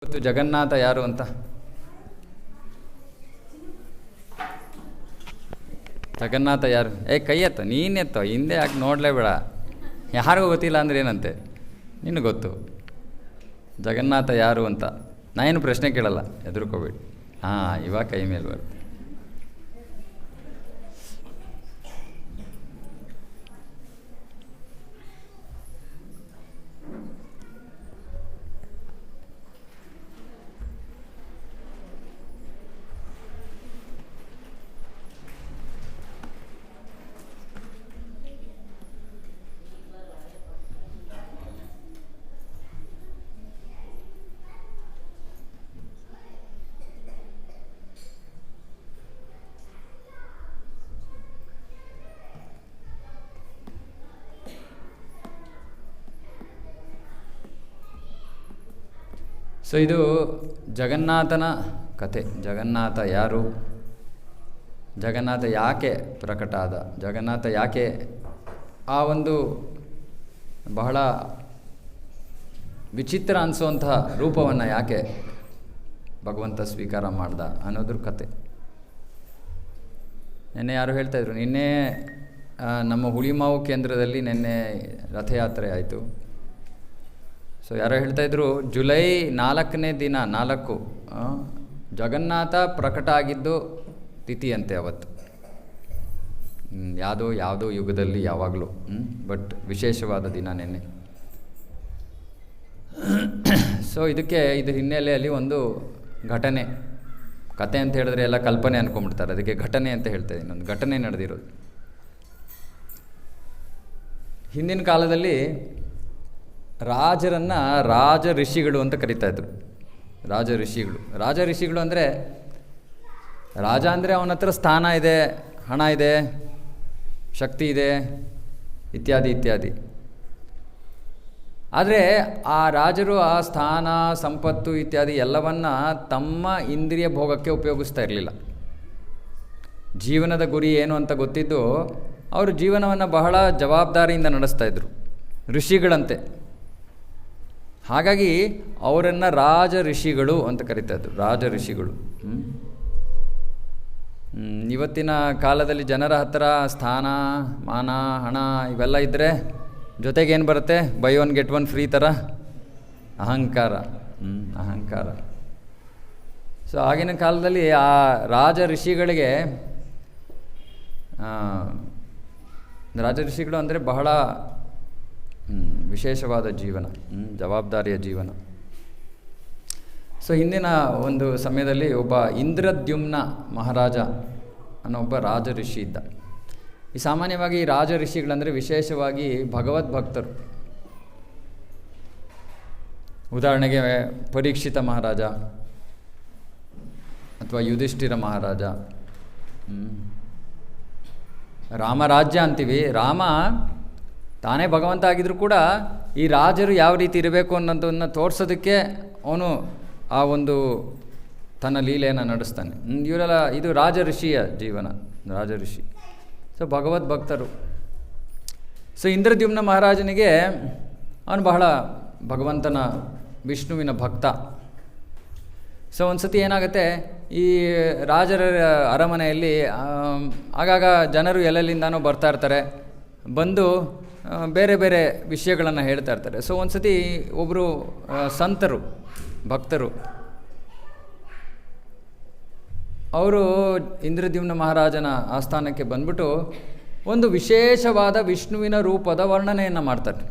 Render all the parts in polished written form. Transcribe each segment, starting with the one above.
ಇವತ್ತು ಜಗನ್ನಾಥ ಯಾರು ಅಂತ ಜಗನ್ನಾಥ ಯಾರು? ಕೈ ಎತ್ತ, ನೀನೆತ್ತೋ, ಹಿಂದೆ ಯಾಕೆ ನೋಡಲೇಬೇಡ. ಯಾರಿಗೂ ಗೊತ್ತಿಲ್ಲ ಅಂದರೆ ಏನಂತೆ, ನಿನಗೆ ಗೊತ್ತು ಜಗನ್ನಾಥ ಯಾರು ಅಂತ. ನಾನೇನು ಪ್ರಶ್ನೆ ಕೇಳಲ್ಲ, ಹೆದರ್ಕೋಬೇಡಿ. ಇವಾಗ ಕೈ ಮೇಲೆ ಬರುತ್ತೆ. ಸೊ ಇದು ಜಗನ್ನಾಥನ ಕತೆ. ಜಗನ್ನಾಥ ಯಾರು, ಜಗನ್ನಾಥ ಯಾಕೆ ಪ್ರಕಟ ಆದ, ಜಗನ್ನಾಥ ಯಾಕೆ ಆ ಒಂದು ಬಹಳ ವಿಚಿತ್ರ ಅನಿಸುವಂತಹ ರೂಪವನ್ನು ಯಾಕೆ ಭಗವಂತ ಸ್ವೀಕಾರ ಮಾಡ್ದ ಅನ್ನೋದ್ರ ಕತೆ. ನಿನ್ನೆ ಯಾರು ಹೇಳ್ತಾಯಿದ್ರು, ನಿನ್ನೆ ನಮ್ಮ ಹುಳಿಮಾವು ಕೇಂದ್ರದಲ್ಲಿ ನಿನ್ನೆ ರಥಯಾತ್ರೆ ಆಯಿತು. ಸೊ ಯಾರೋ ಹೇಳ್ತಾಯಿದ್ರು, ಜುಲೈ 4ನೇ ದಿನ 4 ಜಗನ್ನಾಥ ಪ್ರಕಟ ಆಗಿದ್ದು ತಿಥಿ ಅಂತೆ ಅವತ್ತು. ಯಾವುದೋ ಯುಗದಲ್ಲಿ ಯಾವಾಗಲೂ, ಬಟ್ ವಿಶೇಷವಾದ ದಿನ ನೆನ್ನೆ. ಸೊ ಇದ್ರ ಹಿನ್ನೆಲೆಯಲ್ಲಿ ಒಂದು ಘಟನೆ, ಕತೆ ಅಂತ ಹೇಳಿದ್ರೆ ಎಲ್ಲ ಕಲ್ಪನೆ ಅಂದ್ಕೊಂಡ್ಬಿಡ್ತಾರೆ, ಅದಕ್ಕೆ ಘಟನೆ ಅಂತ ಹೇಳ್ತಾಯಿದ್ದೀನಿ. ಒಂದು ಘಟನೆ ನಡೆದಿರೋದು. ಹಿಂದಿನ ಕಾಲದಲ್ಲಿ ರಾಜರನ್ನು ರಾಜ ಋಷಿಗಳು ಅಂತ ಕರೀತಾಯಿದ್ರು. ರಾಜ ಋಷಿಗಳು ಅಂದರೆ, ರಾಜ ಅಂದರೆ ಅವನ ಹತ್ರ ಸ್ಥಾನ ಇದೆ, ಹಣ ಇದೆ, ಶಕ್ತಿ ಇದೆ, ಇತ್ಯಾದಿ. ಆದರೆ ಆ ರಾಜರು ಆ ಸ್ಥಾನ, ಸಂಪತ್ತು ಇತ್ಯಾದಿ ಎಲ್ಲವನ್ನ ತಮ್ಮ ಇಂದ್ರಿಯ ಭೋಗಕ್ಕೆ ಉಪಯೋಗಿಸ್ತಾ ಇರಲಿಲ್ಲ. ಜೀವನದ ಗುರಿ ಏನು ಅಂತ ಗೊತ್ತಿದ್ದು ಅವರು ಜೀವನವನ್ನು ಬಹಳ ಜವಾಬ್ದಾರಿಯಿಂದ ನಡೆಸ್ತಾಯಿದ್ರು, ಋಷಿಗಳಂತೆ. ಹಾಗಾಗಿ ಅವರನ್ನು ರಾಜ ಋಷಿಗಳು ಅಂತ ಕರೀತಾಯಿದ್ರು, ರಾಜ ಋಷಿಗಳು. ಇವತ್ತಿನ ಕಾಲದಲ್ಲಿ ಜನರ ಹತ್ರ ಸ್ಥಾನ, ಮಾನ, ಹಣ ಇವೆಲ್ಲ ಇದ್ದರೆ ಜೊತೆಗೇನು ಬರುತ್ತೆ, ಬೈ 1 get 1 ಫ್ರೀ ಥರ ಅಹಂಕಾರ. ಸೊ ಆಗಿನ ಕಾಲದಲ್ಲಿ ಆ ರಾಜ ಋಷಿಗಳು ಅಂದರೆ ಬಹಳ ವಿಶೇಷವಾದ ಜೀವನ, ಜವಾಬ್ದಾರಿಯ ಜೀವನ. ಸೊ ಹಿಂದಿನ ಒಂದು ಸಮಯದಲ್ಲಿ ಒಬ್ಬ ಇಂದ್ರದ್ಯುಮ್ನ ಮಹಾರಾಜ ಅನ್ನೋ ಒಬ್ಬ ರಾಜ ಋಷಿ ಇದ್ದ. ಈ ಸಾಮಾನ್ಯವಾಗಿ ಈ ರಾಜ ಋಷಿಗಳಂದರೆ ವಿಶೇಷವಾಗಿ ಭಗವದ್ಭಕ್ತರು. ಉದಾಹರಣೆಗೆ ಪರೀಕ್ಷಿತ ಮಹಾರಾಜ ಅಥವಾ ಯುಧಿಷ್ಠಿರ ಮಹಾರಾಜ. ರಾಮರಾಜ್ಯ ಅಂತೀವಿ. ರಾಮ ತಾನೇ ಭಗವಂತ ಆಗಿದ್ರೂ ಕೂಡ ಈ ರಾಜರು ಯಾವ ರೀತಿ ಇರಬೇಕು ಅನ್ನೋದನ್ನು ತೋರಿಸೋದಕ್ಕೆ ಅವನು ಆ ಒಂದು ತನ್ನ ಲೀಲೆಯನ್ನು ನಡೆಸ್ತಾನೆ. ಇವರೆಲ್ಲ ಇದು ರಾಜ ಋಷಿಯ ಜೀವನ, ರಾಜ ಋಷಿ. ಸೊ ಭಗವದ್ಭಕ್ತರು. ಸೊ ಇಂದ್ರದ್ಯುಮ್ನ ಮಹಾರಾಜನಿಗೆ ಅವನು ಬಹಳ ಭಗವಂತನ ವಿಷ್ಣುವಿನ ಭಕ್ತ. ಸೊ ಒಂದು ಸತಿ ಏನಾಗುತ್ತೆ, ಈ ರಾಜರ ಅರಮನೆಯಲ್ಲಿ ಆಗಾಗ ಜನರು ಎಲ್ಲೆಲ್ಲಿಂದಾನೋ ಬರ್ತಾ ಇರ್ತಾರೆ, ಬಂದು ಬೇರೆ ಬೇರೆ ವಿಷಯಗಳನ್ನು ಹೇಳ್ತಾ ಇರ್ತಾರೆ. ಸೊ ಒಂದು ಸತಿ ಒಬ್ಬರು ಸಂತರು, ಭಕ್ತರು, ಅವರು ಇಂದ್ರದ್ಯುಮ್ನ ಮಹಾರಾಜನ ಆಸ್ಥಾನಕ್ಕೆ ಬಂದ್ಬಿಟ್ಟು ಒಂದು ವಿಶೇಷವಾದ ವಿಷ್ಣುವಿನ ರೂಪದ ವರ್ಣನೆಯನ್ನು ಮಾಡ್ತಾರೆ.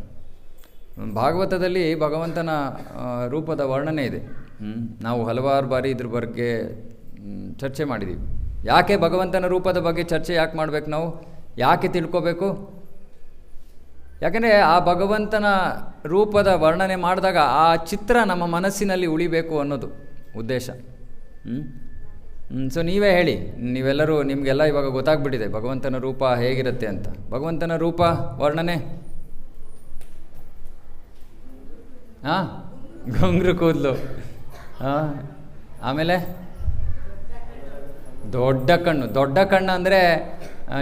ಭಾಗವತದಲ್ಲಿ ಭಗವಂತನ ರೂಪದ ವರ್ಣನೆ ಇದೆ. ನಾವು ಹಲವಾರು ಬಾರಿ ಇದ್ರ ಬಗ್ಗೆ ಚರ್ಚೆ ಮಾಡಿದ್ದೀವಿ. ಯಾಕೆ ಭಗವಂತನ ರೂಪದ ಬಗ್ಗೆ ಚರ್ಚೆ ಯಾಕೆ ಮಾಡಬೇಕು, ನಾವು ಯಾಕೆ ತಿಳ್ಕೋಬೇಕು? ಯಾಕಂದರೆ ಆ ಭಗವಂತನ ರೂಪದ ವರ್ಣನೆ ಮಾಡಿದಾಗ ಆ ಚಿತ್ರ ನಮ್ಮ ಮನಸ್ಸಿನಲ್ಲಿ ಉಳಿಬೇಕು ಅನ್ನೋದು ಉದ್ದೇಶ. ಸೊ ನೀವೇ ಹೇಳಿ, ನೀವೆಲ್ಲರೂ, ನಿಮಗೆಲ್ಲ ಇವಾಗ ಗೊತ್ತಾಗ್ಬಿಟ್ಟಿದೆ ಭಗವಂತನ ರೂಪ ಹೇಗಿರುತ್ತೆ ಅಂತ. ಭಗವಂತನ ರೂಪ ವರ್ಣನೆ, ಗಂಗ್ರು ಕೂದಲು, ಆಮೇಲೆ ದೊಡ್ಡ ಕಣ್ಣು ಅಂದರೆ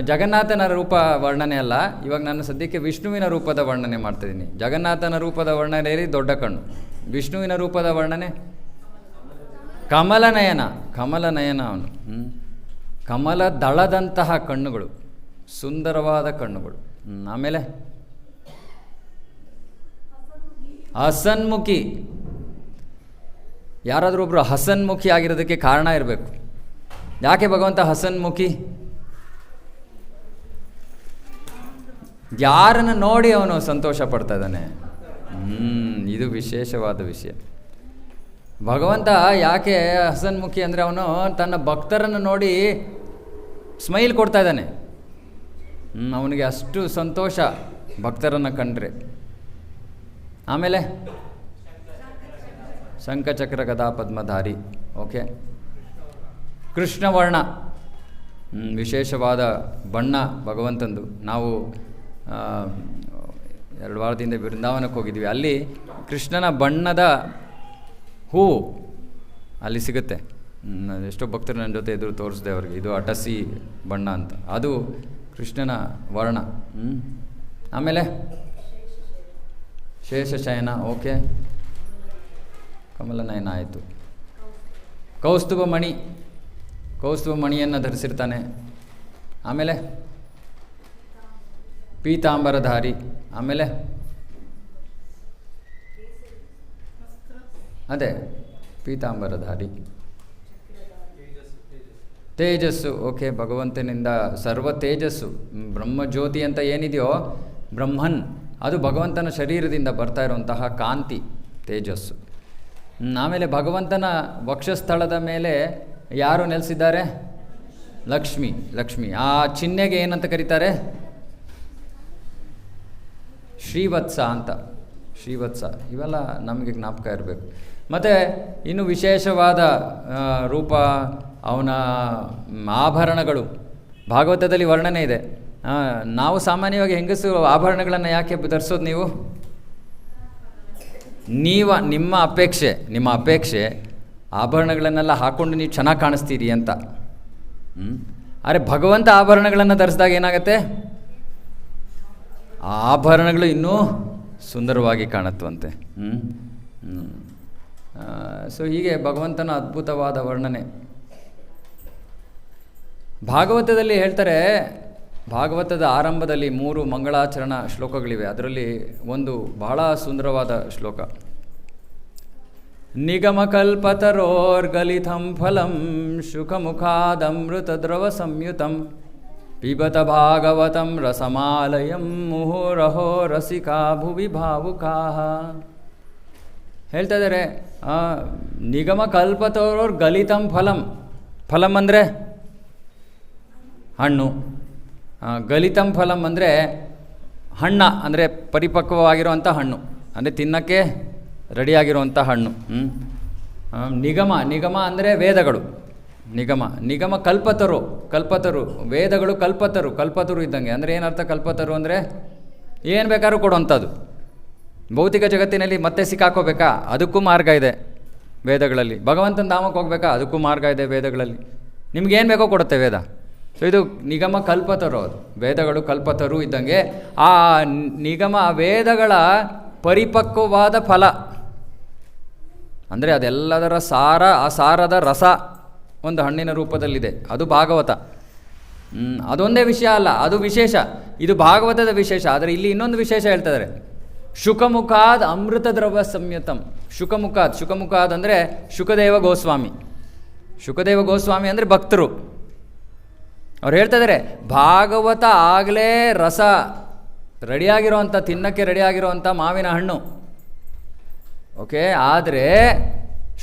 ಜಗನ್ನಾಥನ ರೂಪ ವರ್ಣನೆ ಅಲ್ಲ. ಇವಾಗ ನಾನು ಸದ್ಯಕ್ಕೆ ವಿಷ್ಣುವಿನ ರೂಪದ ವರ್ಣನೆ ಮಾಡ್ತಾಯಿದ್ದೀನಿ. ಜಗನ್ನಾಥನ ರೂಪದ ವರ್ಣನೆಯಲ್ಲಿ ದೊಡ್ಡ ಕಣ್ಣು, ವಿಷ್ಣುವಿನ ರೂಪದ ವರ್ಣನೆ ಕಮಲನಯನ, ಕಮಲನಯನ ಅವನು. ಕಮಲ ದಳದಂತಹ ಕಣ್ಣುಗಳು, ಸುಂದರವಾದ ಕಣ್ಣುಗಳು. ಆಮೇಲೆ ಹಸನ್ಮುಖಿ. ಯಾರಾದರೂ ಒಬ್ಬರು ಹಸನ್ಮುಖಿ ಆಗಿರೋದಕ್ಕೆ ಕಾರಣ ಇರಬೇಕು. ಯಾಕೆ ಭಗವಂತ ಹಸನ್ಮುಖಿ? ಯಾರನ್ನು ನೋಡಿ ಅವನು ಸಂತೋಷ ಪಡ್ತಾ ಇದ್ದಾನೆ. ಇದು ವಿಶೇಷವಾದ ವಿಷಯ. ಭಗವಂತ ಯಾಕೆ ಹಸನ್ಮುಖಿ ಅಂದರೆ ಅವನು ತನ್ನ ಭಕ್ತರನ್ನು ನೋಡಿ ಸ್ಮೈಲ್ ಕೊಡ್ತಾ ಇದ್ದಾನೆ. ಅವನಿಗೆ ಅಷ್ಟು ಸಂತೋಷ ಭಕ್ತರನ್ನು ಕಂಡ್ರೆ. ಆಮೇಲೆ ಶಂಖಚಕ್ರ ಗದಾ ಪದ್ಮಧಾರಿ. ಓಕೆ, ಕೃಷ್ಣವರ್ಣ, ವಿಶೇಷವಾದ ಬಣ್ಣ ಭಗವಂತಂದು. ನಾವು 2 ವಾರದಿಂದ ಬೃಂದಾವನಕ್ಕೆ ಹೋಗಿದ್ವಿ. ಅಲ್ಲಿ ಕೃಷ್ಣನ ಬಣ್ಣದ ಹೂವು ಅಲ್ಲಿ ಸಿಗುತ್ತೆ. ಎಷ್ಟೋ ಭಕ್ತರು ನನ್ನ ಜೊತೆ ಎದುರು ತೋರಿಸಿದೆ ಅವ್ರಿಗೆ, ಇದು ಅಟಸಿ ಬಣ್ಣ ಅಂತ. ಅದು ಕೃಷ್ಣನ ವರ್ಣ. ಆಮೇಲೆ ಶೇಷಶಯನ. ಓಕೆ, ಕಮಲನಯನ ಆಯಿತು. ಕೌಸ್ತುಭ ಮಣಿ, ಕೌಸ್ತುಭ ಮಣಿಯನ್ನು ಧರಿಸಿರ್ತಾನೆ. ಆಮೇಲೆ ಪೀತಾಂಬರಧಾರಿ. ಆಮೇಲೆ ಅದೇ ಪೀತಾಂಬರಧಾರಿ. ತೇಜಸ್ಸು. ಓಕೆ, ಭಗವಂತನಿಂದ ಸರ್ವ ತೇಜಸ್ಸು, ಬ್ರಹ್ಮಜ್ಯೋತಿ ಅಂತ ಏನಿದೆಯೋ ಬ್ರಹ್ಮನ್, ಅದು ಭಗವಂತನ ಶರೀರದಿಂದ ಬರ್ತಾ ಇರುವಂತಹ ಕಾಂತಿ, ತೇಜಸ್ಸು. ಆಮೇಲೆ ಭಗವಂತನ ವಕ್ಷಸ್ಥಳದ ಮೇಲೆ ಯಾರು ನೆಲೆಸಿದ್ದಾರೆ? ಲಕ್ಷ್ಮಿ. ಲಕ್ಷ್ಮಿ. ಆ ಚಿಹ್ನೆಗೆ ಏನಂತ ಕರೀತಾರೆ? ಶ್ರೀವತ್ಸ ಅಂತ. ಶ್ರೀವತ್ಸ. ಇವೆಲ್ಲ ನಮಗೆ ಜ್ಞಾಪಕ ಇರಬೇಕು. ಮತ್ತು ಇನ್ನು ವಿಶೇಷವಾದ ರೂಪ, ಅವನ ಆಭರಣಗಳು ಭಾಗವತದಲ್ಲಿ ವರ್ಣನೆ ಇದೆ. ನಾವು ಸಾಮಾನ್ಯವಾಗಿ ಹೆಂಗಸು ಆಭರಣಗಳನ್ನು ಯಾಕೆ ಧರಿಸೋದು? ನಿಮ್ಮ ಅಪೇಕ್ಷೆ ಆಭರಣಗಳನ್ನೆಲ್ಲ ಹಾಕ್ಕೊಂಡು ನೀವು ಚೆನ್ನಾಗಿ ಕಾಣಿಸ್ತೀರಿ ಅಂತ. ಆದರೆ ಭಗವಂತ ಆಭರಣಗಳನ್ನು ಧರಿಸಿದಾಗ ಏನಾಗುತ್ತೆ? ಆ ಆಭರಣಗಳು ಇನ್ನೂ ಸುಂದರವಾಗಿ ಕಾಣುತ್ತವಂತೆ. ಸೊ ಹೀಗೆ ಭಗವಂತನ ಅದ್ಭುತವಾದ ವರ್ಣನೆ ಭಾಗವತದಲ್ಲಿ ಹೇಳ್ತಾರೆ. ಭಾಗವತದ ಆರಂಭದಲ್ಲಿ 3 ಮಂಗಳಾಚರಣ ಶ್ಲೋಕಗಳಿವೆ. ಅದರಲ್ಲಿ ಒಂದು ಬಹಳ ಸುಂದರವಾದ ಶ್ಲೋಕ. ನಿಗಮಕಲ್ಪತರೋರ್ಗಲಿತಂ ಫಲಂ ಶುಕಮುಖಾದಮೃತ ದ್ರವ ಸಂಯುತಂ ಪಿಬತ ಭಾಗವತಂ ರಸಮಾಲಯಂ ಮುಹುರಹೋ ರಸಿಕಾ ಭುವಿ ಭಾವುಕಾಃ. ಹೇಳ್ತಾ ಇದ್ದಾರೆ, ನಿಗಮಕಲ್ಪತರೋರ್ ಗಲಿತಂ ಫಲಂ. ಫಲಂ ಅಂದರೆ ಹಣ್ಣು. ಗಲಿತಂ ಫಲಂ ಅಂದರೆ ಹಣ್ಣ, ಅಂದರೆ ಪರಿಪಕ್ವವಾಗಿರುವಂಥ ಹಣ್ಣು, ಅಂದರೆ ತಿನ್ನೋಕ್ಕೆ ರೆಡಿಯಾಗಿರುವಂಥ ಹಣ್ಣು. ನಿಗಮ ಅಂದರೆ ವೇದಗಳು. ನಿಗಮ ಕಲ್ಪತರು ವೇದಗಳು ಕಲ್ಪತರು ಇದ್ದಂಗೆ. ಅಂದರೆ ಏನರ್ಥ ಕಲ್ಪತರು ಅಂದರೆ ಏನು ಬೇಕಾದ್ರೂ ಕೊಡುವಂಥದ್ದು. ಭೌತಿಕ ಜಗತ್ತಿನಲ್ಲಿ ಮತ್ತೆ ಸಿಕ್ಕಾಕೋಬೇಕಾ? ಅದಕ್ಕೂ ಮಾರ್ಗ ಇದೆ ವೇದಗಳಲ್ಲಿ. ಭಗವಂತನ ಧಾಮಕ್ಕೆ ಹೋಗ್ಬೇಕಾ? ಅದಕ್ಕೂ ಮಾರ್ಗ ಇದೆ ವೇದಗಳಲ್ಲಿ. ನಿಮ್ಗೇನು ಬೇಕೋ ಕೊಡುತ್ತೆ ವೇದ. ಸೊ ಇದು ನಿಗಮ ಕಲ್ಪತರು. ಅದು ವೇದಗಳು ಕಲ್ಪತರು ಇದ್ದಂಗೆ. ಆ ನಿಗಮ ವೇದಗಳ ಪರಿಪಕ್ವವಾದ ಫಲ ಅಂದರೆ ಅದೆಲ್ಲದರ ಸಾರ, ಆ ಸಾರದ ರಸ ಒಂದು ಹಣ್ಣಿನ ರೂಪದಲ್ಲಿದೆ. ಅದು ಭಾಗವತ. ಅದೊಂದೇ ವಿಷಯ ಅಲ್ಲ, ಅದು ವಿಶೇಷ. ಇದು ಭಾಗವತದ ವಿಶೇಷ. ಆದರೆ ಇಲ್ಲಿ ಇನ್ನೊಂದು ವಿಶೇಷ ಹೇಳ್ತಿದ್ದಾರೆ. ಶುಕಮುಖಾದ್ ಅಮೃತ ದ್ರವ ಸಂಯುತಂ. ಶುಕಮುಖಾದ್ ಅಂದರೆ ಶುಕದೇವ ಗೋಸ್ವಾಮಿ. ಶುಕದೇವ ಗೋಸ್ವಾಮಿ ಅಂದರೆ ಭಕ್ತರು. ಅವ್ರು ಹೇಳ್ತಾ ಇದ್ದಾರೆ, ಭಾಗವತ ಆಗಲೇ ರಸ ರೆಡಿಯಾಗಿರೋವಂಥ, ತಿನ್ನಕ್ಕೆ ರೆಡಿಯಾಗಿರೋವಂಥ ಮಾವಿನ ಹಣ್ಣು. ಓಕೆ, ಆದರೆ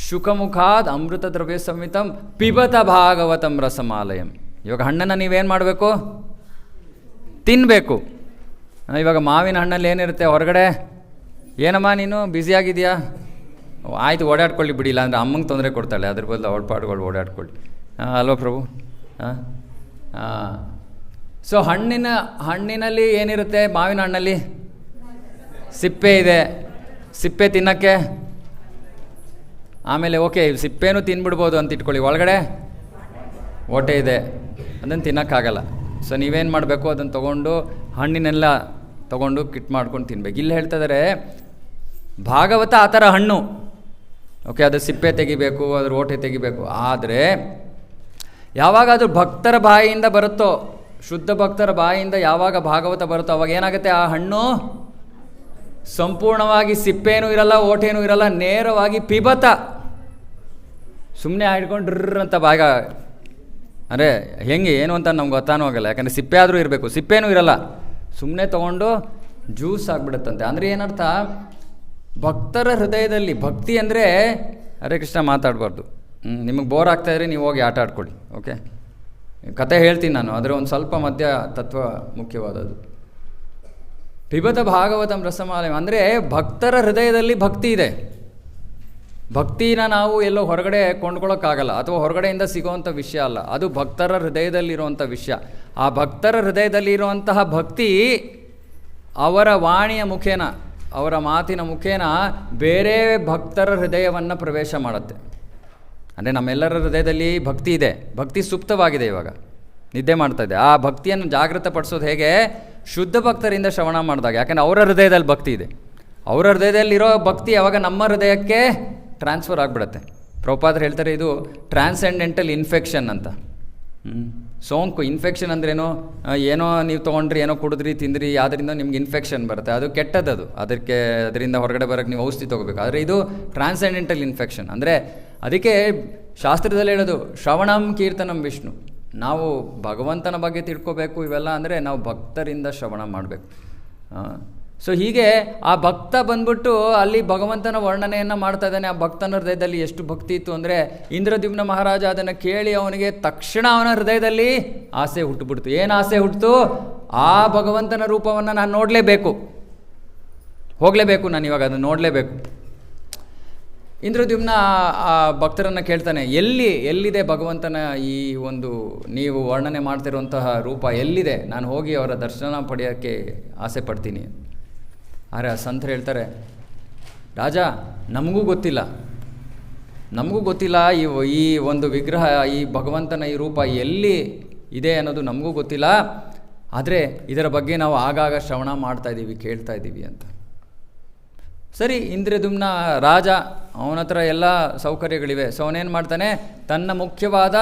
ಶುಕಮುಖಾದ್ ಅಮೃತ ದ್ರವ್ಯ ಸಂಹಿತಂ ಪಿಬತ ಭಾಗವತಂ ರಸಮಾಲಯಂ. ಇವಾಗ ಹಣ್ಣನ್ನು ನೀವೇನು ಮಾಡಬೇಕು? ತಿನ್ನಬೇಕು. ಇವಾಗ ಮಾವಿನ ಹಣ್ಣಲ್ಲಿ ಏನಿರುತ್ತೆ ಹೊರಗಡೆ? ಏನಮ್ಮ ನೀನು ಬ್ಯುಸಿಯಾಗಿದೆಯಾ? ಆಯಿತು, ಓಡಾಡ್ಕೊಳ್ಳಿ ಬಿಡಿಲ್ಲ ಅಂದರೆ ಅಮ್ಮಂಗೆ ತೊಂದರೆ ಕೊಡ್ತಾಳೆ. ಅದ್ರ ಬದಲು ಅವಳ ಪಾಡುಗಳು ಓಡಾಡ್ಕೊಳ್ಳಿ. ಅಲ್ವಾ ಪ್ರಭು? ಸೊ ಹಣ್ಣಿನಲ್ಲಿ ಏನಿರುತ್ತೆ? ಮಾವಿನ ಹಣ್ಣಲ್ಲಿ ಸಿಪ್ಪೆ ಇದೆ. ಸಿಪ್ಪೆ ತಿನ್ನೋಕ್ಕೆ ಆಮೇಲೆ ಓಕೆ, ಸಿಪ್ಪೆನೂ ತಿನ್ಬಿಡ್ಬೋದು ಅಂತ ಇಟ್ಕೊಳ್ಳಿ. ಒಳಗಡೆ ಓಟೆ ಇದೆ, ಅದನ್ನು ತಿನ್ನೋಕ್ಕಾಗಲ್ಲ. ಸೊ ನೀವೇನು ಮಾಡಬೇಕು? ಅದನ್ನು ತೊಗೊಂಡು ಹಣ್ಣಿನೆಲ್ಲ ತೊಗೊಂಡು ಕಿಟ್ ಮಾಡ್ಕೊಂಡು ತಿನ್ಬೇಕು. ಇಲ್ಲಿ ಹೇಳ್ತಾ ಇದ್ದಾರೆ ಭಾಗವತ ಆ ಥರ ಹಣ್ಣು. ಓಕೆ, ಅದು ಸಿಪ್ಪೆ ತೆಗಿಬೇಕು, ಅದ್ರ ಓಟೆ ತೆಗಿಬೇಕು. ಆದರೆ ಯಾವಾಗ ಅದು ಭಕ್ತರ ಬಾಯಿಯಿಂದ ಬರುತ್ತೋ, ಶುದ್ಧ ಭಕ್ತರ ಬಾಯಿಯಿಂದ ಯಾವಾಗ ಭಾಗವತ ಬರುತ್ತೋ, ಅವಾಗ ಏನಾಗುತ್ತೆ, ಆ ಹಣ್ಣು ಸಂಪೂರ್ಣವಾಗಿ ಸಿಪ್ಪೇನೂ ಇರಲ್ಲ, ಓಟೇನೂ ಇರಲ್ಲ, ನೇರವಾಗಿ ಪಿಬತ, ಸುಮ್ಮನೆ ಹಿಡ್ಕೊಂಡು ಅಂತ ಭಾಗ. ಅಂದರೆ ಹೆಂಗೆ ಏನು ಅಂತ ನಮ್ಗೆ ಗೊತ್ತಾನೂ ಆಗಲ್ಲ, ಯಾಕಂದರೆ ಸಿಪ್ಪೆ ಆದರೂ ಇರಬೇಕು, ಸಿಪ್ಪೇನೂ ಇರಲ್ಲ, ಸುಮ್ಮನೆ ತೊಗೊಂಡು ಜ್ಯೂಸ್ ಆಗಿಬಿಡುತ್ತಂತೆ. ಅಂದರೆ ಏನರ್ಥ, ಭಕ್ತರ ಹೃದಯದಲ್ಲಿ ಭಕ್ತಿ ಅಂದರೆ ಹರೇ ಕೃಷ್ಣ ಮಾತಾಡಬಾರ್ದು. ನಿಮಗೆ ಬೋರ್ ಆಗ್ತಾಯಿದ್ರೆ ನೀವು ಹೋಗಿ ಆಟ ಆಡ್ಕೊಳ್ಳಿ. ಓಕೆ, ಕತೆ ಹೇಳ್ತೀನಿ ನಾನು, ಆದರೆ ಒಂದು ಸ್ವಲ್ಪ ಮಧ್ಯ ತತ್ವ ಮುಖ್ಯವಾದದ್ದು. ಪಿಬತ ಭಾಗವತಂ ರಸಮಾಲಯಂ ಅಂದರೆ ಭಕ್ತರ ಹೃದಯದಲ್ಲಿ ಭಕ್ತಿ ಇದೆ. ಭಕ್ತಿನ ನಾವು ಎಲ್ಲೋ ಹೊರಗಡೆ ಕೊಂಡ್ಕೊಳ್ಳೋಕ್ಕಾಗಲ್ಲ, ಅಥವಾ ಹೊರಗಡೆಯಿಂದ ಸಿಗೋವಂಥ ವಿಷಯ ಅಲ್ಲ, ಅದು ಭಕ್ತರ ಹೃದಯದಲ್ಲಿರುವಂಥ ವಿಷಯ. ಆ ಭಕ್ತರ ಹೃದಯದಲ್ಲಿರುವಂತಹ ಭಕ್ತಿ ಅವರ ವಾಣಿಯ ಮುಖೇನ, ಅವರ ಮಾತಿನ ಮುಖೇನ ಬೇರೆ ಭಕ್ತರ ಹೃದಯವನ್ನು ಪ್ರವೇಶ ಮಾಡುತ್ತೆ. ಅಂದರೆ ನಮ್ಮೆಲ್ಲರ ಹೃದಯದಲ್ಲಿ ಭಕ್ತಿ ಇದೆ, ಭಕ್ತಿ ಸುಪ್ತವಾಗಿದೆ, ಇವಾಗ ನಿದ್ದೆ ಮಾಡ್ತಾಯಿದೆ. ಆ ಭಕ್ತಿಯನ್ನು ಜಾಗೃತಪಡಿಸೋದು ಹೇಗೆ, ಶುದ್ಧ ಭಕ್ತರಿಂದ ಶ್ರವಣ ಮಾಡಿದಾಗ. ಯಾಕಂದರೆ ಅವರ ಹೃದಯದಲ್ಲಿ ಭಕ್ತಿ ಇದೆ, ಅವರ ಹೃದಯದಲ್ಲಿರೋ ಭಕ್ತಿ ಯಾವಾಗ ನಮ್ಮ ಹೃದಯಕ್ಕೆ ಟ್ರಾನ್ಸ್ಫರ್ ಆಗಿಬಿಡುತ್ತೆ. ಪ್ರಭುಪಾದರು ಹೇಳ್ತಾರೆ, ಇದು ಟ್ರಾನ್ಸೆಂಡೆಂಟಲ್ ಇನ್ಫೆಕ್ಷನ್ ಅಂತ. ಸೋಂಕು, ಇನ್ಫೆಕ್ಷನ್ ಅಂದ್ರೇನೋ, ಏನೋ ನೀವು ತೊಗೊಂಡ್ರಿ, ಏನೋ ಕುಡಿದ್ರಿ, ತಿಂದ್ರಿ, ಅದರಿಂದ ನಿಮ್ಗೆ ಇನ್ಫೆಕ್ಷನ್ ಬರುತ್ತೆ, ಅದು ಕೆಟ್ಟದ್ದು. ಅದರಿಂದ ಹೊರಗಡೆ ಬರೋಕ್ಕೆ ನೀವು ಔಷಧಿ ತೊಗೋಬೇಕು. ಆದರೆ ಇದು ಟ್ರಾನ್ಸೆಂಡೆಂಟಲ್ ಇನ್ಫೆಕ್ಷನ್. ಅಂದರೆ ಅದಕ್ಕೆ ಶಾಸ್ತ್ರದಲ್ಲಿ ಹೇಳೋದು ಶ್ರವಣಂ ಕೀರ್ತನಂ ವಿಷ್ಣು. ನಾವು ಭಗವಂತನ ಬಗ್ಗೆ ತಿಳ್ಕೋಬೇಕು ಇವೆಲ್ಲ ಅಂದರೆ ನಾವು ಭಕ್ತರಿಂದ ಶ್ರವಣ ಮಾಡಬೇಕು. ಸೊ ಹೀಗೆ ಆ ಭಕ್ತ ಬಂದ್ಬಿಟ್ಟು ಅಲ್ಲಿ ಭಗವಂತನ ವರ್ಣನೆಯನ್ನು ಮಾಡ್ತಾ ಇದ್ದಾನೆ. ಆ ಭಕ್ತನ ಹೃದಯದಲ್ಲಿ ಎಷ್ಟು ಭಕ್ತಿ ಇತ್ತು ಅಂದರೆ, ಇಂದ್ರದ್ಯುಮ್ನ ಮಹಾರಾಜ ಅದನ್ನು ಕೇಳಿ ಅವನಿಗೆ ತಕ್ಷಣ ಅವನ ಹೃದಯದಲ್ಲಿ ಆಸೆ ಹುಟ್ಟುಬಿಡ್ತು. ಏನು ಆಸೆ ಹುಟ್ಟಿತು, ಆ ಭಗವಂತನ ರೂಪವನ್ನು ನಾನು ನೋಡಲೇಬೇಕು, ಹೋಗಲೇಬೇಕು, ನಾನು ಇವಾಗ ಅದನ್ನು ನೋಡಲೇಬೇಕು. ಇಂದ್ರದ್ಯುಮ್ನ ಆ ಭಕ್ತರನ್ನು ಕೇಳ್ತಾನೆ, ಎಲ್ಲಿದೆ ಭಗವಂತನ ಈ ಒಂದು ನೀವು ವರ್ಣನೆ ಮಾಡ್ತಿರುವಂತಹ ರೂಪ ಎಲ್ಲಿದೆ, ನಾನು ಹೋಗಿ ಅವರ ದರ್ಶನ ಪಡೆಯೋಕ್ಕೆ ಆಸೆ ಪಡ್ತೀನಿ. ಆದರೆ ಆ ಸಂತರು ಹೇಳ್ತಾರೆ, ರಾಜ ನಮಗೂ ಗೊತ್ತಿಲ್ಲ ಈ ಒಂದು ವಿಗ್ರಹ, ಈ ಭಗವಂತನ ಈ ರೂಪ ಎಲ್ಲಿ ಇದೆ ಅನ್ನೋದು ನಮಗೂ ಗೊತ್ತಿಲ್ಲ. ಆದರೆ ಇದರ ಬಗ್ಗೆ ನಾವು ಆಗಾಗ ಶ್ರವಣ ಮಾಡ್ತಾಯಿದ್ದೀವಿ, ಕೇಳ್ತಾ ಇದ್ದೀವಿ ಅಂತ. ಸರಿ, ಇಂದ್ರದ್ಯುಮ್ನ ರಾಜ, ಅವನ ಹತ್ರ ಎಲ್ಲ ಸೌಕರ್ಯಗಳಿವೆ. ಸೊ ಅವನೇನು ಮಾಡ್ತಾನೆ, ತನ್ನ ಮುಖ್ಯವಾದ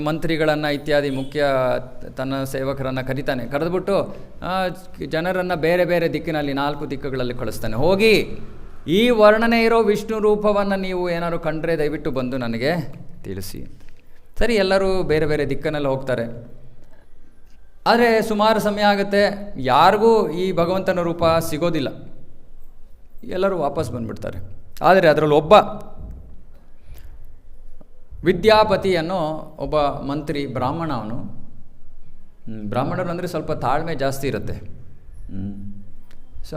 ಮಂತ್ರಿಗಳನ್ನು ಇತ್ಯಾದಿ ತನ್ನ ಸೇವಕರನ್ನು ಕರೀತಾನೆ. ಕರೆದುಬಿಟ್ಟು ಜನರನ್ನು ಬೇರೆ ಬೇರೆ ದಿಕ್ಕಿನಲ್ಲಿ 4 ದಿಕ್ಕುಗಳಲ್ಲಿ ಕಳಿಸ್ತಾನೆ. ಹೋಗಿ ಈ ವರ್ಣನೆ ಇರೋ ವಿಷ್ಣು ರೂಪವನ್ನು ನೀವು ಏನಾದ್ರು ಕಂಡ್ರೆ ದಯವಿಟ್ಟು ಬಂದು ನನಗೆ ತಿಳಿಸಿ. ಸರಿ, ಎಲ್ಲರೂ ಬೇರೆ ಬೇರೆ ದಿಕ್ಕಿನಲ್ಲಿ ಹೋಗ್ತಾರೆ. ಆದರೆ ಸುಮಾರು ಸಮಯ ಆಗುತ್ತೆ, ಯಾರಿಗೂ ಈ ಭಗವಂತನ ರೂಪ ಸಿಗೋದಿಲ್ಲ, ಎಲ್ಲರೂ ವಾಪಸ್ ಬಂದುಬಿಡ್ತಾರೆ. ಆದರೆ ಅದರಲ್ಲಿ ಒಬ್ಬ ವಿದ್ಯಾಪತಿ ಅನ್ನೋ ಒಬ್ಬ ಮಂತ್ರಿ, ಬ್ರಾಹ್ಮಣ. ಬ್ರಾಹ್ಮಣರು ಅಂದರೆ ಸ್ವಲ್ಪ ತಾಳ್ಮೆ ಜಾಸ್ತಿ ಇರುತ್ತೆ. ಸೊ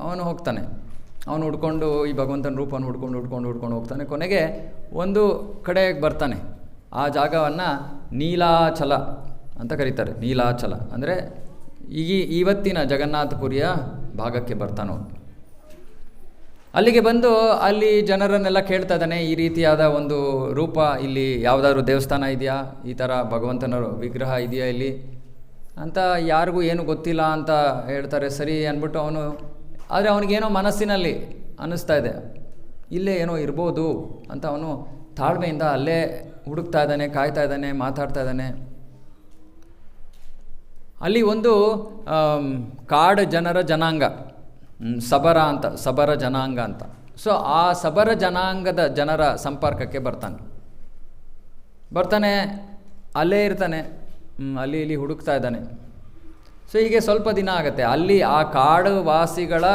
ಅವನು ಹೋಗ್ತಾನೆ, ಅವನು ಹುಡ್ಕೊಂಡು ಈ ಭಗವಂತನ ರೂಪವನ್ನು ಹುಡ್ಕೊಂಡು ಹೋಗ್ತಾನೆ. ಕೊನೆಗೆ ಒಂದು ಕಡೆಗೆ ಬರ್ತಾನೆ. ಆ ಜಾಗವನ್ನು ನೀಲಾಚಲ ಅಂತ ಕರೀತಾರೆ. ನೀಲಾಚಲ ಅಂದರೆ ಇವತ್ತಿನ ಜಗನ್ನಾಥಪುರಿಯ ಭಾಗಕ್ಕೆ ಬರ್ತಾನೋ. ಅಲ್ಲಿಗೆ ಬಂದು ಅಲ್ಲಿ ಜನರನ್ನೆಲ್ಲ ಕೇಳ್ತಾ ಇದ್ದಾನೆ, ಈ ರೀತಿಯಾದ ಒಂದು ರೂಪ ಇಲ್ಲಿ ಯಾವುದಾದ್ರೂ ದೇವಸ್ಥಾನ ಇದೆಯಾ, ಈ ಥರ ಭಗವಂತನ ವಿಗ್ರಹ ಇದೆಯಾ ಇಲ್ಲಿ ಅಂತ. ಯಾರಿಗೂ ಏನು ಗೊತ್ತಿಲ್ಲ ಅಂತ ಹೇಳ್ತಾರೆ. ಸರಿ ಅಂದ್ಬಿಟ್ಟು ಅವನು, ಆದರೆ ಅವನಿಗೇನೋ ಮನಸ್ಸಿನಲ್ಲಿ ಅನ್ನಿಸ್ತಾ ಇದೆ, ಇಲ್ಲೇ ಏನೋ ಇರ್ಬೋದು ಅಂತ ಅವನು ತಾಳ್ಮೆಯಿಂದ ಅಲ್ಲೇ ಹುಡುಕ್ತಾ ಇದ್ದಾನೆ, ಕಾಯ್ತಾ ಇದ್ದಾನೆ, ಮಾತಾಡ್ತಾ ಇದ್ದಾನೆ. ಅಲ್ಲಿ ಒಂದು ಕಾಡು ಜನರ ಜನಾಂಗ, ಸಬರ ಜನಾಂಗ ಅಂತ. ಸೊ ಆ ಸಬರ ಜನಾಂಗದ ಜನರ ಸಂಪರ್ಕಕ್ಕೆ ಬರ್ತಾನೆ, ಅಲ್ಲೇ ಇರ್ತಾನೆ, ಅಲ್ಲಿ ಇಲ್ಲಿ ಹುಡುಕ್ತಾ ಇದ್ದಾನೆ. ಸೊ ಹೀಗೆ ಸ್ವಲ್ಪ ದಿನ ಆಗುತ್ತೆ. ಅಲ್ಲಿ ಆ ಕಾಡು ವಾಸಿಗಳ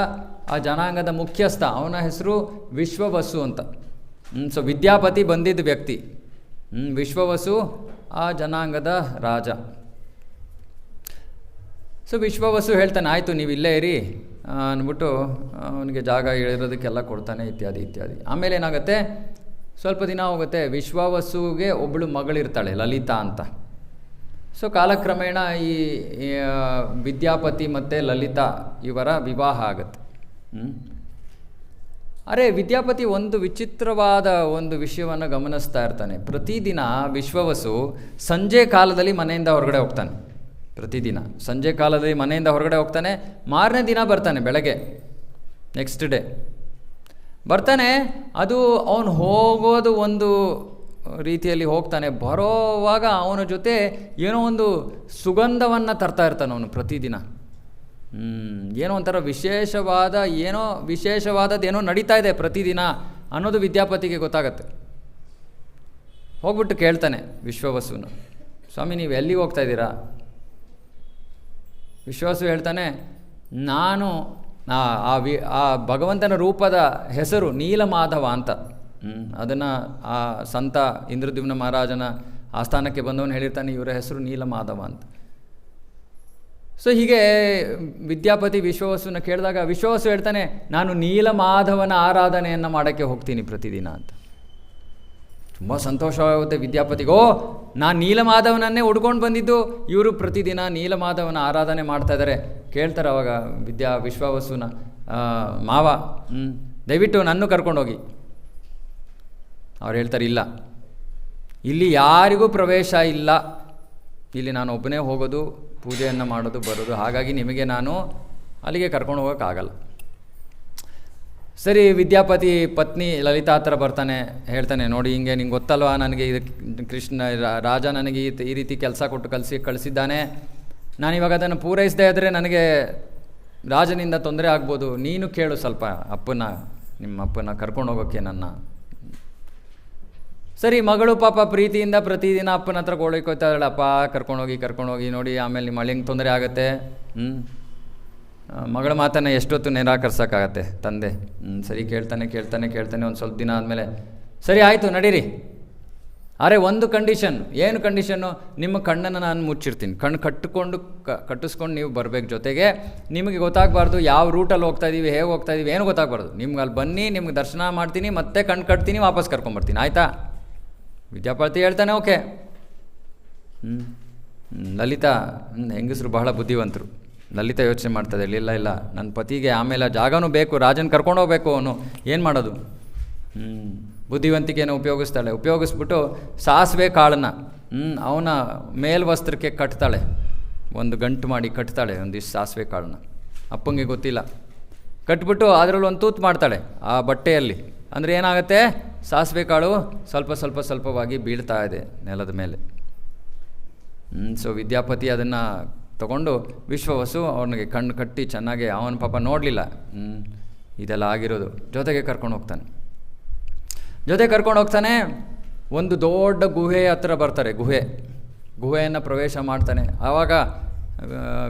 ಆ ಜನಾಂಗದ ಮುಖ್ಯಸ್ಥ, ಅವನ ಹೆಸರು ವಿಶ್ವವಸು ಅಂತ. ಸೊ ವಿದ್ಯಾಪತಿ ಬಂದಿದ್ದ ವ್ಯಕ್ತಿ, ವಿಶ್ವವಸು ಆ ಜನಾಂಗದ ರಾಜ. ಸೊ ವಿಶ್ವವಸು ಹೇಳ್ತಾನೆ, ಆಯಿತು ನೀವು ಇಲ್ಲೇ ಇರಿ ಅಂದ್ಬಿಟ್ಟು ಅವನಿಗೆ ಜಾಗ ಇಳಿರೋದಕ್ಕೆಲ್ಲ ಕೊಡ್ತಾನೆ, ಇತ್ಯಾದಿ. ಆಮೇಲೆ ಏನಾಗುತ್ತೆ, ಸ್ವಲ್ಪ ದಿನ ಹೋಗುತ್ತೆ. ವಿಶ್ವವಸುಗೆ ಒಬ್ಬಳು ಮಗಳಿರ್ತಾಳೆ, ಲಲಿತಾ ಅಂತ. ಸೊ ಕಾಲಕ್ರಮೇಣ ಈ ವಿದ್ಯಾಪತಿ ಮತ್ತು ಲಲಿತಾ ಇವರ ವಿವಾಹ ಆಗುತ್ತೆ. ಅರೆ ವಿದ್ಯಾಪತಿ ಒಂದು ವಿಚಿತ್ರವಾದ ಒಂದು ವಿಷಯವನ್ನು ಗಮನಿಸ್ತಾ ಇರ್ತಾನೆ. ಪ್ರತಿದಿನ ವಿಶ್ವವಸು ಸಂಜೆ ಕಾಲದಲ್ಲಿ ಮನೆಯಿಂದ ಹೊರಗಡೆ ಹೋಗ್ತಾನೆ. ಪ್ರತಿದಿನ ಸಂಜೆ ಕಾಲದಲ್ಲಿ ಮನೆಯಿಂದ ಹೊರಗಡೆ ಹೋಗ್ತಾನೆ. ಮಾರನೇ ದಿನ ಬರ್ತಾನೆ ಬೆಳಗ್ಗೆ, ನೆಕ್ಸ್ಟ್ ಡೇ ಬರ್ತಾನೆ. ಅದು ಅವನು ಹೋಗೋದು ಒಂದು ರೀತಿಯಲ್ಲಿ ಹೋಗ್ತಾನೆ, ಬರೋವಾಗ ಅವನ ಜೊತೆ ಏನೋ ಒಂದು ಸುಗಂಧವನ್ನು ತರ್ತಾ ಇರ್ತಾನೆ ಅವನು ಪ್ರತಿದಿನ. ಏನೋ ಒಂಥರ ವಿಶೇಷವಾದದ್ದೇನೋ ನಡೀತಾ ಇದೆ ಪ್ರತಿದಿನ ಅನ್ನೋದು ವಿದ್ಯಾಪತಿಗೆ ಗೊತ್ತಾಗತ್ತೆ. ಹೋಗ್ಬಿಟ್ಟು ಕೇಳ್ತಾನೆ ವಿಶ್ವವಸುನ, ಸ್ವಾಮಿ ನೀವು ಎಲ್ಲಿಗೆ ಹೋಗ್ತಾ ಇದ್ದೀರಾ? ವಿಶ್ವವಸು ಹೇಳ್ತಾನೆ, ನಾನು ಆ ಭಗವಂತನ ರೂಪದ ಹೆಸರು ನೀಲಮಾಧವ ಅಂತ. ಅದನ್ನು ಆ ಸಂತ ಇಂದ್ರದ್ಯುಮ್ನ ಮಹಾರಾಜನ ಆಸ್ಥಾನಕ್ಕೆ ಬಂದವನು ಹೇಳಿರ್ತಾನೆ, ಇವರ ಹೆಸರು ನೀಲಮಾಧವ ಅಂತ. ಸೊ ಹೀಗೆ ವಿದ್ಯಾಪತಿ ವಿಶ್ವವಸುನ ಕೇಳಿದಾಗ ವಿಶ್ವವಸು ಹೇಳ್ತಾನೆ, ನಾನು ನೀಲಮಾಧವನ ಆರಾಧನೆಯನ್ನು ಮಾಡೋಕ್ಕೆ ಹೋಗ್ತೀನಿ ಪ್ರತಿದಿನ ಅಂತ. ತುಂಬ ಸಂತೋಷವಾಗುತ್ತೆ ವಿದ್ಯಾಪತಿಗೆ. ನಾನು ನೀಲಮಾಧವನನ್ನೇ ಹುಡ್ಕೊಂಡು ಬಂದಿದ್ದು, ಇವರು ಪ್ರತಿದಿನ ನೀಲಮಾಧವನ ಆರಾಧನೆ ಮಾಡ್ತಾ ಇದ್ದಾರೆ. ಕೇಳ್ತಾರೆ ಅವಾಗ ವಿಶ್ವವಸುನ ಮಾವ, ದಯವಿಟ್ಟು ನನ್ನೂ ಕರ್ಕೊಂಡೋಗಿ. ಅವ್ರು ಹೇಳ್ತಾರೆ, ಇಲ್ಲ, ಇಲ್ಲಿ ಯಾರಿಗೂ ಪ್ರವೇಶ ಇಲ್ಲ, ಇಲ್ಲಿ ನಾನು ಒಬ್ಬನೇ ಹೋಗೋದು, ಪೂಜೆಯನ್ನು ಮಾಡೋದು, ಬರೋದು, ಹಾಗಾಗಿ ನಿಮಗೆ ನಾನು ಅಲ್ಲಿಗೆ ಕರ್ಕೊಂಡು ಹೋಗೋಕ್ಕಾಗಲ್ಲ. ಸರಿ, ವಿದ್ಯಾಪತಿ ಪತ್ನಿ ಲಲಿತಾ ಹತ್ರ ಬರ್ತಾನೆ, ಹೇಳ್ತಾನೆ, ನೋಡಿ ಹಿಂಗೆ ನಿಂಗೆ ಗೊತ್ತಲ್ವಾ, ನನಗೆ ರಾಜ ನನಗೆ ಈ ರೀತಿ ಕೆಲಸ ಕೊಟ್ಟು ಕಳಿಸಿದ್ದಾನೆ, ನಾನಿವಾಗ ಅದನ್ನು ಪೂರೈಸದೇ ಇದ್ದರೆ ನನಗೆ ರಾಜನಿಂದ ತೊಂದರೆ ಆಗ್ಬೋದು, ನೀನು ಕೇಳು ಸ್ವಲ್ಪ ನಿಮ್ಮ ಅಪ್ಪನ ಕರ್ಕೊಂಡು ಹೋಗೋಕ್ಕೆ ನನ್ನ. ಸರಿ, ಮಗಳು ಪಾಪ ಪ್ರೀತಿಯಿಂದ ಪ್ರತಿದಿನ ಅಪ್ಪನ ಹತ್ರ ಗೋಳೈಕೋತಾ ಇದ್ದಾಳೆ, ಅಪ್ಪ ಕರ್ಕೊಂಡೋಗಿ ನೋಡಿ, ಆಮೇಲೆ ನಿಮ್ಮ ಮಳಿಂಗೆ ತೊಂದರೆ ಆಗುತ್ತೆ. ಮಗಳ ಮಾತನ್ನು ಎಷ್ಟೊತ್ತು ನಿರಾಕರಿಸೋಕ್ಕಾಗತ್ತೆ ತಂದೆ. ಸರಿ, ಕೇಳ್ತಾನೆ ಒಂದು ಸ್ವಲ್ಪ ದಿನ ಆದಮೇಲೆ, ಸರಿ ಆಯಿತು ನಡೀರಿ, ಆದರೆ ಒಂದು ಕಂಡೀಷನ್. ಏನು ಕಂಡೀಷನ್ನು? ನಿಮ್ಮ ಕಣ್ಣನ್ನು ನಾನು ಮುಚ್ಚಿರ್ತೀನಿ, ಕಣ್ಣು ಕಟ್ಟಿಸ್ಕೊಂಡು ನೀವು ಬರಬೇಕು, ಜೊತೆಗೆ ನಿಮಗೆ ಗೊತ್ತಾಗಬಾರ್ದು ಯಾವ ರೂಟಲ್ಲಿ ಹೋಗ್ತಾ ಇದ್ದೀವಿ, ಹೇಗೆ ಹೋಗ್ತಾ ಇದ್ದೀವಿ, ಏನು ಗೊತ್ತಾಗಬಾರ್ದು. ನಿಮ್ಗೆ ಅಲ್ಲಿ ಬನ್ನಿ, ನಿಮ್ಗೆ ದರ್ಶನ ಮಾಡ್ತೀನಿ, ಮತ್ತೆ ಕಣ್ಣು ಕಟ್ತೀನಿ, ವಾಪಸ್ ಕರ್ಕೊಂಬರ್ತೀನಿ, ಆಯಿತಾ? ವಿದ್ಯಾಪತಿ ಹೇಳ್ತಾನೆ, ಓಕೆ. ಲಲಿತಾ ಹೆಂಗಸರು ಬಹಳ ಬುದ್ಧಿವಂತರು. ಲಲಿತಾ ಯೋಚನೆ ಮಾಡ್ತದೆ, ಇಲ್ಲ ನನ್ನ ಪತಿಗೆ ಆಮೇಲೆ ಜಾಗನೂ ಬೇಕು, ರಾಜನ ಕರ್ಕೊಂಡು ಹೋಗ್ಬೇಕು, ಅವನು ಏನು ಮಾಡೋದು? ಬುದ್ಧಿವಂತಿಕೆಯನ್ನು ಉಪಯೋಗಿಸ್ಬಿಟ್ಟು ಸಾಸಿವೆ ಕಾಳನ್ನು ಅವನ ಮೇಲ್ವಸ್ತ್ರಕ್ಕೆ ಕಟ್ತಾಳೆ, ಒಂದು ಗಂಟು ಮಾಡಿ ಕಟ್ತಾಳೆ ಒಂದಿಷ್ಟು ಸಾಸಿವೆ ಕಾಳನ್ನ. ಅಪ್ಪಂಗೆ ಗೊತ್ತಿಲ್ಲ. ಕಟ್ಬಿಟ್ಟು ಅದರಲ್ಲಿ ಒಂದು ತೂತು ಮಾಡ್ತಾಳೆ ಆ ಬಟ್ಟೆಯಲ್ಲಿ. ಅಂದರೆ ಏನಾಗುತ್ತೆ, ಸಾಸಿವೆ ಕಾಳು ಸ್ವಲ್ಪವಾಗಿ ಬೀಳ್ತಾ ಇದೆ ನೆಲದ ಮೇಲೆ. ಸೊ ವಿದ್ಯಾಪತಿ ಅದನ್ನು ತಗೊಂಡು ವಿಶ್ವವಸು ಅವನಿಗೆ ಕಣ್ಣು ಕಟ್ಟಿ ಚೆನ್ನಾಗಿ, ಅವನ ಪಾಪ ನೋಡಲಿಲ್ಲ ಇದೆಲ್ಲ ಆಗಿರೋದು, ಜೊತೆಗೆ ಕರ್ಕೊಂಡು ಹೋಗ್ತಾನೆ. ಒಂದು ದೊಡ್ಡ ಗುಹೆ ಹತ್ರ ಬರ್ತಾರೆ. ಗುಹೆಯನ್ನು ಪ್ರವೇಶ ಮಾಡ್ತಾನೆ. ಆವಾಗ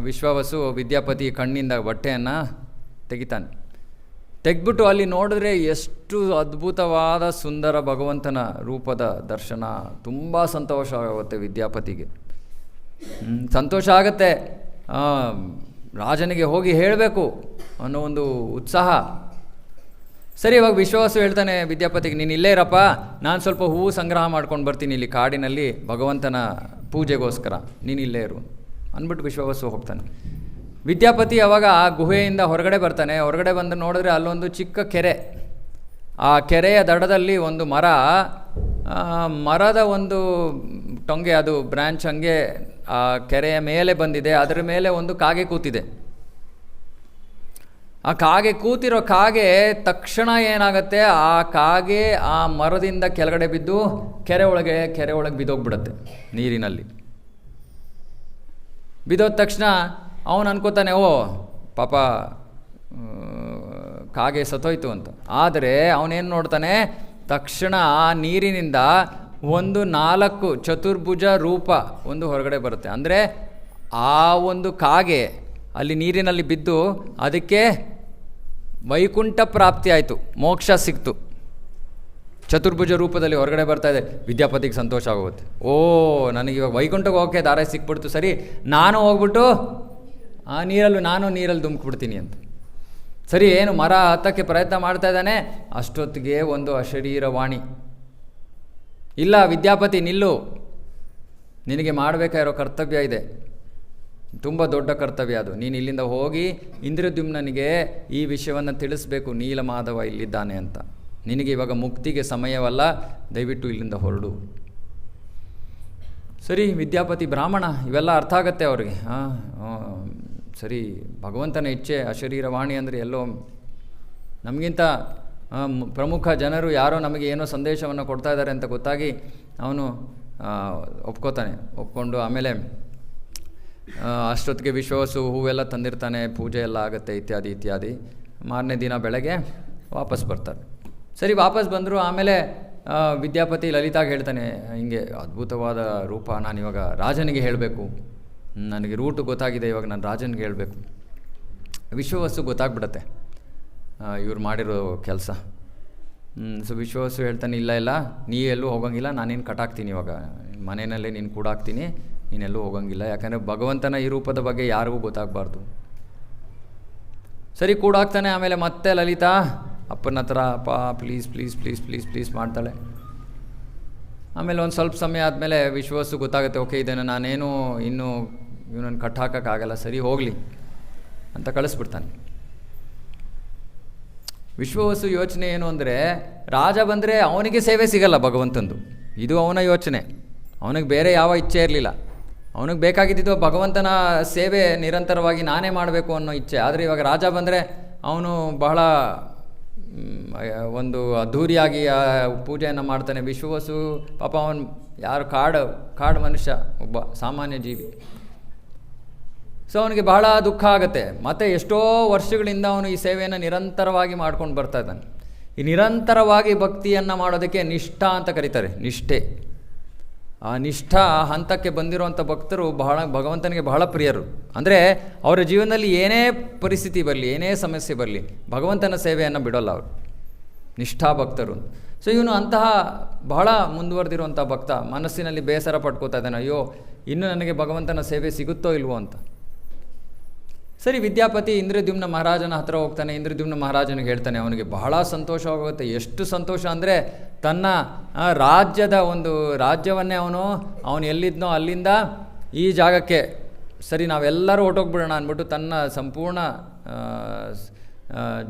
ವಿಶ್ವವಸು ವಿದ್ಯಾಪತಿ ಕಣ್ಣಿಂದ ಬಟ್ಟೆಯನ್ನು ತೆಗೆದ್ಬಿಟ್ಟು ಅಲ್ಲಿ ನೋಡಿದ್ರೆ ಎಷ್ಟು ಅದ್ಭುತವಾದ ಸುಂದರ ಭಗವಂತನ ರೂಪದ ದರ್ಶನ. ತುಂಬ ಸಂತೋಷ ಆಗುತ್ತೆ ವಿದ್ಯಾಪತಿಗೆ. ಸಂತೋಷ ಆಗತ್ತೆ, ರಾಜನಿಗೆ ಹೋಗಿ ಹೇಳಬೇಕು ಅನ್ನೋ ಒಂದು ಉತ್ಸಾಹ. ಸರಿ, ಇವಾಗ ವಿಶ್ವವಸು ಹೇಳ್ತಾನೆ ವಿದ್ಯಾಪತಿಗೆ, ನೀನು ಇಲ್ಲೇ ಇರಪ್ಪ, ನಾನು ಸ್ವಲ್ಪ ಹೂವು ಸಂಗ್ರಹ ಮಾಡ್ಕೊಂಡು ಬರ್ತೀನಿ ಇಲ್ಲಿ ಕಾಡಿನಲ್ಲಿ ಭಗವಂತನ ಪೂಜೆಗೋಸ್ಕರ, ನೀನು ಇಲ್ಲೇ ಇರು ಅಂದ್ಬಿಟ್ಟು ವಿಶ್ವವಸು ಹೋಗ್ತಾನೆ. ವಿದ್ಯಾಪತಿ ಅವಾಗ ಆ ಗುಹೆಯಿಂದ ಹೊರಗಡೆ ಬರ್ತಾನೆ. ಹೊರಗಡೆ ಬಂದು ನೋಡಿದ್ರೆ ಅಲ್ಲೊಂದು ಚಿಕ್ಕ ಕೆರೆ. ಆ ಕೆರೆಯ ದಡದಲ್ಲಿ ಒಂದು ಮರದ ಒಂದು ಟೊಂಗೆ, ಅದು ಬ್ರ್ಯಾಂಚ್ ಹಂಗೆ ಆ ಕೆರೆಯ ಮೇಲೆ ಬಂದಿದೆ. ಅದರ ಮೇಲೆ ಒಂದು ಕಾಗೆ ಕೂತಿದೆ. ಆ ಕಾಗೆ ಕೂತಿರೋ ಕಾಗೆ ತಕ್ಷಣ ಏನಾಗುತ್ತೆ, ಆ ಕಾಗೆ ಆ ಮರದಿಂದ ಕೆಳಗಡೆ ಬಿದ್ದು ಕೆರೆ ಒಳಗೆ ಬಿದ್ದೋಗ್ಬಿಡುತ್ತೆ ನೀರಿನಲ್ಲಿ. ಬಿದ್ದೋದ ತಕ್ಷಣ ಅವನು ಅನ್ಕೋತಾನೆ, ಓ ಪಾಪ ಕಾಗೆ ಸತ್ತೋಯ್ತು ಅಂತ. ಆದರೆ ಅವನೇನು ನೋಡ್ತಾನೆ, ತಕ್ಷಣ ಆ ನೀರಿನಿಂದ ಒಂದು 4 ಚತುರ್ಭುಜ ರೂಪ ಒಂದು ಹೊರಗಡೆ ಬರುತ್ತೆ. ಅಂದರೆ ಆ ಒಂದು ಕಾಗೆ ಅಲ್ಲಿ ನೀರಿನಲ್ಲಿ ಬಿದ್ದು ಅದಕ್ಕೆ ವೈಕುಂಠ ಪ್ರಾಪ್ತಿ ಆಯಿತು, ಮೋಕ್ಷ ಸಿಕ್ತು. ಚತುರ್ಭುಜ ರೂಪದಲ್ಲಿ ಹೊರಗಡೆ ಬರ್ತಾ ಇದೆ. ವಿದ್ಯಾಪತಿಗೆ ಸಂತೋಷ ಆಗೋಗುತ್ತೆ. ಓ, ನನಗಿವಾಗ ವೈಕುಂಠಕ್ಕೆ ಹೋಗೋಕ್ಕೆ ದಾರ ಸಿಕ್ಬಿಡ್ತು, ಸರಿ ನಾನು ಹೋಗ್ಬಿಟ್ಟು ಆ ನೀರಲ್ಲಿ ಧುಮುಕ್ಬಿಡ್ತೀನಿ ಅಂತ. ಸರಿ, ಏನು ಮರ ಹತ್ತಕ್ಕೆ ಪ್ರಯತ್ನ ಮಾಡ್ತಾ ಇದ್ದಾನೆ. ಅಷ್ಟೊತ್ತಿಗೆ ಒಂದು ಅಶರೀರವಾಣಿ, ಇಲ್ಲ ವಿದ್ಯಾಪತಿ ನಿಲ್ಲು, ನಿನಗೆ ಮಾಡಬೇಕಾಗಿರೋ ಕರ್ತವ್ಯ ಇದೆ, ತುಂಬ ದೊಡ್ಡ ಕರ್ತವ್ಯ ಅದು. ನೀನು ಇಲ್ಲಿಂದ ಹೋಗಿ ಇಂದ್ರದ್ಯುಮ್ನನಿಗೆ ಈ ವಿಷಯವನ್ನು ತಿಳಿಸ್ಬೇಕು, ನೀಲಮಾಧವ ಇಲ್ಲಿದ್ದಾನೆ ಅಂತ. ನಿನಗೆ ಇವಾಗ ಮುಕ್ತಿಗೆ ಸಮಯವಲ್ಲ, ದಯವಿಟ್ಟು ಇಲ್ಲಿಂದ ಹೊರಡು. ಸರಿ, ವಿದ್ಯಾಪತಿ ಬ್ರಾಹ್ಮಣ, ಇವೆಲ್ಲ ಅರ್ಥ ಆಗತ್ತೆ ಅವ್ರಿಗೆ. ಸರಿ, ಭಗವಂತನ ಇಚ್ಛೆ, ಅಶರೀರವಾಣಿ ಅಂದರೆ ಎಲ್ಲೋ ನಮಗಿಂತ ಪ್ರಮುಖ ಜನರು ಯಾರೋ ನಮಗೆ ಏನೋ ಸಂದೇಶವನ್ನು ಕೊಡ್ತಾ ಇದ್ದಾರೆ ಅಂತ ಗೊತ್ತಾಗಿ ಅವನು ಒಪ್ಕೋತಾನೆ. ಒಪ್ಕೊಂಡು ಆಮೇಲೆ ಅಷ್ಟೊತ್ತಿಗೆ ವಿಶ್ವವಸು ಹೂವೆಲ್ಲ ತಂದಿರ್ತಾನೆ, ಪೂಜೆ ಎಲ್ಲ ಆಗುತ್ತೆ ಇತ್ಯಾದಿ ಇತ್ಯಾದಿ. ಮಾರನೇ ದಿನ ಬೆಳಗ್ಗೆ ವಾಪಸ್ ಬರ್ತಾರೆ. ಸರಿ, ವಾಪಸ್ ಬಂದರು. ಆಮೇಲೆ ವಿದ್ಯಾಪತಿ ಲಲಿತಾಗೆ ಹೇಳ್ತಾನೆ, ಹಿಂಗೆ ಅದ್ಭುತವಾದ ರೂಪ, ನಾನಿವಾಗ ರಾಜನಿಗೆ ಹೇಳಬೇಕು, ನನಗೆ ರೂಟು ಗೊತ್ತಾಗಿದೆ, ಇವಾಗ ನಾನು ರಾಜನಿಗೆ ಹೇಳಬೇಕು. ವಿಶ್ವವಸು ಗೊತ್ತಾಗ್ಬಿಡತ್ತೆ ಇವ್ರು ಮಾಡಿರೋ ಕೆಲಸ. ಸೊ ವಿಶ್ವವಸು ಹೇಳ್ತಾನೆ, ಇಲ್ಲ ನೀ ಎಲ್ಲೂ ಹೋಗೋಂಗಿಲ್ಲ, ನಾನೇನು ಕಟ್ಟಾಕ್ತೀನಿ, ಇವಾಗ ಮನೆಯಲ್ಲೇ ನೀನು ಕೂಡಾಕ್ತೀನಿ, ನೀನೆಲ್ಲೂ ಹೋಗೋಂಗಿಲ್ಲ, ಯಾಕಂದರೆ ಭಗವಂತನ ಈ ರೂಪದ ಬಗ್ಗೆ ಯಾರಿಗೂ ಗೊತ್ತಾಗಬಾರ್ದು. ಸರಿ, ಕೂಡಾಕ್ತಾನೆ. ಆಮೇಲೆ ಮತ್ತೆ ಲಲಿತಾ ಅಪ್ಪನ ಹತ್ರ, ಅಪ್ಪ please please please please please ಮಾಡ್ತಾಳೆ. ಆಮೇಲೆ ಒಂದು ಸ್ವಲ್ಪ ಸಮಯ ಆದಮೇಲೆ ವಿಶ್ವವಸು ಗೊತ್ತಾಗುತ್ತೆ, ಓಕೆ ಇದನ್ನು ನಾನೇನು ಇನ್ನೂ ಇವನನ್ನು ಕಟ್ಟಾಕೋಕ್ಕಾಗಲ್ಲ, ಸರಿ ಹೋಗಲಿ ಅಂತ ಕಳಿಸ್ಬಿಡ್ತಾನೆ. ವಿಶ್ವವಸು ಯೋಚನೆ ಏನು ಅಂದರೆ, ರಾಜ ಬಂದರೆ ಅವನಿಗೆ ಸೇವೆ ಸಿಗಲ್ಲ ಭಗವಂತಂದು, ಇದು ಅವನ ಯೋಚನೆ. ಅವನಿಗೆ ಬೇರೆ ಯಾವ ಇಚ್ಛೆ ಇರಲಿಲ್ಲ. ಅವನಿಗೆ ಬೇಕಾಗಿದ್ದು ಭಗವಂತನ ಸೇವೆ ನಿರಂತರವಾಗಿ ನಾನೇ ಮಾಡಬೇಕು ಅನ್ನೋ ಇಚ್ಛೆ. ಆದರೆ ಇವಾಗ ರಾಜ ಬಂದರೆ ಅವನು ಬಹಳ ಒಂದು ಅದ್ಧೂರಿಯಾಗಿ ಪೂಜೆಯನ್ನು ಮಾಡ್ತಾನೆ. ವಿಶ್ವವಸು ಪಾಪ ಅವನು ಯಾರು ಕಾಡು ಮನುಷ್ಯ, ಒಬ್ಬ ಸಾಮಾನ್ಯ ಜೀವಿ. ಸೊ ಅವನಿಗೆ ಬಹಳ ದುಃಖ ಆಗುತ್ತೆ. ಮತ್ತು ಎಷ್ಟೋ ವರ್ಷಗಳಿಂದ ಅವನು ಈ ಸೇವೆಯನ್ನು ನಿರಂತರವಾಗಿ ಮಾಡ್ಕೊಂಡು ಬರ್ತಾ ಇದ್ದಾನೆ. ಈ ನಿರಂತರವಾಗಿ ಭಕ್ತಿಯನ್ನು ಮಾಡೋದಕ್ಕೆ ನಿಷ್ಠಾ ಅಂತ ಕರೀತಾರೆ, ನಿಷ್ಠೆ. ಆ ನಿಷ್ಠಾ ಹಂತಕ್ಕೆ ಬಂದಿರುವಂಥ ಭಕ್ತರು ಭಗವಂತನಿಗೆ ಬಹಳ ಪ್ರಿಯರು. ಅಂದರೆ ಅವರ ಜೀವನದಲ್ಲಿ ಏನೇ ಪರಿಸ್ಥಿತಿ ಬರಲಿ, ಏನೇ ಸಮಸ್ಯೆ ಬರಲಿ, ಭಗವಂತನ ಸೇವೆಯನ್ನು ಬಿಡೋಲ್ಲ ಅವರು, ನಿಷ್ಠಾ ಭಕ್ತರು. ಸೊ ಇವನು ಅಂತಹ ಬಹಳ ಮುಂದುವರೆದಿರುವಂಥ ಭಕ್ತ. ಮನಸ್ಸಿನಲ್ಲಿ ಬೇಸರ ಪಡ್ಕೋತಾ ಇದ್ದಾನೆ, ಅಯ್ಯೋ ಇನ್ನೂ ನನಗೆ ಭಗವಂತನ ಸೇವೆ ಸಿಗುತ್ತೋ ಇಲ್ವೋ ಅಂತ. ಸರಿ, ವಿದ್ಯಾಪತಿ ಇಂದ್ರದ್ಯುಮ್ನ ಮಹಾರಾಜನ ಹತ್ರ ಹೋಗ್ತಾನೆ. ಇಂದ್ರದ್ಯುಮ್ನ ಮಹಾರಾಜನಿಗೆ ಹೇಳ್ತಾನೆ, ಅವನಿಗೆ ಬಹಳ ಸಂತೋಷವಾಗುತ್ತೆ. ಎಷ್ಟು ಸಂತೋಷ ಅಂದರೆ, ತನ್ನ ರಾಜ್ಯವನ್ನೇ ಅವನು ಎಲ್ಲಿದ್ನೋ ಅಲ್ಲಿಂದ ಈ ಜಾಗಕ್ಕೆ, ಸರಿ ನಾವೆಲ್ಲರೂ ಹೊರಟೋಗ್ಬಿಡೋಣ ಅಂದ್ಬಿಟ್ಟು ತನ್ನ ಸಂಪೂರ್ಣ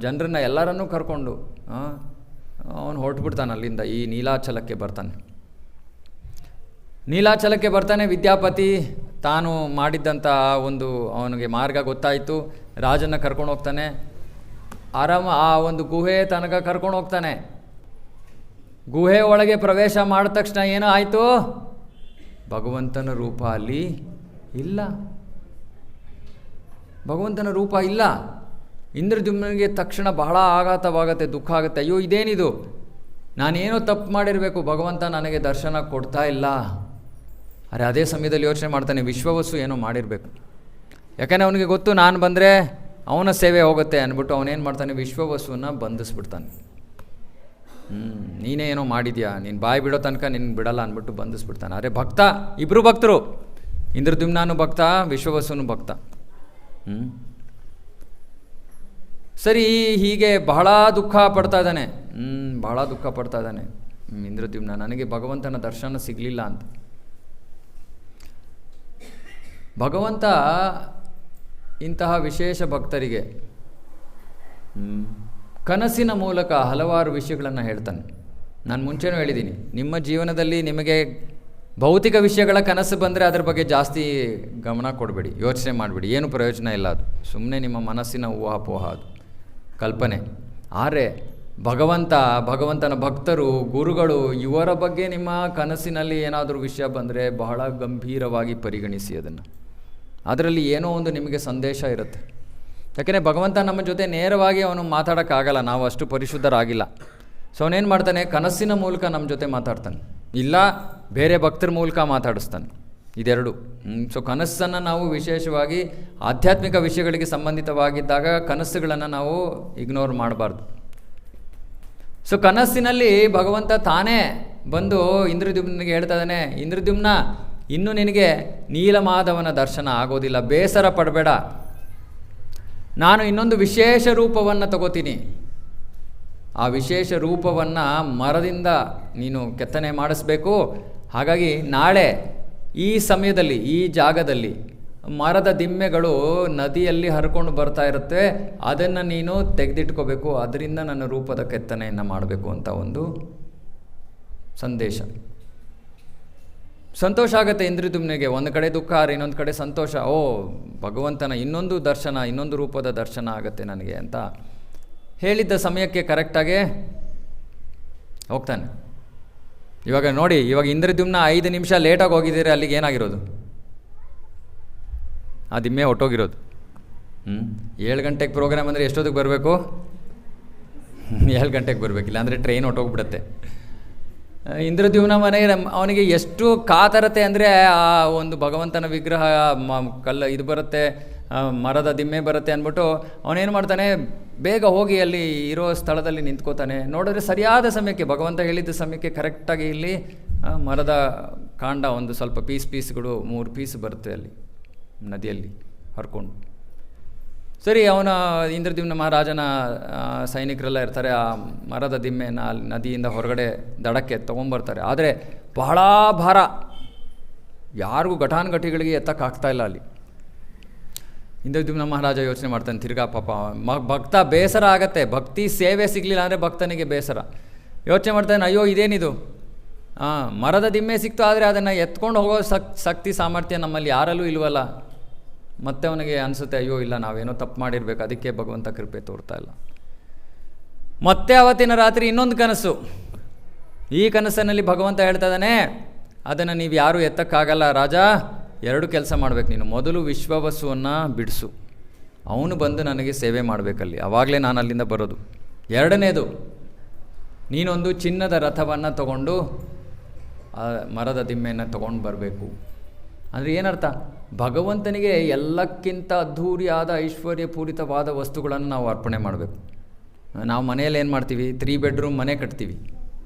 ಜನರನ್ನ ಎಲ್ಲರನ್ನೂ ಕರ್ಕೊಂಡು ಅವನು ಹೊರಟುಬಿಡ್ತಾನೆ. ಅಲ್ಲಿಂದ ಈ ನೀಲಾಚಲಕ್ಕೆ ಬರ್ತಾನೆ. ವಿದ್ಯಾಪತಿ ತಾನು ಮಾಡಿದ್ದಂಥ ಅವನಿಗೆ ಮಾರ್ಗ ಗೊತ್ತಾಯಿತು. ರಾಜನ ಕರ್ಕೊಂಡು ಹೋಗ್ತಾನೆ. ಆ ಒಂದು ಗುಹೆ ತನಕ ಕರ್ಕೊಂಡು ಹೋಗ್ತಾನೆ. ಗುಹೆ ಒಳಗೆ ಪ್ರವೇಶ ಮಾಡಿದ ತಕ್ಷಣ ಏನೋ ಆಯಿತು, ಭಗವಂತನ ರೂಪ ಅಲ್ಲಿ ಇಲ್ಲ. ಭಗವಂತನ ರೂಪ ಇಲ್ಲ. ಇಂದ್ರದ್ಯುಮ್ನಿಗೆ ತಕ್ಷಣ ಬಹಳ ಆಘಾತವಾಗುತ್ತೆ, ದುಃಖ ಆಗುತ್ತೆ. ಅಯ್ಯೋ ಇದೇನಿದು, ನಾನೇನೋ ತಪ್ಪು ಮಾಡಿರಬೇಕು, ಭಗವಂತ ನನಗೆ ದರ್ಶನ ಕೊಡ್ತಾ ಇಲ್ಲ. ಅರೆ ಅದೇ ಸಮಯದಲ್ಲಿ ಯೋಚನೆ ಮಾಡ್ತಾನೆ, ವಿಶ್ವವಸು ಏನೋ ಮಾಡಿರಬೇಕು. ಯಾಕಂದರೆ ಅವನಿಗೆ ಗೊತ್ತು, ನಾನು ಬಂದರೆ ಅವನ ಸೇವೆ ಹೋಗುತ್ತೆ ಅಂದ್ಬಿಟ್ಟು ಅವನೇನು ಮಾಡ್ತಾನೆ, ವಿಶ್ವವಸುವನ್ನು ಬಂಧಿಸ್ಬಿಡ್ತಾನೆ. ನೀನೇ ಏನೋ ಮಾಡಿದ್ಯಾ, ನೀನು ಬಾಯಿ ಬಿಡೋ ತನಕ ನಿನ್ಗೆ ಬಿಡಲ್ಲ ಅಂದ್ಬಿಟ್ಟು ಬಂಧಿಸ್ಬಿಡ್ತಾನೆ. ಅರೆ ಭಕ್ತ, ಇಬ್ಬರು ಭಕ್ತರು, ಇಂದ್ರದ್ಯುಮ್ನೂ ಭಕ್ತ, ವಿಶ್ವವಸುನು ಭಕ್ತ. ಸರಿ, ಹೀಗೆ ಬಹಳ ದುಃಖ ಪಡ್ತಾ ಇದ್ದಾನೆ. ಇಂದ್ರದ್ಯುಮ್ನ, ನನಗೆ ಭಗವಂತನ ದರ್ಶನ ಸಿಗಲಿಲ್ಲ ಅಂತ. ಭಗವಂತ ಇಂತಹ ವಿಶೇಷ ಭಕ್ತರಿಗೆ ಕನಸಿನ ಮೂಲಕ ಹಲವಾರು ವಿಷಯಗಳನ್ನು ಹೇಳ್ತಾನೆ. ನಾನು ಮುಂಚೆನೂ ಹೇಳಿದ್ದೀನಿ, ನಿಮ್ಮ ಜೀವನದಲ್ಲಿ ನಿಮಗೆ ಭೌತಿಕ ವಿಷಯಗಳ ಕನಸು ಬಂದರೆ ಅದ್ರ ಬಗ್ಗೆ ಜಾಸ್ತಿ ಗಮನ ಕೊಡಬೇಡಿ, ಯೋಚನೆ ಮಾಡಬೇಡಿ, ಏನು ಪ್ರಯೋಜನ ಇಲ್ಲ. ಅದು ಸುಮ್ಮನೆ ನಿಮ್ಮ ಮನಸ್ಸಿನ ಊಹಾಪೋಹ, ಅದು ಕಲ್ಪನೆ. ಆದರೆ ಭಗವಂತನ ಭಕ್ತರು, ಗುರುಗಳು, ಇವರ ಬಗ್ಗೆ ನಿಮ್ಮ ಕನಸಿನಲ್ಲಿ ಏನಾದರೂ ವಿಷಯ ಬಂದರೆ ಬಹಳ ಗಂಭೀರವಾಗಿ ಪರಿಗಣಿಸಿ ಅದನ್ನು. ಅದರಲ್ಲಿ ಏನೋ ಒಂದು ನಿಮಗೆ ಸಂದೇಶ ಇರುತ್ತೆ. ಯಾಕೆಂದರೆ ಭಗವಂತ ನಮ್ಮ ಜೊತೆ ನೇರವಾಗಿ ಅವನು ಮಾತಾಡೋಕ್ಕಾಗಲ್ಲ, ನಾವು ಅಷ್ಟು ಪರಿಶುದ್ಧರಾಗಿಲ್ಲ. ಸೊ ಅವನೇನು ಮಾಡ್ತಾನೆ, ಕನಸಿನ ಮೂಲಕ ನಮ್ಮ ಜೊತೆ ಮಾತಾಡ್ತಾನೆ, ಇಲ್ಲ ಬೇರೆ ಭಕ್ತರ ಮೂಲಕ ಮಾತಾಡಿಸ್ತಾನೆ, ಇದೆರಡು. ಸೊ ಕನಸನ್ನು ನಾವು ವಿಶೇಷವಾಗಿ ಆಧ್ಯಾತ್ಮಿಕ ವಿಷಯಗಳಿಗೆ ಸಂಬಂಧಿತವಾಗಿದ್ದಾಗ ಕನಸುಗಳನ್ನು ನಾವು ಇಗ್ನೋರ್ ಮಾಡಬಾರ್ದು. ಸೊ ಕನಸಿನಲ್ಲಿ ಭಗವಂತ ತಾನೇ ಬಂದು ಇಂದ್ರದ್ಯುಮ್ನಿಗೆ ಹೇಳ್ತಾ ಇದ್ದಾನೆ, ಇಂದ್ರದ್ಯುಮ್ನ, ಇನ್ನು ನಿನಗೆ ನೀಲಮಾಧವನ ದರ್ಶನ ಆಗೋದಿಲ್ಲ, ಬೇಸರ ಪಡಬೇಡ, ನಾನು ಇನ್ನೊಂದು ವಿಶೇಷ ರೂಪವನ್ನು ತಗೋತೀನಿ. ಆ ವಿಶೇಷ ರೂಪವನ್ನು ಮರದಿಂದ ನೀನು ಕೆತ್ತನೆ ಮಾಡಿಸ್ಬೇಕು. ಹಾಗಾಗಿ ನಾಳೆ ಈ ಸಮಯದಲ್ಲಿ, ಈ ಜಾಗದಲ್ಲಿ ಮರದ ದಿಮ್ಮೆಗಳು ನದಿಯಲ್ಲಿ ಹರ್ಕೊಂಡು ಬರ್ತಾ ಇರುತ್ತೆ, ಅದನ್ನು ನೀನು ತೆಗೆದಿಟ್ಕೋಬೇಕು, ಅದರಿಂದ ನನ್ನ ರೂಪದ ಕೆತ್ತನೆಯನ್ನು ಮಾಡಬೇಕು ಅಂತ ಒಂದು ಸಂದೇಶ. ಸಂತೋಷ ಆಗುತ್ತೆ ಇಂದ್ರದ್ಯುಮ್ನಿಗೆ. ಒಂದು ಕಡೆ ದುಃಖ, ಇನ್ನೊಂದು ಕಡೆ ಸಂತೋಷ. ಭಗವಂತನ ಇನ್ನೊಂದು ದರ್ಶನ, ಇನ್ನೊಂದು ರೂಪದ ದರ್ಶನ ಆಗುತ್ತೆ ನನಗೆ ಅಂತ ಹೇಳಿದ್ದ ಸಮಯಕ್ಕೆ ಕರೆಕ್ಟಾಗಿ ಹೋಗ್ತಾನೆ. ಇವಾಗ ನೋಡಿ, ಇವಾಗ ಇಂದ್ರದ್ಯುಮ್ನ 5 ನಿಮಿಷ ಲೇಟಾಗಿ ಹೋಗಿದ್ದೀರಿ, ಅಲ್ಲಿಗೆ ಏನಾಗಿರೋದು? ಆ ದಿಮ್ಮೆ ಹೊಟ್ಟೋಗಿರೋದು. 7 ಗಂಟೆಗೆ ಪ್ರೋಗ್ರಾಮ್ ಅಂದರೆ ಎಷ್ಟೊತ್ತಿಗೆ ಬರಬೇಕು? 7 ಗಂಟೆಗೆ ಬರಬೇಕಿಲ್ಲ ಅಂದರೆ ಟ್ರೈನ್ ಹೊಟ್ಟೋಗ್ಬಿಡುತ್ತೆ. ಇಂದ್ರದ್ಯುಮ್ನ ಮನೆಗೆ ಅವನಿಗೆ ಎಷ್ಟು ಕಾತರತೆ ಅಂದರೆ, ಆ ಒಂದು ಭಗವಂತನ ವಿಗ್ರಹ ಇದು ಬರುತ್ತೆ, ಮರದ ದಿಮ್ಮೆ ಬರುತ್ತೆ ಅಂದ್ಬಿಟ್ಟು ಅವನೇನು ಮಾಡ್ತಾನೆ, ಬೇಗ ಹೋಗಿ ಅಲ್ಲಿ ಇರೋ ಸ್ಥಳದಲ್ಲಿ ನಿಂತ್ಕೋತಾನೆ. ನೋಡಿದ್ರೆ ಸರಿಯಾದ ಸಮಯಕ್ಕೆ, ಭಗವಂತ ಹೇಳಿದ್ದ ಸಮಯಕ್ಕೆ ಕರೆಕ್ಟಾಗಿ ಇಲ್ಲಿ ಮರದ ಕಾಂಡ ಒಂದು ಸ್ವಲ್ಪ ಪೀಸ್ಗಳು 3 ಪೀಸ್ ಬರುತ್ತೆ ಅಲ್ಲಿ ನದಿಯಲ್ಲಿ ಹರ್ಕೊಂಡು. ಸರಿ, ಅವನ ಇಂದ್ರದ್ಯುಮ್ನ ಮಹಾರಾಜನ ಸೈನಿಕರೆಲ್ಲ ಇರ್ತಾರೆ. ಆ ಮರದ ದಿಮ್ಮೆಯನ್ನು ಅಲ್ಲಿ ನದಿಯಿಂದ ಹೊರಗಡೆ ದಡಕ್ಕೆ ತೊಗೊಂಬರ್ತಾರೆ. ಆದರೆ ಬಹಳ ಭಾರ, ಯಾರಿಗೂ ಘಟಾನುಘಟಿಗಳಿಗೆ ಎತ್ತಕ್ಕಾಗ್ತಾಯಿಲ್ಲ ಅಲ್ಲಿ. ಇಂದ್ರದ್ಯುಮ್ನ ಮಹಾರಾಜ ಯೋಚನೆ ಮಾಡ್ತಾನೆ, ತಿರ್ಗಾ ಪಾಪ ಭಕ್ತ ಬೇಸರ ಆಗತ್ತೆ, ಭಕ್ತಿ ಸೇವೆ ಸಿಗಲಿಲ್ಲ ಅಂದರೆ ಭಕ್ತನಿಗೆ ಬೇಸರ. ಯೋಚನೆ ಮಾಡ್ತಾನೆ, ಅಯ್ಯೋ ಇದೇನಿದು, ಮರದ ದಿಮ್ಮೆ ಸಿಕ್ತು, ಆದರೆ ಅದನ್ನು ಎತ್ಕೊಂಡು ಹೋಗೋ ಶಕ್ತಿ ಸಾಮರ್ಥ್ಯ ನಮ್ಮಲ್ಲಿ ಯಾರಲ್ಲೂ ಇಲ್ವಲ್ಲ. ಮತ್ತೆ ಅವನಿಗೆ ಅನಿಸುತ್ತೆ, ಅಯ್ಯೋ ಇಲ್ಲ, ನಾವೇನೋ ತಪ್ಪು ಮಾಡಿರ್ಬೇಕು, ಅದಕ್ಕೆ ಭಗವಂತ ಕೃಪೆ ತೋರ್ತಾ ಇಲ್ಲ. ಮತ್ತೆ ಅವತ್ತಿನ ರಾತ್ರಿ ಇನ್ನೊಂದು ಕನಸು. ಈ ಕನಸಿನಲ್ಲಿ ಭಗವಂತ ಹೇಳ್ತಾ ಇದ್ದಾನೆ, ಅದನ್ನು ನೀವು ಯಾರೂ ಎತ್ತಕ್ಕಾಗಲ್ಲ ರಾಜ, 2 ಕೆಲಸ ಮಾಡಬೇಕು ನೀನು. ಮೊದಲು ವಿಶ್ವವಸುವನ್ನು ಬಿಡಿಸು, ಅವನು ಬಂದು ನನಗೆ ಸೇವೆ ಮಾಡಬೇಕಲ್ಲಿ, ಆವಾಗಲೇ ನಾನು ಅಲ್ಲಿಂದ ಬರೋದು. 2ನೇದು, ನೀನೊಂದು ಚಿನ್ನದ ರಥವನ್ನು ತಗೊಂಡು ಆ ಮರದ ದಿಮ್ಮೆಯನ್ನು ತೊಗೊಂಡು ಬರಬೇಕು. ಅಂದರೆ ಏನರ್ಥ? ಭಗವಂತನಿಗೆ ಎಲ್ಲಕ್ಕಿಂತ ಅದ್ಧೂರಿಯಾದ ಐಶ್ವರ್ಯಪೂರಿತವಾದ ವಸ್ತುಗಳನ್ನು ನಾವು ಅರ್ಪಣೆ ಮಾಡಬೇಕು. ನಾವು ಮನೆಯಲ್ಲಿ ಏನು ಮಾಡ್ತೀವಿ, 3 ಬೆಡ್ರೂಮ್ ಮನೆ ಕಟ್ತೀವಿ.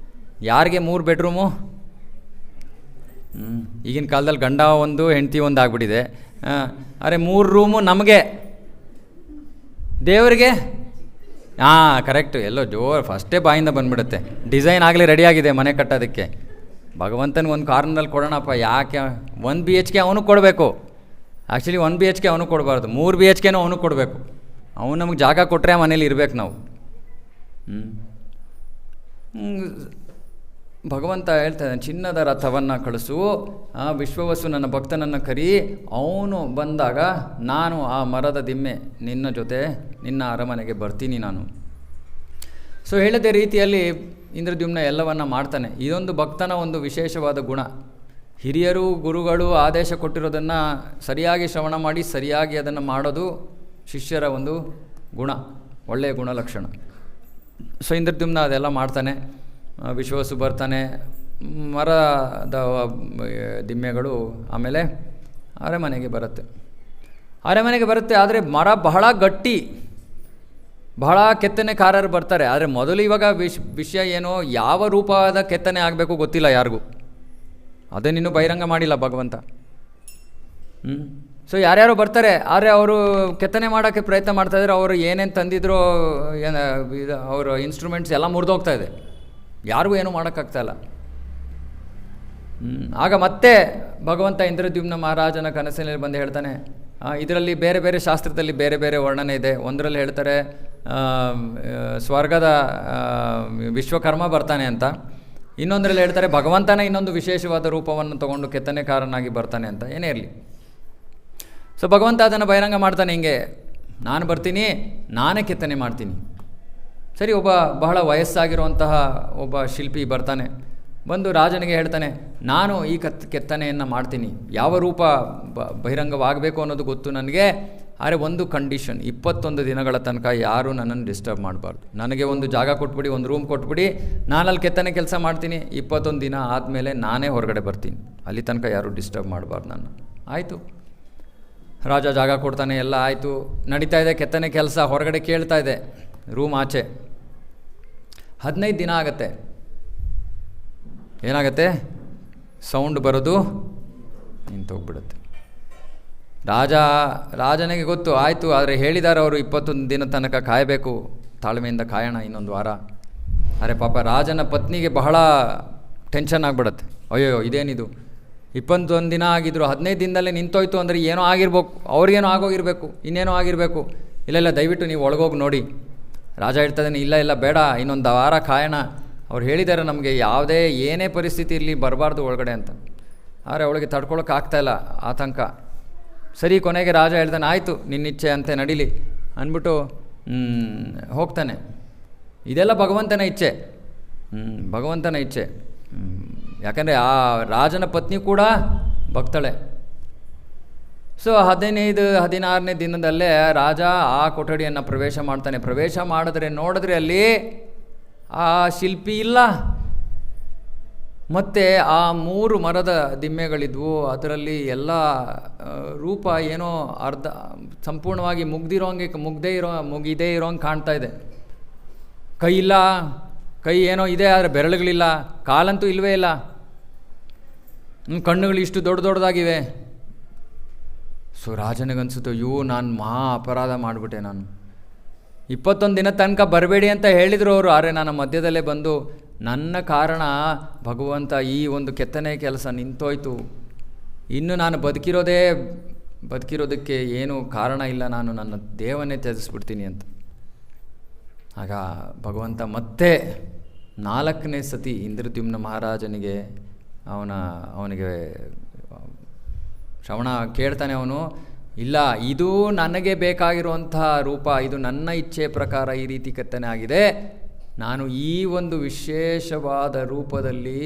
ಯಾರಿಗೆ 3 ಬೆಡ್ರೂಮು? ಈಗಿನ ಕಾಲದಲ್ಲಿ ಗಂಡ ಒಂದು ಹೆಂಡತಿ ಒಂದು ಆಗಿಬಿಟ್ಟಿದೆ. ಅರೆ 3 ರೂಮು ನಮಗೆ, ದೇವರಿಗೆ ಕರೆಕ್ಟು, ಎಲ್ಲೋ ಫಸ್ಟೇ ಬಾಯಿಂದ ಬಂದುಬಿಡುತ್ತೆ. ಡಿಸೈನ್ ಆಗಲಿ ರೆಡಿಯಾಗಿದೆ ಮನೆ ಕಟ್ಟೋದಕ್ಕೆ. ಭಗವಂತನಿಗೆ ಒಂದು ಕಾರ್ನರಲ್ಲಿ ಕೊಡೋಣಪ್ಪ, ಯಾಕೆ 1 BHK ಅವನು ಕೊಡಬೇಕು. ಆ್ಯಕ್ಚುಲಿ 1 BHK ಅವನು ಕೊಡಬಾರ್ದು, 3 BHKನೂ ಅವನು ಕೊಡಬೇಕು. ಅವನು ನಮಗೆ ಜಾಗ ಕೊಟ್ಟರೆ ಮನೇಲಿ ಇರಬೇಕು ನಾವು. ಭಗವಂತ ಹೇಳ್ತಾನೆ, ಚಿನ್ನದ ರಥವನ್ನು ಕಳಿಸು, ವಿಶ್ವವಸು ನನ್ನ ಭಕ್ತನನ್ನು ಕರಿ, ಅವನು ಬಂದಾಗ ನಾನು ಆ ಮರದ ದಿಮ್ಮೆ ನಿನ್ನ ಜೊತೆ ನಿನ್ನ ಅರಮನೆಗೆ ಬರ್ತೀನಿ ನಾನು. ಸೊ ಹೇಳಿದ ರೀತಿಯಲ್ಲಿ ಇಂದ್ರದ್ಯುಮ್ನ ಎಲ್ಲವನ್ನ ಮಾಡ್ತಾನೆ. ಇದೊಂದು ಭಕ್ತನ ಒಂದು ವಿಶೇಷವಾದ ಗುಣ. ಹಿರಿಯರು ಗುರುಗಳು ಆದೇಶ ಕೊಟ್ಟಿರೋದನ್ನು ಸರಿಯಾಗಿ ಶ್ರವಣ ಮಾಡಿ ಸರಿಯಾಗಿ ಅದನ್ನು ಮಾಡೋದು ಶಿಷ್ಯರ ಒಂದು ಗುಣ, ಒಳ್ಳೆಯ ಗುಣಲಕ್ಷಣ. ಸೊ ಇಂದ್ರದ್ಯುಮ್ನ ಅದೆಲ್ಲ ಮಾಡ್ತಾನೆ. ವಿಶ್ವವಸು ಬರ್ತಾನೆ, ಮರದ ದಿಮ್ಮೆಗಳು ಆಮೇಲೆ ಅರಮನೆಗೆ ಬರುತ್ತೆ. ಆದರೆ ಮರ ಬಹಳ ಗಟ್ಟಿ, ಬಹಳ ಕೆತ್ತನೆಕಾರರು ಬರ್ತಾರೆ. ಆದರೆ ಮೊದಲು ಇವಾಗ ವಿಷಯ ಏನೋ, ಯಾವ ರೂಪವಾದ ಕೆತ್ತನೆ ಆಗಬೇಕು ಗೊತ್ತಿಲ್ಲ ಯಾರಿಗೂ, ಅದನ್ನಿನ್ನೂ ಬಹಿರಂಗ ಮಾಡಿಲ್ಲ ಭಗವಂತ. ಸೊ ಯಾರ್ಯಾರೋ ಬರ್ತಾರೆ, ಆದರೆ ಅವರು ಕೆತ್ತನೆ ಮಾಡೋಕ್ಕೆ ಪ್ರಯತ್ನ ಮಾಡ್ತಾಯಿದ್ರೆ ಅವರು ಏನೇನು ತಂದಿದ್ರೋ ಅವರ ಇನ್ಸ್ಟ್ರೂಮೆಂಟ್ಸ್ ಎಲ್ಲ ಮುರಿದೋಗ್ತಾ ಇದೆ, ಯಾರಿಗೂ ಏನೂ ಮಾಡೋಕ್ಕಾಗ್ತಾಯಿಲ್ಲ. ಆಗ ಮತ್ತೆ ಭಗವಂತ ಇಂದ್ರದ್ಯುಮ್ನ ಮಹಾರಾಜನ ಕನಸಿನಲ್ಲಿ ಬಂದು ಹೇಳ್ತಾನೆ, ಇದರಲ್ಲಿ ಬೇರೆ ಬೇರೆ ಶಾಸ್ತ್ರದಲ್ಲಿ ಬೇರೆ ಬೇರೆ ವರ್ಣನೆ ಇದೆ. ಒಂದರಲ್ಲಿ ಹೇಳ್ತಾರೆ ಸ್ವರ್ಗದ ವಿಶ್ವಕರ್ಮ ಬರ್ತಾನೆ ಅಂತ, ಇನ್ನೊಂದರಲ್ಲಿ ಹೇಳ್ತಾರೆ ಭಗವಂತನ ಇನ್ನೊಂದು ವಿಶೇಷವಾದ ರೂಪವನ್ನು ತಗೊಂಡು ಕೆತ್ತನೆಕಾರನಾಗಿ ಬರ್ತಾನೆ ಅಂತ. ಏನೇ ಇರಲಿ, ಸೊ ಭಗವಂತ ಅದನ್ನು ಬಹಿರಂಗ ಮಾಡ್ತಾನೆ, ಹಿಂಗೆ ನಾನು ಬರ್ತೀನಿ, ನಾನೇ ಕೆತ್ತನೆ ಮಾಡ್ತೀನಿ. ಸರಿ, ಒಬ್ಬ ಬಹಳ ವಯಸ್ಸಾಗಿರುವಂತಹ ಒಬ್ಬ ಶಿಲ್ಪಿ ಬರ್ತಾನೆ, ಬಂದು ರಾಜನಿಗೆ ಹೇಳ್ತಾನೆ, ನಾನು ಈ ಕೆತ್ತನೆಯನ್ನು ಮಾಡ್ತೀನಿ, ಯಾವ ರೂಪ ಬಹಿರಂಗವಾಗಬೇಕು ಅನ್ನೋದು ಗೊತ್ತು ನನಗೆ, ಆದರೆ ಒಂದು ಕಂಡೀಷನ್, 21 ದಿನಗಳ ತನಕ ಯಾರೂ ನನ್ನನ್ನು ಡಿಸ್ಟರ್ಬ್ ಮಾಡಬಾರ್ದು. ನನಗೆ ಒಂದು ಜಾಗ ಕೊಟ್ಬಿಡಿ, ಒಂದು ರೂಮ್ ಕೊಟ್ಬಿಡಿ, ನಾನಲ್ಲಿ ಕೆತ್ತನೆ ಕೆಲಸ ಮಾಡ್ತೀನಿ. 21 ದಿನ ಆದಮೇಲೆ ನಾನೇ ಹೊರಗಡೆ ಬರ್ತೀನಿ, ಅಲ್ಲಿ ತನಕ ಯಾರೂ ಡಿಸ್ಟರ್ಬ್ ಮಾಡಬಾರ್ದು ನನ್ನ. ಆಯಿತು, ರಾಜ ಜಾಗ ಕೊಡ್ತಾನೆ, ಎಲ್ಲ ಆಯಿತು, ನಡೀತಾ ಇದೆ ಕೆತ್ತನೆ ಕೆಲಸ. ಹೊರಗಡೆ ಕೇಳ್ತಾ ಇದೆ ರೂಮ್ ಆಚೆ. 15 ದಿನ ಆಗತ್ತೆ. ಏನಾಗತ್ತೆ? ಸೌಂಡ್ ಬರೋದು ನಿಂತೋಗ್ಬಿಡುತ್ತೆ. ರಾಜನಿಗೆ ಗೊತ್ತು, ಆಯಿತು, ಆದರೆ ಹೇಳಿದ್ದಾರೆ ಅವರು 21 ದಿನ ತನಕ ಕಾಯಬೇಕು, ತಾಳ್ಮೆಯಿಂದ ಕಾಯೋಣ ಇನ್ನೊಂದು ವಾರ. ಅರೆ ಪಾಪ ರಾಜನ ಪತ್ನಿಗೆ ಬಹಳ ಟೆನ್ಷನ್ ಆಗಿಬಿಡತ್ತೆ. ಅಯ್ಯೋ ಇದೇನಿದು, 21 ದಿನ ಆಗಿದ್ರು 15 ದಿನದಲ್ಲೇ ನಿಂತೋಯ್ತು ಅಂದರೆ ಏನೋ ಆಗಿರ್ಬೇಕು, ಅವ್ರಿಗೇನೋ ಆಗೋಗಿರಬೇಕು, ಇನ್ನೇನೋ ಆಗಿರಬೇಕು. ಇಲ್ಲ ದಯವಿಟ್ಟು ನೀವು ಒಳಗೋಗಿ ನೋಡಿ. ರಾಜ ಹೇಳ್ತಾನೆ, ಇಲ್ಲ ಬೇಡ, ಇನ್ನೊಂದು ವಾರ ಕಾಯೋಣ, ಅವ್ರು ಹೇಳಿದ್ದಾರೆ ನಮಗೆ ಯಾವುದೇ ಏನೇ ಪರಿಸ್ಥಿತಿ ಇರಲಿ ಬರಬಾರ್ದು ಒಳಗಡೆ ಅಂತ. ಆದರೆ ಅವಳಿಗೆ ತಡ್ಕೊಳಕ್ಕಾಗ್ತಾಯಿಲ್ಲ ಆತಂಕ. ಸರಿ, ಕೊನೆಗೆ ರಾಜ ಹೇಳ್ತಾನೆ, ಆಯಿತು ನಿನ್ನಿಚ್ಛೆ ಅಂತೆ ನಡೀಲಿ ಅಂದ್ಬಿಟ್ಟು ಹೋಗ್ತಾನೆ. ಇದೆಲ್ಲ ಭಗವಂತನ ಇಚ್ಛೆ. ಭಗವಂತನ ಇಚ್ಛೆ. ಯಾಕಂದರೆ ಆ ರಾಜನ ಪತ್ನಿ ಕೂಡ ಭಕ್ತಳೆ. ಸೊ 15-16ನೇ ದಿನದಲ್ಲೇ ರಾಜ ಆ ಕೊಠಡಿಯನ್ನು ಪ್ರವೇಶ ಮಾಡ್ತಾನೆ. ಪ್ರವೇಶ ಮಾಡಿದ್ರೆ ನೋಡಿದ್ರೆ ಅಲ್ಲಿ ಆ ಶಿಲ್ಪಿ ಇಲ್ಲ. ಮತ್ತು ಆ 3 ಮರದ ದಿಮ್ಮೆಗಳಿದ್ವು. ಅದರಲ್ಲಿ ಎಲ್ಲ ರೂಪ ಏನೋ ಅರ್ಧ ಸಂಪೂರ್ಣವಾಗಿ ಮುಗಿದೇ ಇರೋಂಗೆ ಕಾಣ್ತಾ ಇದೆ. ಕೈ ಇಲ್ಲ, ಕೈ ಏನೋ ಇದೆ ಆದರೆ ಬೆರಳುಗಳಿಲ್ಲ, ಕಾಲಂತೂ ಇಲ್ಲವೇ ಇಲ್ಲ, ಕಣ್ಣುಗಳು ಇಷ್ಟು ದೊಡ್ಡದಾಗಿವೆ. ಸೊ ರಾಜನಿಗನ್ಸುತ್ತೆ, ನಾನು ಮಹಾ ಅಪರಾಧ ಮಾಡಿಬಿಟ್ಟೆ. ನಾನು 21 ದಿನ ತನಕ ಬರಬೇಡಿ ಅಂತ ಹೇಳಿದರು ಅವರು. ಆದರೆ ನಾನು ಮಧ್ಯದಲ್ಲೇ ಬಂದು ನನ್ನ ಕಾರಣ ಭಗವಂತ ಈ ಒಂದು ಕೆತ್ತನೆ ಕೆಲಸ ನಿಂತೋಯ್ತು. ಇನ್ನು ನಾನು ಬದುಕಿರೋದಕ್ಕೆ ಏನೂ ಕಾರಣ ಇಲ್ಲ, ನಾನು ನನ್ನ ದೇವನ್ನೇ ತ್ಯಜಿಸ್ಬಿಡ್ತೀನಿ ಅಂತ. ಆಗ ಭಗವಂತ ಮತ್ತೆ 4ನೇ ಸತಿ ಇಂದ್ರದ್ಯುಮ್ನ ಮಹಾರಾಜನಿಗೆ ಅವನಿಗೆ ಶ್ರವಣ ಕೇಳ್ತಾನೆ. ಅವನು, ಇಲ್ಲ, ಇದು ನನಗೆ ಬೇಕಾಗಿರುವಂತಹ ರೂಪ, ಇದು ನನ್ನ ಇಚ್ಛೆ ಪ್ರಕಾರ ಈ ರೀತಿ ಕೆತ್ತನೆ ಆಗಿದೆ. ನಾನು ಈ ಒಂದು ವಿಶೇಷವಾದ ರೂಪದಲ್ಲಿ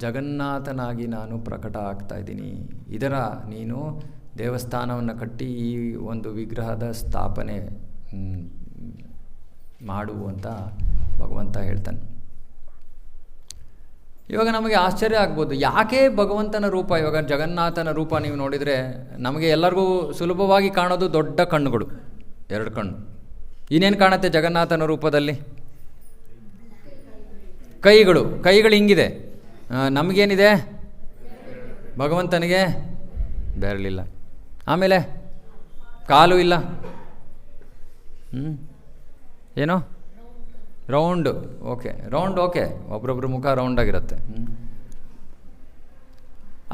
ಜಗನ್ನಾಥನಾಗಿ ನಾನು ಪ್ರಕಟ ಆಗ್ತಾ ಇದ್ದೀನಿ. ಇದರ ನೀನು ದೇವಸ್ಥಾನವನ್ನು ಕಟ್ಟಿ ಈ ಒಂದು ವಿಗ್ರಹದ ಸ್ಥಾಪನೆ ಮಾಡು ಅಂತ ಭಗವಂತ ಹೇಳ್ತಾನೆ. ಇವಾಗ ನಮಗೆ ಆಶ್ಚರ್ಯ ಆಗ್ಬೋದು, ಯಾಕೆ ಭಗವಂತನ ರೂಪ, ಇವಾಗ ಜಗನ್ನಾಥನ ರೂಪ ನೀವು ನೋಡಿದರೆ ನಮಗೆ ಎಲ್ಲರಿಗೂ ಸುಲಭವಾಗಿ ಕಾಣೋದು ದೊಡ್ಡ ಕಣ್ಣುಗಳು, 2 ಕಣ್ಣು. ಇನ್ನೇನು ಕಾಣುತ್ತೆ ಜಗನ್ನಾಥನ ರೂಪದಲ್ಲಿ? ಕೈಗಳು ಹಿಂಗಿದೆ. ನಮಗೇನಿದೆ? ಭಗವಂತನಿಗೆ ಬೆರಳಿಲ್ಲ. ಆಮೇಲೆ ಕಾಲು ಇಲ್ಲ. ಏನೋ ರೌಂಡು. ಓಕೆ, ಒಬ್ರೊಬ್ರು ಮುಖ ರೌಂಡಾಗಿರುತ್ತೆ.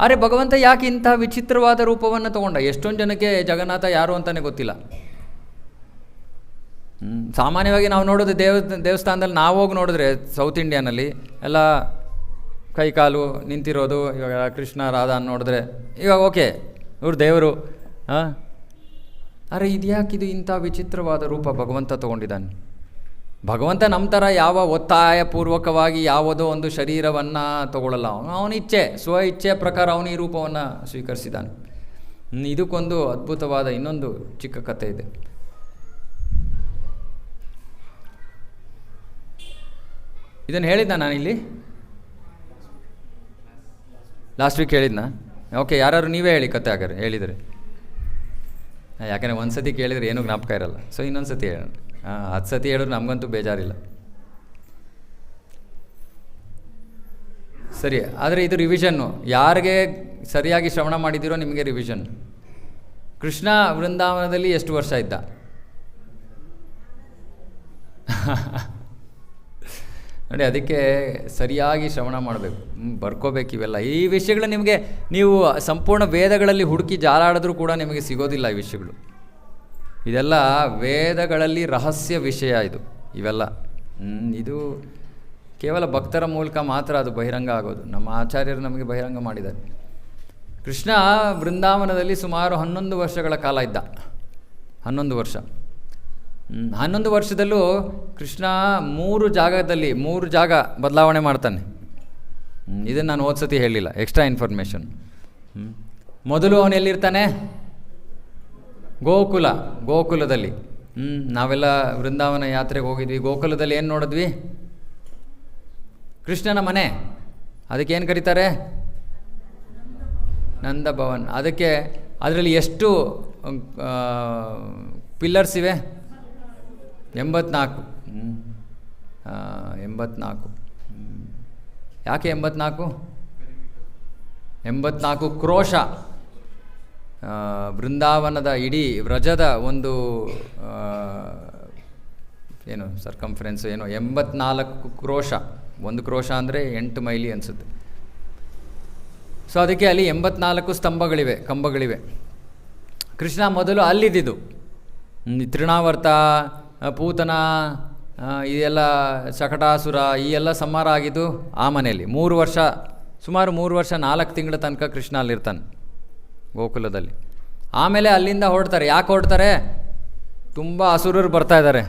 ಆದರೆ ಭಗವಂತ ಯಾಕೆ ಇಂಥ ವಿಚಿತ್ರವಾದ ರೂಪವನ್ನು ತಗೊಂಡ? ಎಷ್ಟೊಂದು ಜನಕ್ಕೆ ಜಗನ್ನಾಥ ಯಾರು ಅಂತಲೇ ಗೊತ್ತಿಲ್ಲ. ಸಾಮಾನ್ಯವಾಗಿ ನಾವು ನೋಡೋದು ದೇವಸ್ಥಾನದಲ್ಲಿ ನಾವು ಹೋಗಿ ನೋಡಿದ್ರೆ ಸೌತ್ ಇಂಡಿಯಾನಲ್ಲಿ ಎಲ್ಲ ಕೈ ಕಾಲು ನಿಂತಿರೋದು. ಇವಾಗ ಕೃಷ್ಣ ರಾಧಾ ನೋಡಿದ್ರೆ ಇವಾಗ ಓಕೆ, ಇವ್ರು ದೇವರು. ಅರೆ ಇದ್ಯಾಕಿದು ಇಂಥ ವಿಚಿತ್ರವಾದ ರೂಪ ಭಗವಂತ ತೊಗೊಂಡಿದ್ದಾನೆ? ಭಗವಂತ ನಮ್ಮ ಥರ ಯಾವ ಒತ್ತಾಯಪೂರ್ವಕವಾಗಿ ಯಾವುದೋ ಒಂದು ಶರೀರವನ್ನು ತಗೊಳ್ಳಲ್ಲ. ಅವನ ಇಚ್ಛೆ, ಸ್ವ ಇಚ್ಛೆ ಪ್ರಕಾರ ಅವನು ಈ ರೂಪವನ್ನು ಸ್ವೀಕರಿಸಿದ್ದಾನೆ. ಇದಕ್ಕೊಂದು ಅದ್ಭುತವಾದ ಇನ್ನೊಂದು ಚಿಕ್ಕ ಕಥೆ ಇದೆ. ಇದನ್ನು ಹೇಳಿದ್ನ ನಾನಿಲ್ಲಿ ಲಾಸ್ಟ್ ವೀಕ್ ಹೇಳಿದ್ನಾ? ಓಕೆ, ಯಾರು ನೀವೇ ಹೇಳಿ ಕತೆ ಹಾಗಾರೆ ಹೇಳಿದರೆ. ಯಾಕಂದರೆ ಒಂದು ಸತಿ ಕೇಳಿದರೆ ಏನೂ ಜ್ಞಾಪಕ ಇರಲ್ಲ. ಸೊ ಇನ್ನೊಂದು ಸತಿ ಹೇಳೋಣ. 10 ಸತಿ ಹೇಳಿದ್ರು ನಮಗಂತೂ ಬೇಜಾರಿಲ್ಲ. ಸರಿ, ಆದರೆ ಇದು ರಿವಿಷನ್ನು. ಯಾರಿಗೆ ಸರಿಯಾಗಿ ಶ್ರವಣ ಮಾಡಿದ್ದೀರೋ ನಿಮಗೆ ರಿವಿಷನ್. ಕೃಷ್ಣ ವೃಂದಾವನದಲ್ಲಿ ಎಷ್ಟು ವರ್ಷ ಇದ್ದ? ನೋಡಿ, ಅದಕ್ಕೆ ಸರಿಯಾಗಿ ಶ್ರವಣ ಮಾಡಬೇಕು, ಬರ್ಕೋಬೇಕು ಇವೆಲ್ಲ. ಈ ವಿಷಯಗಳು ನಿಮಗೆ ನೀವು ಸಂಪೂರ್ಣ ವೇದಗಳಲ್ಲಿ ಹುಡುಕಿ ಜಾಲಾಡಿದ್ರೂ ಕೂಡ ನಿಮಗೆ ಸಿಗೋದಿಲ್ಲ ಈ ವಿಷಯಗಳು. ಇದೆಲ್ಲ ವೇದಗಳಲ್ಲಿ ರಹಸ್ಯ ವಿಷಯ ಇವೆಲ್ಲ. ಇದು ಕೇವಲ ಭಕ್ತರ ಮೂಲಕ ಮಾತ್ರ ಅದು ಬಹಿರಂಗ ಆಗೋದು. ನಮ್ಮ ಆಚಾರ್ಯರು ನಮಗೆ ಬಹಿರಂಗ ಮಾಡಿದ್ದಾರೆ. ಕೃಷ್ಣ ಬೃಂದಾವನದಲ್ಲಿ ಸುಮಾರು 11 ವರ್ಷಗಳ ಕಾಲ ಇದ್ದ. 11 ವರ್ಷ. 11 ವರ್ಷದಲ್ಲೂ ಕೃಷ್ಣ 3 ಜಾಗ ಬದಲಾವಣೆ ಮಾಡ್ತಾನೆ. ಇದನ್ನು ನಾನು ಓದ್ಸತಿ ಹೇಳಿಲ್ಲ, ಎಕ್ಸ್ಟ್ರಾ ಇನ್ಫಾರ್ಮೇಷನ್. ಮೊದಲು ಅವನು ಎಲ್ಲಿರ್ತಾನೆ? ಗೋಕುಲದಲ್ಲಿ. ನಾವೆಲ್ಲ ವೃಂದಾವನ ಯಾತ್ರೆಗೆ ಹೋಗಿದ್ವಿ. ಗೋಕುಲದಲ್ಲಿ ಏನು ನೋಡಿದ್ವಿ? ಕೃಷ್ಣನ ಮನೆ. ಅದಕ್ಕೇನು ಕರೀತಾರೆ? ನಂದಭವನ್. ಅದರಲ್ಲಿ ಎಷ್ಟು ಪಿಲ್ಲರ್ಸ್ ಇವೆ? 84. 84. ಯಾಕೆ 84? 84 ಕ್ರೋಶ. ಬೃಂದಾವನದ ಇಡೀ ವ್ರಜದ ಒಂದು ಏನು ಸರ್ಕಂಫರೆನ್ಸ್ ಏನೋ 84 ಕ್ರೋಶ. 1 ಕ್ರೋಶ ಅಂದರೆ 8 ಮೈಲಿ ಅನಿಸುತ್ತೆ. ಸೊ ಅದಕ್ಕೆ ಅಲ್ಲಿ 84 ಕಂಬಗಳಿವೆ. ಕೃಷ್ಣ ಮೊದಲು ಅಲ್ಲಿದ್ದು ತೃಣಾವರ್ತ, ಪೂತನ, ಇದೆಲ್ಲ ಶಕಟಾಸುರ, ಈ ಎಲ್ಲ ಸಂಹಾರ ಆಗಿದ್ದು ಆ ಮನೆಯಲ್ಲಿ. 3 ವರ್ಷ, ಸುಮಾರು 3 ವರ್ಷ 4 ತಿಂಗಳ ತನಕ ಕೃಷ್ಣ ಅಲ್ಲಿರ್ತಾನೆ ಗೋಕುಲದಲ್ಲಿ. ಆಮೇಲೆ ಅಲ್ಲಿಂದ ಹೊರಡ್ತಾರೆ. ಯಾಕೆ ಹೊರಡ್ತಾರೆ? ತುಂಬ ಅಸುರರು ಬರ್ತಾ ಇದ್ದಾರೆ,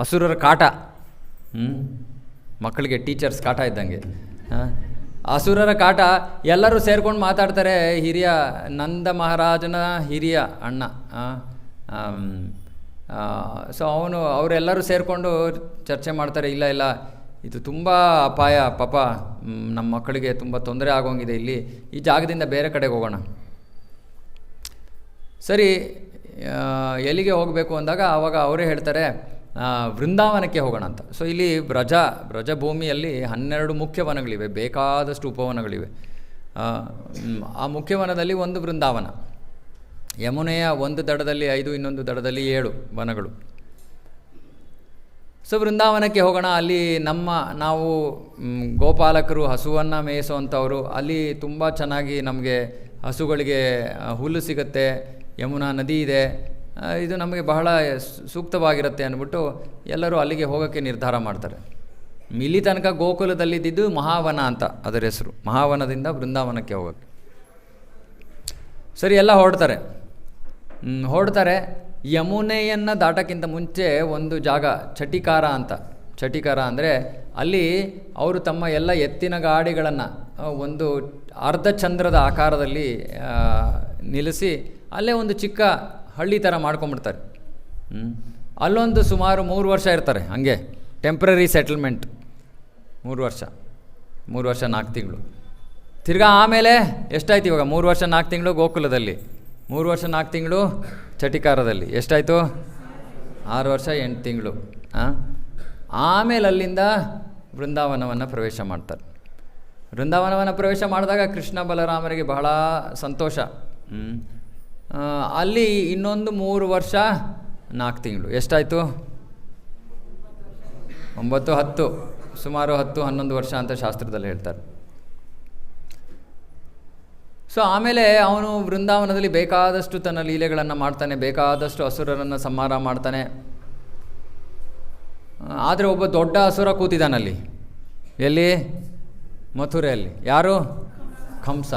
ಅಸುರರ ಕಾಟ. ಮಕ್ಕಳಿಗೆ ಟೀಚರ್ಸ್ ಕಾಟ ಇದ್ದಂಗೆ. ಅಸುರರ ಕಾಟ. ಎಲ್ಲರೂ ಸೇರ್ಕೊಂಡು ಮಾತಾಡ್ತಾರೆ. ಹಿರಿಯ ನಂದ ಮಹಾರಾಜನ ಹಿರಿಯ ಅಣ್ಣ, ಸೊ ಅವರೆಲ್ಲರೂ ಸೇರಿಕೊಂಡು ಚರ್ಚೆ ಮಾಡ್ತಾರೆ. ಇಲ್ಲ ಇಲ್ಲ, ಇದು ತುಂಬ ಅಪಾಯ, ಪಾಪ ನಮ್ಮ ಮಕ್ಕಳಿಗೆ ತುಂಬ ತೊಂದರೆ ಆಗೋಂಗಿದೆ, ಇಲ್ಲಿ ಈ ಜಾಗದಿಂದ ಬೇರೆ ಕಡೆಗೆ ಹೋಗೋಣ. ಸರಿ, ಎಲ್ಲಿಗೆ ಹೋಗಬೇಕು ಅಂದಾಗ ಆವಾಗ ಅವರೇ ಹೇಳ್ತಾರೆ ವೃಂದಾವನಕ್ಕೆ ಹೋಗೋಣ ಅಂತ. ಸೊ ಇಲ್ಲಿ ಬ್ರಜಭೂಮಿಯಲ್ಲಿ 12 ಮುಖ್ಯ ವನಗಳಿವೆ, ಬೇಕಾದಷ್ಟು ಉಪವನಗಳಿವೆ. ಆ ಮುಖ್ಯವನದಲ್ಲಿ ಒಂದು ವೃಂದಾವನ. ಯಮುನೆಯ ಒಂದು ದಡದಲ್ಲಿ 5, ಇನ್ನೊಂದು ದಡದಲ್ಲಿ 7 ವನಗಳು. ಸೊ ವೃಂದಾವನಕ್ಕೆ ಹೋಗೋಣ. ಅಲ್ಲಿ ನಾವು ಗೋಪಾಲಕರು, ಹಸುವನ್ನು ಮೇಯಿಸುವಂಥವರು. ಅಲ್ಲಿ ತುಂಬ ಚೆನ್ನಾಗಿ ನಮಗೆ ಹಸುಗಳಿಗೆ ಹುಲ್ಲು ಸಿಗುತ್ತೆ, ಯಮುನಾ ನದಿ ಇದೆ, ಇದು ನಮಗೆ ಬಹಳ ಸೂಕ್ತವಾಗಿರುತ್ತೆ ಅಂದ್ಬಿಟ್ಟು ಎಲ್ಲರೂ ಅಲ್ಲಿಗೆ ಹೋಗೋಕ್ಕೆ ನಿರ್ಧಾರ ಮಾಡ್ತಾರೆ. ಇಲ್ಲಿ ತನಕ ಗೋಕುಲದಲ್ಲಿದ್ದು ಮಹಾವನ ಅಂತ ಅದರ ಹೆಸರು. ಮಹಾವನದಿಂದ ವೃಂದಾವನಕ್ಕೆ ಹೋಗೋಕ್ಕೆ ಸರಿ ಎಲ್ಲ ಹೊರಡ್ತಾರೆ. ಯಮುನೆಯನ್ನು ದಾಟಕ್ಕಿಂತ ಮುಂಚೆ ಒಂದು ಜಾಗ ಚಟಿಕಾರ ಅಂತ. ಚಟಿಕಾರ ಅಂದರೆ ಅಲ್ಲಿ ಅವರು ತಮ್ಮ ಎಲ್ಲ ಎತ್ತಿನ ಗಾಡಿಗಳನ್ನು ಒಂದು ಅರ್ಧಚಂದ್ರದ ಆಕಾರದಲ್ಲಿ ನಿಲ್ಲಿಸಿ ಅಲ್ಲೇ ಒಂದು ಚಿಕ್ಕ ಹಳ್ಳಿ ಥರ ಮಾಡ್ಕೊಂಬಿಡ್ತಾರೆ. ಅಲ್ಲೊಂದು ಸುಮಾರು 3 ವರ್ಷ ಇರ್ತಾರೆ, ಹಂಗೆ ಟೆಂಪ್ರರಿ ಸೆಟಲ್ಮೆಂಟ್. 3 ವರ್ಷ 4 ತಿಂಗಳು. ತಿರ್ಗಾ ಆಮೇಲೆ ಎಷ್ಟಾಯ್ತು ಇವಾಗ? 3 ವರ್ಷ 4 ತಿಂಗಳು ಗೋಕುಲದಲ್ಲಿ, 3 ವರ್ಷ 4 ತಿಂಗಳು ಚಟಿಕಾರದಲ್ಲಿ. ಎಷ್ಟಾಯಿತು? 6 ವರ್ಷ 8 ತಿಂಗಳು. ಆಮೇಲೆ ಅಲ್ಲಿಂದ ವೃಂದಾವನವನ್ನು ಪ್ರವೇಶ ಮಾಡ್ತಾರೆ. ವೃಂದಾವನವನ್ನು ಪ್ರವೇಶ ಮಾಡಿದಾಗ ಕೃಷ್ಣ ಬಲರಾಮರಿಗೆ ಬಹಳ ಸಂತೋಷ. ಅಲ್ಲಿ ಇನ್ನೊಂದು 3 ವರ್ಷ 4 ತಿಂಗಳು. ಎಷ್ಟಾಯಿತು? 9, 10, ಸುಮಾರು 10, 11 ವರ್ಷ ಅಂತ ಶಾಸ್ತ್ರದಲ್ಲಿ ಹೇಳ್ತಾರೆ. ಸೊ ಆಮೇಲೆ ಅವನು ವೃಂದಾವನದಲ್ಲಿ ಬೇಕಾದಷ್ಟು ತನ್ನ ಲೀಲೆಗಳನ್ನು ಮಾಡ್ತಾನೆ, ಬೇಕಾದಷ್ಟು ಅಸುರರನ್ನು ಸಂಹಾರ ಮಾಡ್ತಾನೆ. ಆದರೆ ಒಬ್ಬ ದೊಡ್ಡ ಅಸುರ ಕೂತಿದ್ದಾನಲ್ಲಿ. ಎಲ್ಲಿ? ಮಥುರೆಯಲ್ಲಿ. ಯಾರು? ಕಂಸ.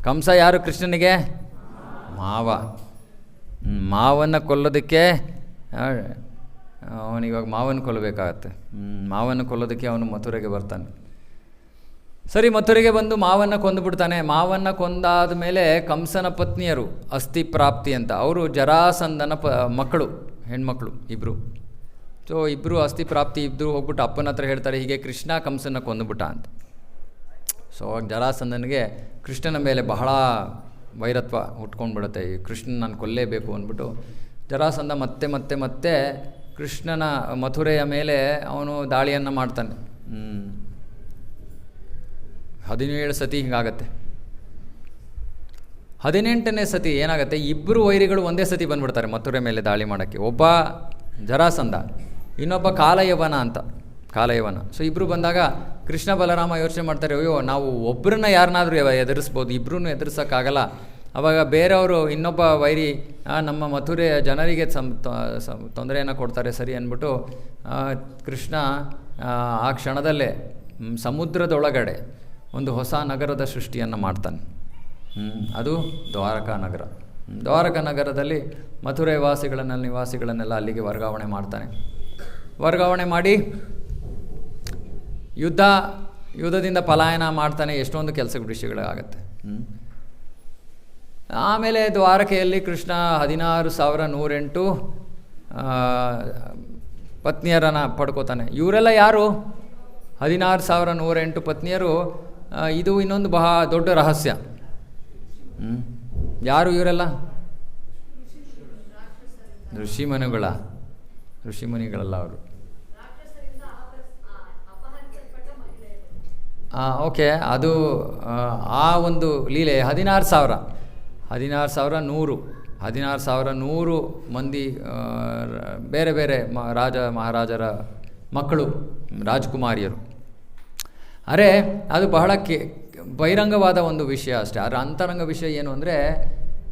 ಕಂಸ ಯಾರು ಕೃಷ್ಣನಿಗೆ? ಮಾವ. ಮಾವನ್ನು ಕೊಲ್ಲೋದಕ್ಕೆ ಅವನಿವಾಗ ಮಾವನ್ನು ಕೊಲ್ಲಬೇಕಾಗತ್ತೆ. ಮಾವನ್ನು ಕೊಲ್ಲೋದಕ್ಕೆ ಅವನು ಮಥುರೆಗೆ ಬರ್ತಾನೆ. ಸರಿ, ಮಥುರೆಗೆ ಬಂದು ಮಾವನ್ನು ಕೊಂದುಬಿಡ್ತಾನೆ. ಮಾವನ್ನು ಕೊಂದಾದ ಮೇಲೆ ಕಂಸನ ಪತ್ನಿಯರು ಅಸ್ಥಿ ಪ್ರಾಪ್ತಿ ಅಂತ, ಅವರು ಜರಾಸಂಧನ ಮಕ್ಕಳು, ಹೆಣ್ಮಕ್ಳು ಇಬ್ಬರು. ಸೊ ಇಬ್ಬರು ಅಸ್ಥಿ ಪ್ರಾಪ್ತಿ ಇಬ್ಬರು ಹೋಗ್ಬಿಟ್ಟು ಅಪ್ಪನ ಹತ್ರ ಹೇಳ್ತಾರೆ, ಹೀಗೆ ಕೃಷ್ಣ ಕಂಸನ ಕೊಂದುಬಿಟ್ಟ ಅಂತ. ಸೊ ಜರಾಸಂಧನಿಗೆ ಕೃಷ್ಣನ ಮೇಲೆ ಬಹಳ ವೈರತ್ವ ಹುಟ್ಕೊಂಡ್ಬಿಡುತ್ತೆ. ಈ ಕೃಷ್ಣನ ನಾನು ಕೊಲ್ಲೇಬೇಕು ಅಂದ್ಬಿಟ್ಟು ಜರಾಸಂಧ ಮತ್ತೆ ಕೃಷ್ಣನ ಮಥುರೆಯ ಮೇಲೆ ಅವನು ದಾಳಿಯನ್ನು ಮಾಡ್ತಾನೆ. 17 ಸತಿ ಹಿಂಗಾಗತ್ತೆ. 18ನೇ ಸತಿ ಏನಾಗುತ್ತೆ, ಇಬ್ಬರು ವೈರಿಗಳು ಒಂದೇ ಸತಿ ಬಂದ್ಬಿಡ್ತಾರೆ ಮಥುರೆ ಮೇಲೆ ದಾಳಿ ಮಾಡೋಕ್ಕೆ. ಒಬ್ಬ ಜರಾಸಂಧ, ಇನ್ನೊಬ್ಬ ಕಾಲಯವನ ಅಂತ. ಕಾಲಯವನ. ಸೊ ಇಬ್ಬರು ಬಂದಾಗ ಕೃಷ್ಣ ಬಲರಾಮ ಯೋಚನೆ ಮಾಡ್ತಾರೆ, ಅಯ್ಯೋ ನಾವು ಒಬ್ಬರನ್ನ ಯಾರನ್ನಾದರೂ ಎದುರಿಸ್ಬೋದು, ಇಬ್ಬರೂ ಎದುರಿಸೋಕ್ಕಾಗಲ್ಲ. ಆವಾಗ ಬೇರೆಯವರು ಇನ್ನೊಬ್ಬ ವೈರಿ ನಮ್ಮ ಮಥುರೆಯ ಜನರಿಗೆ ತೊಂದರೆಯನ್ನು ಕೊಡ್ತಾರೆ, ಸರಿ ಅಂದ್ಬಿಟ್ಟು ಕೃಷ್ಣ ಆ ಕ್ಷಣದಲ್ಲೇ ಸಮುದ್ರದೊಳಗಡೆ ಒಂದು ಹೊಸ ನಗರದ ಸೃಷ್ಟಿಯನ್ನು ಮಾಡ್ತಾನೆ. ಅದು ದ್ವಾರಕಾ ನಗರ. ದ್ವಾರಕಾ ನಗರದಲ್ಲಿ ಮಥುರೆ ನಿವಾಸಿಗಳನ್ನೆಲ್ಲ ಅಲ್ಲಿಗೆ ವರ್ಗಾವಣೆ ಮಾಡ್ತಾನೆ. ವರ್ಗಾವಣೆ ಮಾಡಿ ಯುದ್ಧದಿಂದ ಪಲಾಯನ ಮಾಡ್ತಾನೆ. ಎಷ್ಟೊಂದು ವಿಷಯಗಳಾಗತ್ತೆ. ಆಮೇಲೆ ದ್ವಾರಕೆಯಲ್ಲಿ ಕೃಷ್ಣ 16,108 ಪತ್ನಿಯರನ್ನು ಪಡ್ಕೋತಾನೆ. ಇವರೆಲ್ಲ ಯಾರು? 16,108 ಪತ್ನಿಯರು. ಇದು ಇನ್ನೊಂದು ಬಹಳ ದೊಡ್ಡ ರಹಸ್ಯ. ಯಾರು ಇವರೆಲ್ಲ? ಋಷಿಮುನಿಗಳಲ್ಲ ಅವರು. ಓಕೆ, ಅದು ಆ ಒಂದು ಲೀಲೆ. 16,100 ಮಂದಿ ಬೇರೆ ಬೇರೆ ಮಹಾರಾಜರ ಮಕ್ಕಳು, ರಾಜಕುಮಾರಿಯರು. ಅರೆ ಅದು ಬಹಳ ಬಹಿರಂಗವಾದ ಒಂದು ವಿಷಯ ಅಷ್ಟೇ. ಅದರ ಅಂತರಂಗ ವಿಷಯ ಏನು ಅಂದರೆ,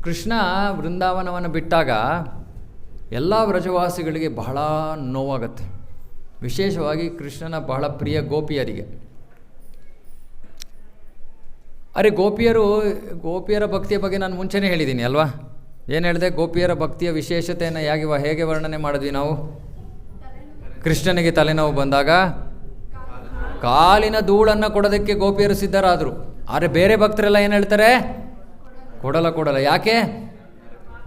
ಕೃಷ್ಣ ವೃಂದಾವನವನ್ನು ಬಿಟ್ಟಾಗ ಎಲ್ಲ ವ್ರಜವಾಸಿಗಳಿಗೆ ಬಹಳ ನೋವಾಗತ್ತೆ. ವಿಶೇಷವಾಗಿ ಕೃಷ್ಣನ ಬಹಳ ಪ್ರಿಯ ಗೋಪಿಯರಿಗೆ. ಅರೆ ಗೋಪಿಯರ ಭಕ್ತಿಯ ಬಗ್ಗೆ ನಾನು ಮುಂಚೆನೇ ಹೇಳಿದ್ದೀನಿ ಅಲ್ವಾ? ಏನು ಹೇಳಿದೆ? ಗೋಪಿಯರ ಭಕ್ತಿಯ ವಿಶೇಷತೆಯನ್ನು ಹೇಗೆ ವರ್ಣನೆ ಮಾಡಿದ್ವಿ ನಾವು? ಕೃಷ್ಣನಿಗೆ ತಲೆನೋವು ಬಂದಾಗ ಕಾಲಿನ ಧೂಳನ್ನು ಕೊಡೋದಕ್ಕೆ ಗೋಪಿಯರು ಸಿದ್ಧರಾದರು. ಆದರೆ ಬೇರೆ ಭಕ್ತರೆಲ್ಲ ಏನು ಹೇಳ್ತಾರೆ? ಕೊಡಲ್ಲ. ಯಾಕೆ?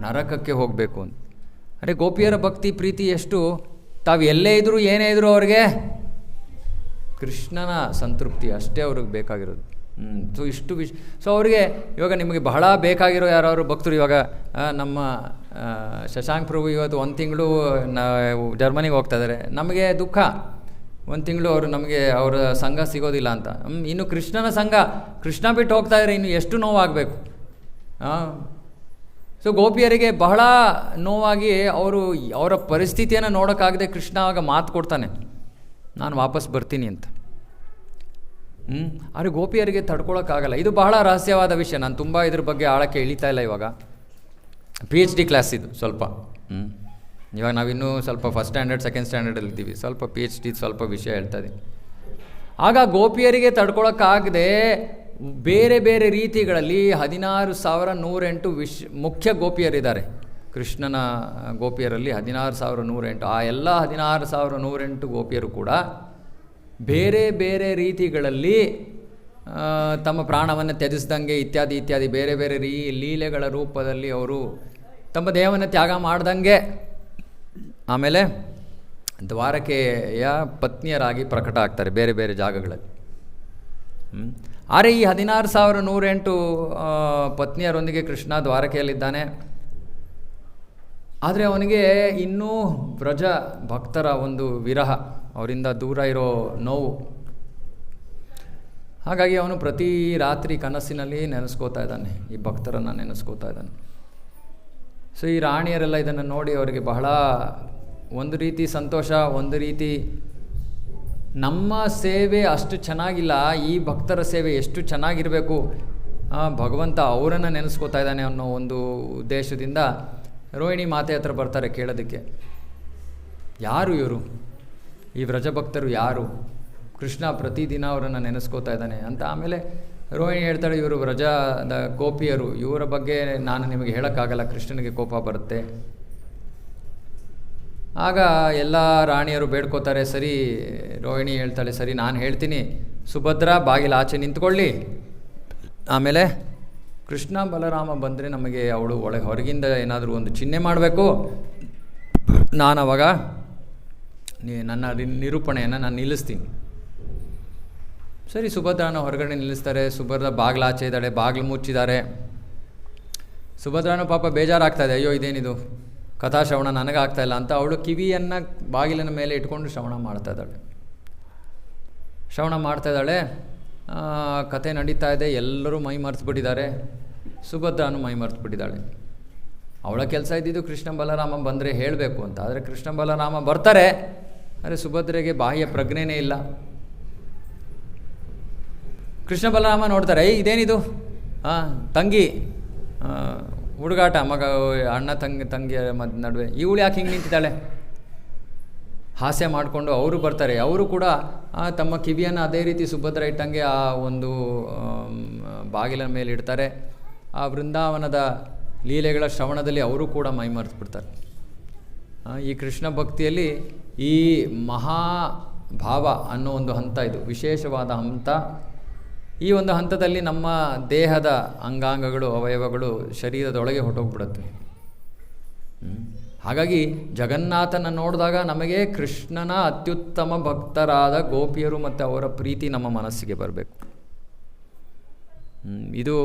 ನರಕಕ್ಕೆ ಹೋಗಬೇಕು ಅಂತ. ಅರೆ ಗೋಪಿಯರ ಭಕ್ತಿ ಪ್ರೀತಿ ಎಷ್ಟು, ತಾವು ಎಲ್ಲೇ ಇದ್ದರೂ ಏನೇ ಇದ್ದರೂ ಅವ್ರಿಗೆ ಕೃಷ್ಣನ ಸಂತೃಪ್ತಿ ಅಷ್ಟೇ ಅವ್ರಿಗೆ ಬೇಕಾಗಿರೋದು. ಸೊ ಇಷ್ಟು ಸೊ ಅವರಿಗೆ ಇವಾಗ ನಿಮಗೆ ಬಹಳ ಬೇಕಾಗಿರೋ ಯಾರಾದ್ರು ಭಕ್ತರು, ಇವಾಗ ನಮ್ಮ ಶಶಾಂಕ್ ಪ್ರಭು ಇವತ್ತು 1 ತಿಂಗಳು ಜರ್ಮನಿಗೆ ಹೋಗ್ತಾ ಇದ್ದಾರೆ. ನಮಗೆ ದುಃಖ, 1 ತಿಂಗಳು ಅವರು ನಮಗೆ ಅವರ ಸಂಘ ಸಿಗೋದಿಲ್ಲ ಅಂತ. ಇನ್ನು ಕೃಷ್ಣನ ಸಂಘ, ಕೃಷ್ಣ ಬಿಟ್ಟು ಹೋಗ್ತಾ ಇದ್ದಾರೆ, ಇನ್ನು ಎಷ್ಟು ನೋವಾಗಬೇಕು. ಸೊ ಗೋಪಿಯರಿಗೆ ಬಹಳ ನೋವಾಗಿ ಅವರ ಪರಿಸ್ಥಿತಿಯನ್ನು ನೋಡೋಕ್ಕಾಗದೆ ಕೃಷ್ಣ ಆಗ ಮಾತು ಕೊಡ್ತಾನೆ, ನಾನು ವಾಪಸ್ ಬರ್ತೀನಿ ಅಂತ. ಆದರೆ ಗೋಪಿಯರಿಗೆ ತಡ್ಕೊಳಕ್ಕಾಗಲ್ಲ. ಇದು ಬಹಳ ರಹಸ್ಯವಾದ ವಿಷಯ. ನಾನು ತುಂಬ ಇದ್ರ ಬಗ್ಗೆ ಆಳಕ್ಕೆ ಇಳಿತಾ ಇಲ್ಲ. ಇವಾಗ PhD ಕ್ಲಾಸ್ ಇದು ಸ್ವಲ್ಪ. ಇವಾಗ ನಾವಿನ್ನೂ ಸ್ವಲ್ಪ ಫಸ್ಟ್ ಸ್ಟ್ಯಾಂಡರ್ಡ್ ಸೆಕೆಂಡ್ ಸ್ಟ್ಯಾಂಡರ್ಡಲ್ಲಿ ಇದ್ದೀವಿ. ಸ್ವಲ್ಪ PhD ಸ್ವಲ್ಪ ವಿಷಯ ಹೇಳ್ತಾ ಇದ್ದೀವಿ. ಆಗ ಗೋಪಿಯರಿಗೆ ತಡ್ಕೊಳಕ್ಕಾಗದೆ ಬೇರೆ ಬೇರೆ ರೀತಿಗಳಲ್ಲಿ 16,108 ಮುಖ್ಯ ಗೋಪಿಯರಿದ್ದಾರೆ. ಕೃಷ್ಣನ ಗೋಪಿಯರಲ್ಲಿ 16,108. ಆ ಎಲ್ಲ 16,108 ಗೋಪಿಯರು ಕೂಡ ಬೇರೆ ಬೇರೆ ರೀತಿಗಳಲ್ಲಿ ತಮ್ಮ ಪ್ರಾಣವನ್ನು ತ್ಯಜಿಸ್ದಂಗೆ ಇತ್ಯಾದಿ ಬೇರೆ ಬೇರೆ ಲೀಲೆಗಳ ರೂಪದಲ್ಲಿ ಅವರು ತಮ್ಮ ದೇಹವನ್ನು ತ್ಯಾಗ ಮಾಡ್ದಂಗೆ ಆಮೇಲೆ ದ್ವಾರಕೆಯ ಪತ್ನಿಯರಾಗಿ ಪ್ರಕಟ ಆಗ್ತಾರೆ ಬೇರೆ ಬೇರೆ ಜಾಗಗಳಲ್ಲಿ. ಆದರೆ ಈ 16,108 ಪತ್ನಿಯರೊಂದಿಗೆ ಕೃಷ್ಣ ದ್ವಾರಕೆಯಲ್ಲಿದ್ದಾನೆ. ಆದರೆ ಅವನಿಗೆ ಇನ್ನೂ ವ್ರಜ ಭಕ್ತರ ಒಂದು ವಿರಹ, ಅವರಿಂದ ದೂರ ಇರೋ ನೋವು. ಹಾಗಾಗಿ ಅವನು ಪ್ರತಿ ರಾತ್ರಿ ಕನಸಿನಲ್ಲಿ ನೆನೆಸ್ಕೋತಾ ಇದ್ದಾನೆ, ಈ ಭಕ್ತರನ್ನು ನೆನೆಸ್ಕೋತಾ ಇದ್ದಾನೆ. ಸೊ ಈ ರಾಣಿಯರೆಲ್ಲ ಇದನ್ನು ನೋಡಿ ಅವರಿಗೆ ಬಹಳ ಒಂದು ರೀತಿ ಸಂತೋಷ, ಒಂದು ರೀತಿ ನಮ್ಮ ಸೇವೆ ಅಷ್ಟು ಚೆನ್ನಾಗಿಲ್ಲ, ಈ ಭಕ್ತರ ಸೇವೆ ಎಷ್ಟು ಚೆನ್ನಾಗಿರಬೇಕು, ಭಗವಂತ ಅವರನ್ನು ನೆನೆಸ್ಕೋತಾ ಇದ್ದಾನೆ ಅನ್ನೋ ಒಂದು ಉದ್ದೇಶದಿಂದ ರೋಹಿಣಿ ಮಾತೆ ಹತ್ರ ಬರ್ತಾರೆ ಕೇಳೋದಕ್ಕೆ. ಯಾರು ಇವರು, ಈ ವ್ರಜಭಕ್ತರು ಯಾರು, ಕೃಷ್ಣ ಪ್ರತಿದಿನ ಅವರನ್ನು ನೆನೆಸ್ಕೋತಾ ಇದ್ದಾನೆ ಅಂತ. ಆಮೇಲೆ ರೋಹಿಣಿ ಹೇಳ್ತಾಳೆ, ಇವರು ವ್ರಜದ ಗೋಪಿಯರು, ಇವರ ಬಗ್ಗೆ ನಾನು ನಿಮಗೆ ಹೇಳೋಕ್ಕಾಗಲ್ಲ, ಕೃಷ್ಣನಿಗೆ ಕೋಪ ಬರುತ್ತೆ. ಆಗ ಎಲ್ಲ ರಾಣಿಯರು ಬೇಡ್ಕೋತಾರೆ. ಸರಿ, ರೋಹಿಣಿ ಹೇಳ್ತಾಳೆ, ಸರಿ ನಾನು ಹೇಳ್ತೀನಿ, ಸುಭದ್ರ ಬಾಗಿಲ ಆಚೆ ನಿಂತ್ಕೊಳ್ಳಿ, ಆಮೇಲೆ ಕೃಷ್ಣ ಬಲರಾಮ ಬಂದರೆ ನಮಗೆ ಅವಳು ಹೊರಗಿಂದ ಏನಾದರೂ ಒಂದು ಚಿಹ್ನೆ ಮಾಡಬೇಕು, ನಾನು ಅವಾಗ ನನ್ನ ನಿರೂಪಣೆಯನ್ನು ನಾನು ನಿಲ್ಲಿಸ್ತೀನಿ. ಸರಿ, ಸುಭದ್ರನ ಹೊರಗಡೆ ನಿಲ್ಲಿಸ್ತಾರೆ. ಸುಭದ್ರ ಬಾಗಿಲಾಚೆ ಇದ್ದಾಳೆ, ಬಾಗಿಲು ಮುಚ್ಚಿದ್ದಾರೆ. ಸುಭದ್ರನು ಪಾಪ ಬೇಜಾರಾಗ್ತಾಯಿದೆ, ಅಯ್ಯೋ ಇದೇನಿದು ಕಥಾ ಶ್ರವಣ ನನಗಾಗ್ತಾಯಿಲ್ಲ ಅಂತ ಅವಳು ಕಿವಿಯನ್ನು ಬಾಗಿಲಿನ ಮೇಲೆ ಇಟ್ಕೊಂಡು ಶ್ರವಣ ಮಾಡ್ತಾಯಿದ್ದಾಳೆ. ಕತೆ ನಡೀತಾ ಇದೆ, ಎಲ್ಲರೂ ಮೈ ಮರೆತುಬಿಟ್ಟಿದ್ದಾರೆ. ಸುಭದ್ರನು ಮೈ ಮರೆತುಬಿಟ್ಟಿದ್ದಾಳೆ. ಅವಳ ಕೆಲಸ ಇದ್ದಿದ್ದು ಕೃಷ್ಣ ಬಲರಾಮ ಬಂದರೆ ಹೇಳಬೇಕು ಅಂತ. ಆದರೆ ಕೃಷ್ಣ ಬಲರಾಮ ಬರ್ತಾರೆ, ಆದರೆ ಸುಭದ್ರೆಗೆ ಬಾಹ್ಯ ಪ್ರಜ್ಞೆನೇ ಇಲ್ಲ. ಕೃಷ್ಣ ಬಲರಾಮ ನೋಡ್ತಾರೆ, ಇದೇನಿದು ತಂಗಿ ಹುಡುಗಾಟ, ಮಗ ಅಣ್ಣ ತಂಗಿಯ ನಡುವೆ ಇವಳು ಯಾಕೆ ಹಿಂಗೆ ನಿಂತಿದ್ದಾಳೆ, ಹಾಸ್ಯ ಮಾಡಿಕೊಂಡು ಅವರು ಬರ್ತಾರೆ. ಅವರು ಕೂಡ ತಮ್ಮ ಕಿವಿಯನ್ನು ಅದೇ ರೀತಿ ಸುಭದ್ರ ಇಟ್ಟಂಗೆ ಆ ಒಂದು ಬಾಗಿಲಿನ ಮೇಲೆ ಇಡ್ತಾರೆ. ಆ ವೃಂದಾವನದ ಲೀಲೆಗಳ ಶ್ರವಣದಲ್ಲಿ ಅವರು ಕೂಡ ಮೈಮರೆತುಬಿಡ್ತಾರೆ. ಈ ಕೃಷ್ಣ ಭಕ್ತಿಯಲ್ಲಿ ಈ ಮಹಾಭಾವ ಅನ್ನೋ ಒಂದು ಹಂತ, ಇದು ವಿಶೇಷವಾದ ಹಂತ. ಈ ಒಂದು ಹಂತದಲ್ಲಿ ನಮ್ಮ ದೇಹದ ಅಂಗಾಂಗಗಳು, ಅವಯವಗಳು ಶರೀರದೊಳಗೆ ಹೊರಟೋಗ್ಬಿಡುತ್ತೆ. ಹಾಗಾಗಿ ಜಗನ್ನಾಥನ ನೋಡಿದಾಗ ನಮಗೆ ಕೃಷ್ಣನ ಅತ್ಯುತ್ತಮ ಭಕ್ತರಾದ ಗೋಪಿಯರು ಮತ್ತು ಅವರ ಪ್ರೀತಿ ನಮ್ಮ ಮನಸ್ಸಿಗೆ ಬರಬೇಕು. ಇದು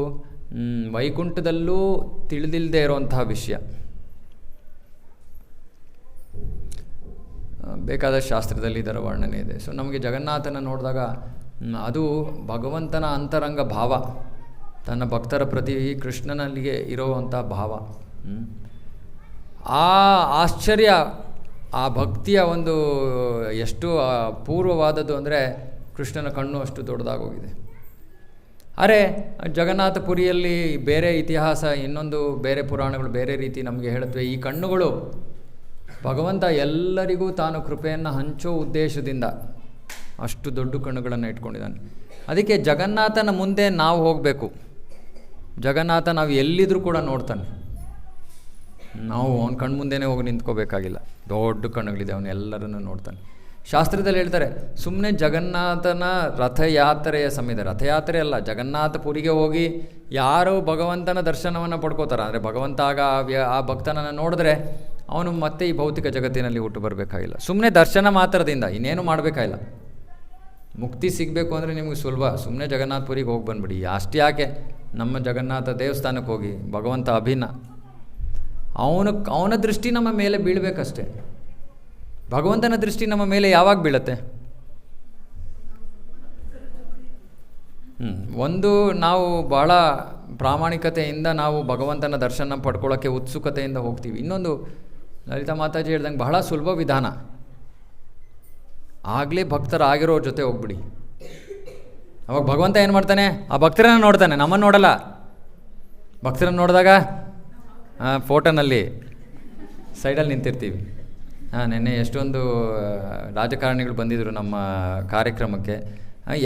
ವೈಕುಂಠದಲ್ಲೂ ತಿಳಿದಿಲ್ಲದೆ ಇರುವಂತಹ ವಿಷಯ. ಬೇಕಾದ ಶಾಸ್ತ್ರದಲ್ಲಿ ಇದರ ವರ್ಣನೆ ಇದೆ. ಸೊ ನಮಗೆ ಜಗನ್ನಾಥನ ನೋಡಿದಾಗ ಅದು ಭಗವಂತನ ಅಂತರಂಗ ಭಾವ, ತನ್ನ ಭಕ್ತರ ಪ್ರತಿ ಕೃಷ್ಣನಲ್ಲಿಗೆ ಇರುವಂಥ ಭಾವ. ಆ ಆಶ್ಚರ್ಯ, ಆ ಭಕ್ತಿಯ ಒಂದು ಎಷ್ಟು ಪೂರ್ವವಾದದ್ದು ಅಂದರೆ ಕೃಷ್ಣನ ಕಣ್ಣು ಅಷ್ಟು ದೊಡ್ಡದಾಗೋಗಿದೆ. ಅರೆ ಜಗನ್ನಾಥ ಪುರಿಯಲ್ಲಿ ಬೇರೆ ಇತಿಹಾಸ, ಇನ್ನೊಂದು ಬೇರೆ ಪುರಾಣಗಳು ಬೇರೆ ರೀತಿ ನಮಗೆ ಹೇಳುತ್ತವೆ. ಈ ಕಣ್ಣುಗಳು ಭಗವಂತ ಎಲ್ಲರಿಗೂ ತಾನು ಕೃಪೆಯನ್ನು ಹಂಚೋ ಉದ್ದೇಶದಿಂದ ಅಷ್ಟು ದೊಡ್ಡ ಕಣ್ಣುಗಳನ್ನು ಇಟ್ಕೊಂಡಿದ್ದಾನೆ. ಅದಕ್ಕೆ ಜಗನ್ನಾಥನ ಮುಂದೆ ನಾವು ಹೋಗಬೇಕು. ಜಗನ್ನಾಥ ನಾವು ಎಲ್ಲಿದ್ರೂ ಕೂಡ ನೋಡ್ತಾನೆ. ನಾವು ಅವನ ಕಣ್ಣು ಮುಂದೆನೇ ಹೋಗಿ ನಿಂತ್ಕೋಬೇಕಾಗಿಲ್ಲ. ದೊಡ್ಡ ಕಣ್ಣುಗಳಿದೆ, ಅವನು ಎಲ್ಲರನ್ನು ನೋಡ್ತಾನೆ. ಶಾಸ್ತ್ರದಲ್ಲಿ ಹೇಳ್ತಾರೆ, ಸುಮ್ಮನೆ ಜಗನ್ನಾಥನ ರಥಯಾತ್ರೆಯ ಸಮಯದ ರಥಯಾತ್ರೆ ಅಲ್ಲ, ಜಗನ್ನಾಥಪುರಿಗೆ ಹೋಗಿ ಯಾರು ಭಗವಂತನ ದರ್ಶನವನ್ನು ಪಡ್ಕೋತಾರೆ, ಅಂದರೆ ಭಗವಂತ ಆಗ ಆ ಭಕ್ತನನ್ನು ನೋಡಿದ್ರೆ ಅವನು ಮತ್ತೆ ಈ ಭೌತಿಕ ಜಗತ್ತಿನಲ್ಲಿ ಹುಟ್ಟು ಬರಬೇಕಾಗಿಲ್ಲ. ಸುಮ್ಮನೆ ದರ್ಶನ ಮಾತ್ರದಿಂದ ಇನ್ನೇನು ಮಾಡಬೇಕಾಗಿಲ್ಲ. ಮುಕ್ತಿ ಸಿಗಬೇಕು ಅಂದರೆ ನಿಮಗೆ ಸುಲಭ, ಸುಮ್ಮನೆ ಜಗನ್ನಾಥಪುರಿಗೆ ಹೋಗಿ ಬಂದುಬಿಡಿ. ಅಷ್ಟು ಯಾಕೆ, ನಮ್ಮ ಜಗನ್ನಾಥ ದೇವಸ್ಥಾನಕ್ಕೆ ಹೋಗಿ, ಭಗವಂತ ಅಭಿನ್ನ, ಅವನ ದೃಷ್ಟಿ ನಮ್ಮ ಮೇಲೆ ಬೀಳಬೇಕಷ್ಟೆ. ಭಗವಂತನ ದೃಷ್ಟಿ ನಮ್ಮ ಮೇಲೆ ಯಾವಾಗ ಬೀಳತ್ತೆ? ಒಂದು, ನಾವು ಭಾಳ ಪ್ರಾಮಾಣಿಕತೆಯಿಂದ ನಾವು ಭಗವಂತನ ದರ್ಶನ ಪಡ್ಕೊಳ್ಳೋಕ್ಕೆ ಉತ್ಸುಕತೆಯಿಂದ ಹೋಗ್ತೀವಿ. ಇನ್ನೊಂದು, ಲಲಿತಾ ಮಾತಾಜಿ ಹೇಳ್ದಂಗೆ ಬಹಳ ಸುಲಭ ವಿಧಾನ, ಆಗಲೇ ಭಕ್ತರಾಗಿರೋ ಜೊತೆ ಹೋಗ್ಬಿಡಿ. ಅವಾಗ ಭಗವಂತ ಏನು ಮಾಡ್ತಾನೆ, ಆ ಭಕ್ತರನ್ನ ನೋಡ್ತಾನೆ, ನಮ್ಮನ್ನು ನೋಡಲ್ಲ. ಭಕ್ತರನ್ನು ನೋಡಿದಾಗ ಫೋಟೋನಲ್ಲಿ ಸೈಡಲ್ಲಿ ನಿಂತಿರ್ತೀವಿ. ನೆನ್ನೆ ಎಷ್ಟೊಂದು ರಾಜಕಾರಣಿಗಳು ಬಂದಿದ್ದರು ನಮ್ಮ ಕಾರ್ಯಕ್ರಮಕ್ಕೆ.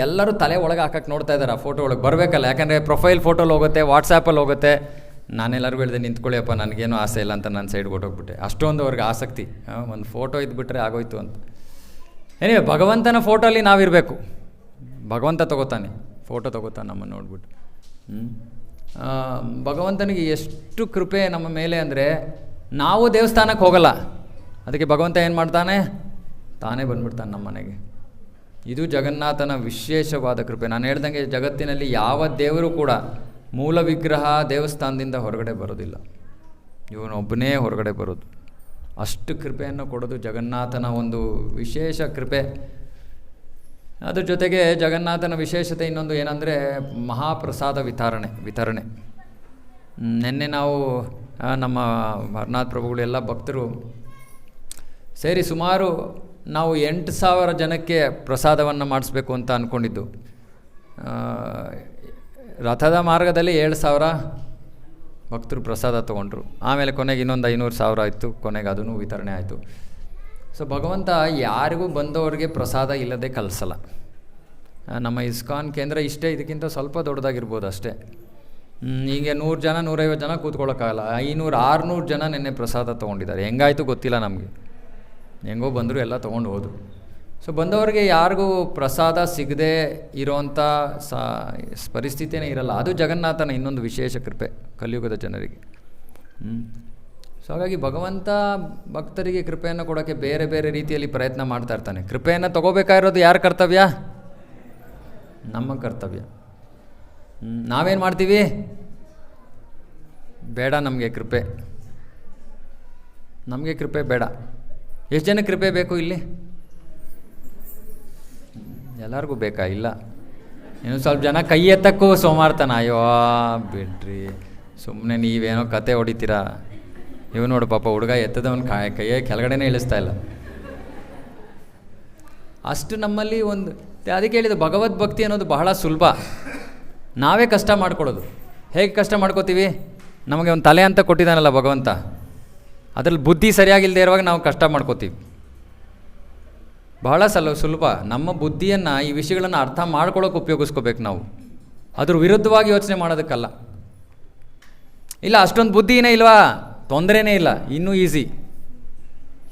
ಎಲ್ಲರೂ ತಲೆ ಒಳಗೆ ಹಾಕಕ್ಕೆ ನೋಡ್ತಾ ಇದ್ದಾರೆ ಆ ಫೋಟೋ ಒಳಗೆ ಬರಬೇಕಲ್ಲ, ಯಾಕಂದರೆ ಪ್ರೊಫೈಲ್ ಫೋಟೋಲ್ಲಿ ಹೋಗುತ್ತೆ, ವಾಟ್ಸಾಪಲ್ಲಿ ಹೋಗುತ್ತೆ. ನಾನೆಲ್ಲರಿಗೂ ಹೇಳಿದೆ, ನಿಂತ್ಕೊಳ್ಳಿಯಪ್ಪ, ನನಗೇನು ಆಸೆ ಇಲ್ಲ ಅಂತ ನಾನು ಸೈಡ್ಗೆ ಹೊಟ್ಟೋಗ್ಬಿಟ್ಟೆ. ಅಷ್ಟೊಂದು ಅವ್ರಿಗೆ ಆಸಕ್ತಿ, ಒಂದು ಫೋಟೋ ಇದ್ಬಿಟ್ರೆ ಆಗೋಯ್ತು ಅಂತ. ಏನಿವೆ, ಭಗವಂತನ ಫೋಟೋಲ್ಲಿ ನಾವಿರಬೇಕು. ಭಗವಂತ ತೊಗೋತಾನೆ, ಫೋಟೋ ತೊಗೋತಾನೆ ನಮ್ಮನ್ನು ನೋಡ್ಬಿಟ್ಟು. ಭಗವಂತನಿಗೆ ಎಷ್ಟು ಕೃಪೆ ನಮ್ಮ ಮೇಲೆ ಅಂದರೆ, ನಾವು ದೇವಸ್ಥಾನಕ್ಕೆ ಹೋಗಲ್ಲ, ಅದಕ್ಕೆ ಭಗವಂತ ಏನು ಮಾಡ್ತಾನೆ, ತಾನೇ ಬಂದ್ಬಿಡ್ತಾನೆ ನಮ್ಮ ಮನೆಗೆ. ಇದು ಜಗನ್ನಾಥನ ವಿಶೇಷವಾದ ಕೃಪೆ. ನಾನು ಹೇಳ್ದಂಗೆ ಜಗತ್ತಿನಲ್ಲಿ ಯಾವ ದೇವರು ಕೂಡ ಮೂಲ ವಿಗ್ರಹ ದೇವಸ್ಥಾನದಿಂದ ಹೊರಗಡೆ ಬರೋದಿಲ್ಲ, ಇವನೊಬ್ಬನೇ ಹೊರಗಡೆ ಬರೋದು. ಅಷ್ಟು ಕೃಪೆಯನ್ನು ಕೊಡೋದು ಜಗನ್ನಾಥನ ಒಂದು ವಿಶೇಷ ಕೃಪೆ. ಅದ್ರ ಜೊತೆಗೆ ಜಗನ್ನಾಥನ ವಿಶೇಷತೆ ಇನ್ನೊಂದು ಏನಂದರೆ ಮಹಾಪ್ರಸಾದ ವಿತರಣೆ. ನಿನ್ನೆ ನಾವು ನಮ್ಮ ಹರನಾಥ್ ಪ್ರಭುಗಳು ಎಲ್ಲ ಭಕ್ತರು ಸೇರಿ ಸುಮಾರು ನಾವು 8,000 ಜನಕ್ಕೆ ಪ್ರಸಾದವನ್ನು ಮಾಡಿಸ್ಬೇಕು ಅಂತ ಅಂದ್ಕೊಂಡಿದ್ದು. ರಥದ ಮಾರ್ಗದಲ್ಲಿ 7,000 ಭಕ್ತರು ಪ್ರಸಾದ ತೊಗೊಂಡ್ರು. ಆಮೇಲೆ ಕೊನೆಗೆ ಇನ್ನೊಂದು 500,000 ಆಯಿತು, ಕೊನೆಗೆ ಅದೂ ವಿತರಣೆ ಆಯಿತು. ಸೊ ಭಗವಂತ ಯಾರಿಗೂ ಬಂದವರಿಗೆ ಪ್ರಸಾದ ಇಲ್ಲದೆ ಕಲಿಸಲ್ಲ. ನಮ್ಮ ಇಸ್ಕಾನ್ ಕೇಂದ್ರ ಇಷ್ಟೇ, ಇದಕ್ಕಿಂತ ಸ್ವಲ್ಪ ದೊಡ್ಡದಾಗಿರ್ಬೋದು ಅಷ್ಟೇ. ಹೀಗೆ 100 ಜನ 150 ಜನ ಕೂತ್ಕೊಳ್ಳೋಕ್ಕಾಗಲ್ಲ. 500-600 ಜನ ನಿನ್ನೆ ಪ್ರಸಾದ ತೊಗೊಂಡಿದ್ದಾರೆ. ಹೆಂಗಾಯಿತು ಗೊತ್ತಿಲ್ಲ ನಮಗೆ, ಹೆಂಗೋ ಬಂದರು, ಎಲ್ಲ ತೊಗೊಂಡು ಹೋದರು. ಸೊ ಬಂದವರಿಗೆ ಯಾರಿಗೂ ಪ್ರಸಾದ ಸಿಗದೆ ಇರೋವಂಥ ಪರಿಸ್ಥಿತಿಯೇ ಇರಲ್ಲ. ಅದು ಜಗನ್ನಾಥನ ಇನ್ನೊಂದು ವಿಶೇಷ ಕೃಪೆ ಕಲಿಯುಗದ ಜನರಿಗೆ. ಸೊ ಹಾಗಾಗಿ ಭಗವಂತ ಭಕ್ತರಿಗೆ ಕೃಪೆಯನ್ನು ಕೊಡೋಕ್ಕೆ ಬೇರೆ ಬೇರೆ ರೀತಿಯಲ್ಲಿ ಪ್ರಯತ್ನ ಮಾಡ್ತಾ ಇರ್ತಾನೆ. ಕೃಪೆಯನ್ನು ತಗೋಬೇಕಾಗಿರೋದು ಯಾರ ಕರ್ತವ್ಯ? ನಮ್ಮ ಕರ್ತವ್ಯ. ನಾವೇನು ಮಾಡ್ತೀವಿ? ಬೇಡ ನಮಗೆ ಕೃಪೆ ಬೇಡ. ಎಷ್ಟು ಜನ ಕೃಪೆ ಬೇಕು ಇಲ್ಲಿ? ಎಲ್ಲರಿಗೂ ಬೇಕಾ? ಇಲ್ಲ. ಇನ್ನು ಸ್ವಲ್ಪ ಜನ ಕೈ ಎತ್ತಕ್ಕೂ ಸೋಮಾರ್ತನ. ಅಯ್ಯೋ ಬಿಡ್ರಿ, ಸುಮ್ಮನೆ ನೀವೇನೋ ಕತೆ ಹೊಡಿತೀರಾ. ಇವ್ ನೋಡು ಪಾಪ ಹುಡುಗ ಎತ್ತದವನು ಕೈಯೇ ಕೆಳಗಡೆನೇ ಇಳಿಸ್ತಾ ಇಲ್ಲ. ಅಷ್ಟು ನಮ್ಮಲ್ಲಿ ಒಂದು, ಅದಕ್ಕೆ ಹೇಳಿದ ಭಗವದ್ಭಕ್ತಿ ಅನ್ನೋದು ಬಹಳ ಸುಲಭ. ನಾವೇ ಕಷ್ಟ ಮಾಡ್ಕೊಳ್ಳೋದು. ಹೇಗೆ ಕಷ್ಟ ಮಾಡ್ಕೋತೀವಿ? ನಮಗೆ ಒಂದು ತಲೆ ಅಂತ ಕೊಟ್ಟಿದ್ದಾನಲ್ಲ ಭಗವಂತ, ಅದರಲ್ಲಿ ಬುದ್ಧಿ ಸರಿಯಾಗಿಲ್ಲದೆ ಇರುವಾಗ ನಾವು ಕಷ್ಟ ಮಾಡ್ಕೋತೀವಿ. ಬಹಳ ಸುಲಭ. ನಮ್ಮ ಬುದ್ಧಿಯನ್ನು ಈ ವಿಷಯಗಳನ್ನು ಅರ್ಥ ಮಾಡ್ಕೊಳ್ಳೋಕೆ ಉಪಯೋಗಿಸ್ಕೋಬೇಕು ನಾವು, ಅದ್ರ ವಿರುದ್ಧವಾಗಿ ಯೋಚನೆ ಮಾಡೋದಕ್ಕಲ್ಲ. ಇಲ್ಲ ಅಷ್ಟೊಂದು ಬುದ್ಧಿನೇ ಇಲ್ವಾ, ತೊಂದರೆನೇ ಇಲ್ಲ, ಇನ್ನೂ ಈಸಿ.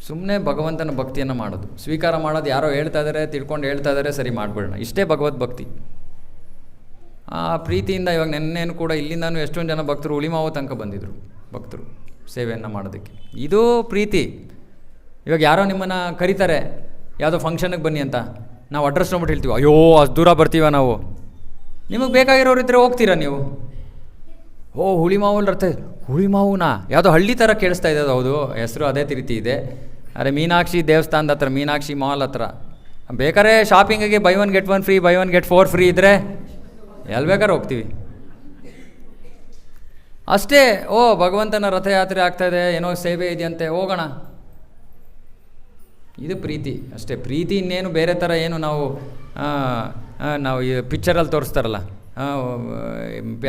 ಸುಮ್ಮನೆ ಭಗವಂತನ ಭಕ್ತಿಯನ್ನು ಮಾಡೋದು, ಸ್ವೀಕಾರ ಮಾಡೋದು. ಯಾರೋ ಹೇಳ್ತಾ ಇದ್ದಾರೆ, ತಿಳ್ಕೊಂಡು ಹೇಳ್ತಾ ಇದ್ದಾರೆ, ಸರಿ ಮಾಡಿಬಿಡೋಣ, ಇಷ್ಟೇ ಭಗವದ್ಭಕ್ತಿ. ಆ ಪ್ರೀತಿಯಿಂದ ಇವಾಗ ನೆನ್ನೇನು ಕೂಡ ಇಲ್ಲಿಂದನೂ ಎಷ್ಟೊಂದು ಜನ ಭಕ್ತರು ಉಳಿಮಾವು ತನಕ ಬಂದಿದ್ದರು, ಭಕ್ತರು ಸೇವೆಯನ್ನು ಮಾಡೋದಕ್ಕೆ. ಇದು ಪ್ರೀತಿ. ಇವಾಗ ಯಾರೋ ನಿಮ್ಮನ್ನು ಕರೀತಾರೆ ಯಾವುದೋ ಫಂಕ್ಷನ್ಗೆ ಬನ್ನಿ ಅಂತ, ನಾವು ಅಡ್ರೆಸ್ ನೋಡ್ಬಿಟ್ಟು ಹೇಳ್ತೀವಿ, ಅಯ್ಯೋ ಅಷ್ಟು ದೂರ ಬರ್ತೀವ ನಾವು. ನಿಮಗೆ ಬೇಕಾಗಿರೋರು ಇದ್ದರೆ ಹೋಗ್ತೀರಾ ನೀವು? ಓ ಹುಳಿಮಾವಲ್ಲಿ ರಥ, ಹುಳಿಮಾವುನಾ? ಯಾವುದೋ ಹಳ್ಳಿ ಥರ ಕೇಳಿಸ್ತಾ ಇದೆ. ಹೌದು, ಹೆಸರು ಅದೇ ರೀತಿ ಇದೆ. ಅರೆ ಮೀನಾಕ್ಷಿ ದೇವಸ್ಥಾನದ ಹತ್ರ, ಮೀನಾಕ್ಷಿ ಮಾಲ್ ಹತ್ರ. ಬೇಕಾದ್ರೆ ಶಾಪಿಂಗಿಗೆ by 1 get 1 free, by 1 get 4 free ಇದ್ದರೆ ಎಲ್ಲಿ ಬೇಕಾದ್ರೆ ಹೋಗ್ತೀವಿ ಅಷ್ಟೇ. ಓ ಭಗವಂತನ ರಥಯಾತ್ರೆ ಆಗ್ತಾಯಿದೆ, ಏನೋ ಸೇವೆ ಇದೆಯಂತೆ, ಹೋಗೋಣ. ಇದು ಪ್ರೀತಿ ಅಷ್ಟೇ. ಪ್ರೀತಿ ಇನ್ನೇನು ಬೇರೆ ಥರ ಏನು ನಾವು ಈ ಪಿಕ್ಚರಲ್ಲಿ ತೋರಿಸ್ತಾರಲ್ಲ,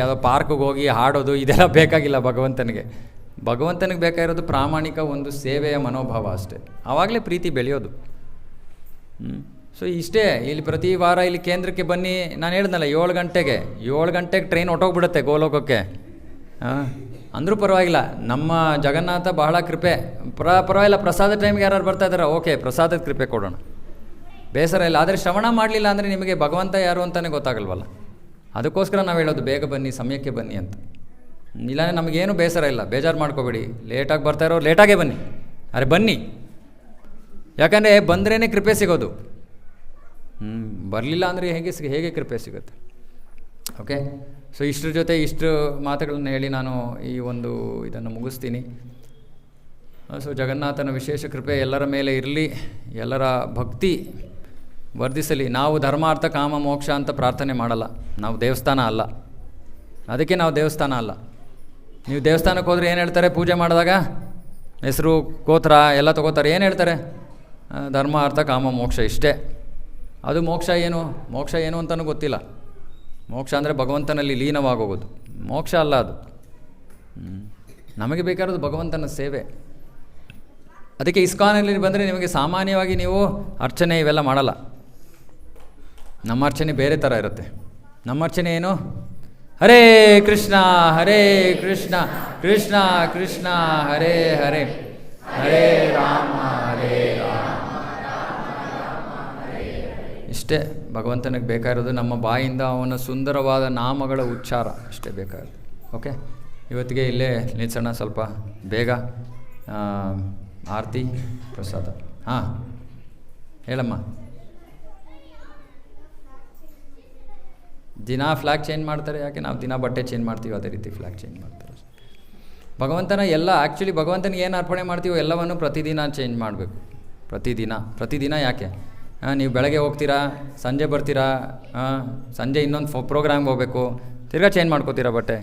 ಯಾವುದೋ ಪಾರ್ಕಿಗೆ ಹೋಗಿ ಹಾಡೋದು, ಇದೆಲ್ಲ ಬೇಕಾಗಿಲ್ಲ ಭಗವಂತನಿಗೆ. ಭಗವಂತನಿಗೆ ಬೇಕಾಗಿರೋದು ಪ್ರಾಮಾಣಿಕ ಒಂದು ಸೇವೆಯ ಮನೋಭಾವ ಅಷ್ಟೇ. ಆವಾಗಲೇ ಪ್ರೀತಿ ಬೆಳೆಯೋದು. ಸೊ ಇಷ್ಟೇ. ಇಲ್ಲಿ ಪ್ರತಿ ವಾರ ಇಲ್ಲಿ ಕೇಂದ್ರಕ್ಕೆ ಬನ್ನಿ. ನಾನು ಹೇಳ್ದಲ್ಲ 7 ಗಂಟೆಗೆ ಟ್ರೈನ್ ಹೊಟ್ಟೋಗ್ಬಿಡುತ್ತೆ ಗೋಲೋಕಕ್ಕೆ. ಅಂದರೂ ಪರವಾಗಿಲ್ಲ, ನಮ್ಮ ಜಗನ್ನಾಥ ಬಹಳ ಕೃಪೆ. ಪರವಾಗಿಲ್ಲ, ಪ್ರಸಾದ ಟೈಮ್ಗೆ ಯಾರು ಬರ್ತಾ ಇದ್ದಾರೆ, ಓಕೆ ಪ್ರಸಾದದ ಕೃಪೆ ಕೊಡೋಣ. ಬೇಸರ ಇಲ್ಲ. ಆದರೆ ಶ್ರವಣ ಮಾಡಲಿಲ್ಲ ಅಂದರೆ ನಿಮಗೆ ಭಗವಂತ ಯಾರು ಅಂತಲೇ ಗೊತ್ತಾಗಲ್ವಲ್ಲ. ಅದಕ್ಕೋಸ್ಕರ ನಾವು ಹೇಳೋದು ಬೇಗ ಬನ್ನಿ, ಸಮಯಕ್ಕೆ ಬನ್ನಿ ಅಂತ. ಇಲ್ಲಾಂದರೆ ನಮಗೇನು ಬೇಸರ ಇಲ್ಲ, ಬೇಜಾರು ಮಾಡ್ಕೋಬೇಡಿ. ಲೇಟಾಗಿ ಬರ್ತಾ ಇರೋರು ಲೇಟಾಗೇ ಬನ್ನಿ, ಅರೆ ಬನ್ನಿ. ಯಾಕಂದರೆ ಬಂದ್ರೇ ಕೃಪೆ ಸಿಗೋದು. ಬರಲಿಲ್ಲ ಅಂದರೆ ಹೇಗೆ ಕೃಪೆ ಸಿಗುತ್ತೆ? ಓಕೆ, ಸೊ ಇಷ್ಟರ ಜೊತೆ ಇಷ್ಟು ಮಾತುಗಳನ್ನು ಹೇಳಿ ನಾನು ಈ ಒಂದು ಇದನ್ನು ಮುಗಿಸ್ತೀನಿ. ಸೊ ಜಗನ್ನಾಥನ ವಿಶೇಷ ಕೃಪೆ ಎಲ್ಲರ ಮೇಲೆ ಇರಲಿ, ಎಲ್ಲರ ಭಕ್ತಿ ವರ್ಧಿಸಲಿ. ನಾವು ಧರ್ಮ ಅರ್ಥ ಕಾಮ ಮೋಕ್ಷ ಅಂತ ಪ್ರಾರ್ಥನೆ ಮಾಡಲ್ಲ, ನಾವು ದೇವಸ್ಥಾನ ಅಲ್ಲ. ಅದಕ್ಕೆ ನಾವು ದೇವಸ್ಥಾನ ಅಲ್ಲ. ನೀವು ದೇವಸ್ಥಾನಕ್ಕೆ ಹೋದರೆ ಏನು ಹೇಳ್ತಾರೆ? ಪೂಜೆ ಮಾಡಿದಾಗ ಹೆಸರು ಗೋತ್ರ ಎಲ್ಲ ತೊಗೋತಾರೆ. ಏನು ಹೇಳ್ತಾರೆ? ಧರ್ಮ ಅರ್ಥ ಕಾಮ ಮೋಕ್ಷ, ಇಷ್ಟೇ. ಅದು ಮೋಕ್ಷ ಏನು ಅಂತಲೂ ಗೊತ್ತಿಲ್ಲ. ಮೋಕ್ಷ ಅಂದರೆ ಭಗವಂತನಲ್ಲಿ ಲೀನವಾಗೋಗೋದು, ಮೋಕ್ಷ ಅಲ್ಲ ಅದು. ನಮಗೆ ಬೇಕಾಗಿರೋದು ಭಗವಂತನ ಸೇವೆ. ಅದಕ್ಕೆ ಇಸ್ಕಾನಲ್ಲಿ ಬಂದರೆ ನಿಮಗೆ ಸಾಮಾನ್ಯವಾಗಿ ನೀವು ಅರ್ಚನೆ ಇವೆಲ್ಲ ಮಾಡಲ್ಲ. ನಮ್ಮ ಅರ್ಚನೆ ಬೇರೆ ಥರ ಇರುತ್ತೆ. ನಮ್ಮ ಅರ್ಚನೆ ಏನು? ಹರೇ ಕೃಷ್ಣ ಹರೇ ಕೃಷ್ಣ ಕೃಷ್ಣ ಕೃಷ್ಣ ಹರೇ ಹರೇ, ಹರೇ ರಾಮ ಹರೇ ರಾಮ, ಇಷ್ಟೇ ಭಗವಂತನಿಗೆ ಬೇಕಾಗಿರೋದು. ನಮ್ಮ ಬಾಯಿಂದ ಅವನ ಸುಂದರವಾದ ನಾಮಗಳ ಉಚ್ಚಾರ ಅಷ್ಟೇ ಬೇಕಾಗಿರೋದು. ಓಕೆ, ಇವತ್ತಿಗೆ ಇಲ್ಲೇ ನಿಲ್ಸೋಣ. ಸ್ವಲ್ಪ ಬೇಗ ಆರತಿ ಪ್ರಸಾದ. ಹಾಂ ಹೇಳಮ್ಮ. ದಿನ ಫ್ಲ್ಯಾಗ್ ಚೇಂಜ್ ಮಾಡ್ತಾರೆ. ಯಾಕೆ? ನಾವು ದಿನ ಬಟ್ಟೆ ಚೇಂಜ್ ಮಾಡ್ತೀವಿ, ಅದೇ ರೀತಿ ಫ್ಲ್ಯಾಗ್ ಚೇಂಜ್ ಮಾಡ್ತಾರೆ. ಭಗವಂತನ ಎಲ್ಲ ಆ್ಯಕ್ಚುಲಿ ಭಗವಂತನಿಗೆ ಏನು ಅರ್ಪಣೆ ಮಾಡ್ತೀವೋ ಎಲ್ಲವನ್ನು ಪ್ರತಿದಿನ ಚೇಂಜ್ ಮಾಡಬೇಕು. ಪ್ರತಿದಿನ ಯಾಕೆ? ನೀವು ಬೆಳಗ್ಗೆ ಹೋಗ್ತೀರಾ, ಸಂಜೆ ಬರ್ತೀರಾ, ಸಂಜೆ ಇನ್ನೊಂದು ಪ್ರೋಗ್ರಾಮ್ಗೆ ಹೋಗಬೇಕು, ತಿರ್ಗಾ ಚೇಂಜ್ ಮಾಡ್ಕೋತೀರಾ ಬಟ್ಟೆ.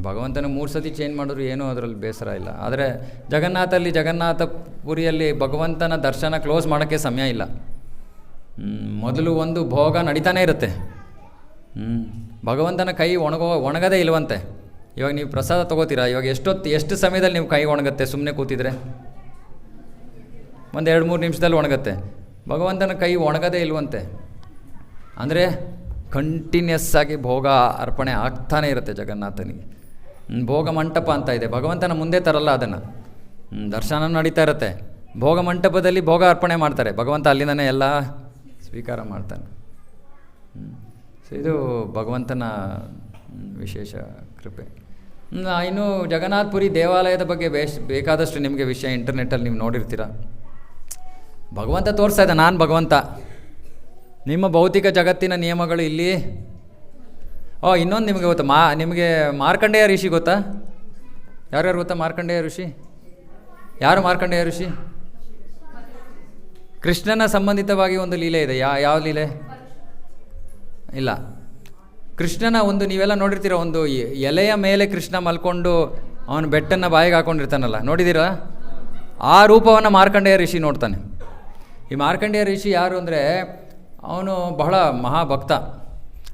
ಭಗವಂತನ 3 ಸತಿ ಚೇಂಜ್ ಮಾಡಿದ್ರು ಏನೂ ಅದರಲ್ಲಿ ಬೇಸರ ಇಲ್ಲ. ಆದರೆ ಜಗನ್ನಾಥ ಪುರಿಯಲ್ಲಿ ಭಗವಂತನ ದರ್ಶನ ಕ್ಲೋಸ್ ಮಾಡೋಕ್ಕೆ ಸಮಯ ಇಲ್ಲ. ಮೊದಲು ಒಂದು ಭೋಗ ನಡೀತಾನೆ ಇರುತ್ತೆ. ಭಗವಂತನ ಕೈ ಒಣಗದೇ ಇಲ್ವಂತೆ. ಇವಾಗ ನೀವು ಪ್ರಸಾದ ತೊಗೋತೀರಾ, ಇವಾಗ ಎಷ್ಟು ಸಮಯದಲ್ಲಿ ನೀವು ಕೈ ಒಣಗುತ್ತೆ? ಸುಮ್ಮನೆ ಕೂತಿದ್ರೆ ಒಂದು 2-3 ನಿಮಿಷದಲ್ಲಿ ಒಣಗುತ್ತೆ. ಭಗವಂತನ ಕೈ ಒಣಗದೇ ಇಲ್ವಂತೆ. ಅಂದರೆ ಕಂಟಿನ್ಯೂಸ್ ಆಗಿ ಭೋಗ ಅರ್ಪಣೆ ಆಗ್ತಾನೆ ಇರುತ್ತೆ ಜಗನ್ನಾಥನಿಗೆ. ಭೋಗ ಮಂಟಪ ಅಂತ ಇದೆ, ಭಗವಂತನ ಮುಂದೆ ತರಲ್ಲ ಅದನ್ನು. ದರ್ಶನ ನಡೀತಾ ಇರುತ್ತೆ, ಭೋಗ ಮಂಟಪದಲ್ಲಿ ಭೋಗ ಅರ್ಪಣೆ ಮಾಡ್ತಾರೆ. ಭಗವಂತ ಅಲ್ಲಿಂದನೇ ಎಲ್ಲ ಸ್ವೀಕಾರ ಮಾಡ್ತಾನೆ. ಸೊ ಇದು ಭಗವಂತನ ವಿಶೇಷ ಕೃಪೆ. ಇನ್ನು ಜಗನ್ನಾಥಪುರಿ ದೇವಾಲಯದ ಬಗ್ಗೆ ಬೇಕಾದಷ್ಟು ನಿಮಗೆ ವಿಷಯ ಇಂಟರ್ನೆಟ್ಟಲ್ಲಿ ನೀವು ನೋಡಿರ್ತೀರ. ಭಗವಂತ ತೋರಿಸ್ತಾ ಇದ್ದ, ನಾನು ಭಗವಂತ. ನಿಮ್ಮ ಭೌತಿಕ ಜಗತ್ತಿನ ನಿಯಮಗಳು ಇಲ್ಲಿ. ಇನ್ನೊಂದು ನಿಮಗೆ ಗೊತ್ತಾ? ನಿಮಗೆ ಮಾರ್ಕಂಡೇಯ ಋಷಿ ಗೊತ್ತಾ? ಯಾರ್ಯಾರು ಗೊತ್ತಾ ಮಾರ್ಕಂಡೇಯ ಋಷಿ? ಯಾರು ಮಾರ್ಕಂಡೇಯ ಋಷಿ? ಕೃಷ್ಣನ ಸಂಬಂಧಿತವಾಗಿ ಒಂದು ಲೀಲೆ ಇದೆ. ಯಾವ ಲೀಲೆ? ಇಲ್ಲ, ಕೃಷ್ಣನ ಒಂದು ನೀವೆಲ್ಲ ನೋಡಿರ್ತೀರ, ಒಂದು ಎಲೆಯ ಮೇಲೆ ಕೃಷ್ಣ ಮಲ್ಕೊಂಡು ಅವನು ಬೆಟ್ಟನ್ನು ಬಾಯಿಗೆ ಹಾಕ್ಕೊಂಡಿರ್ತಾನಲ್ಲ, ನೋಡಿದ್ದೀರಾ? ಆ ರೂಪವನ್ನು ಮಾರ್ಕಂಡೇಯ ಋಷಿ ನೋಡ್ತಾನೆ. ಈ ಮಾರ್ಕಂಡೇಯ ಋಷಿ ಯಾರು ಅಂದರೆ ಅವನು ಬಹಳ ಮಹಾಭಕ್ತ.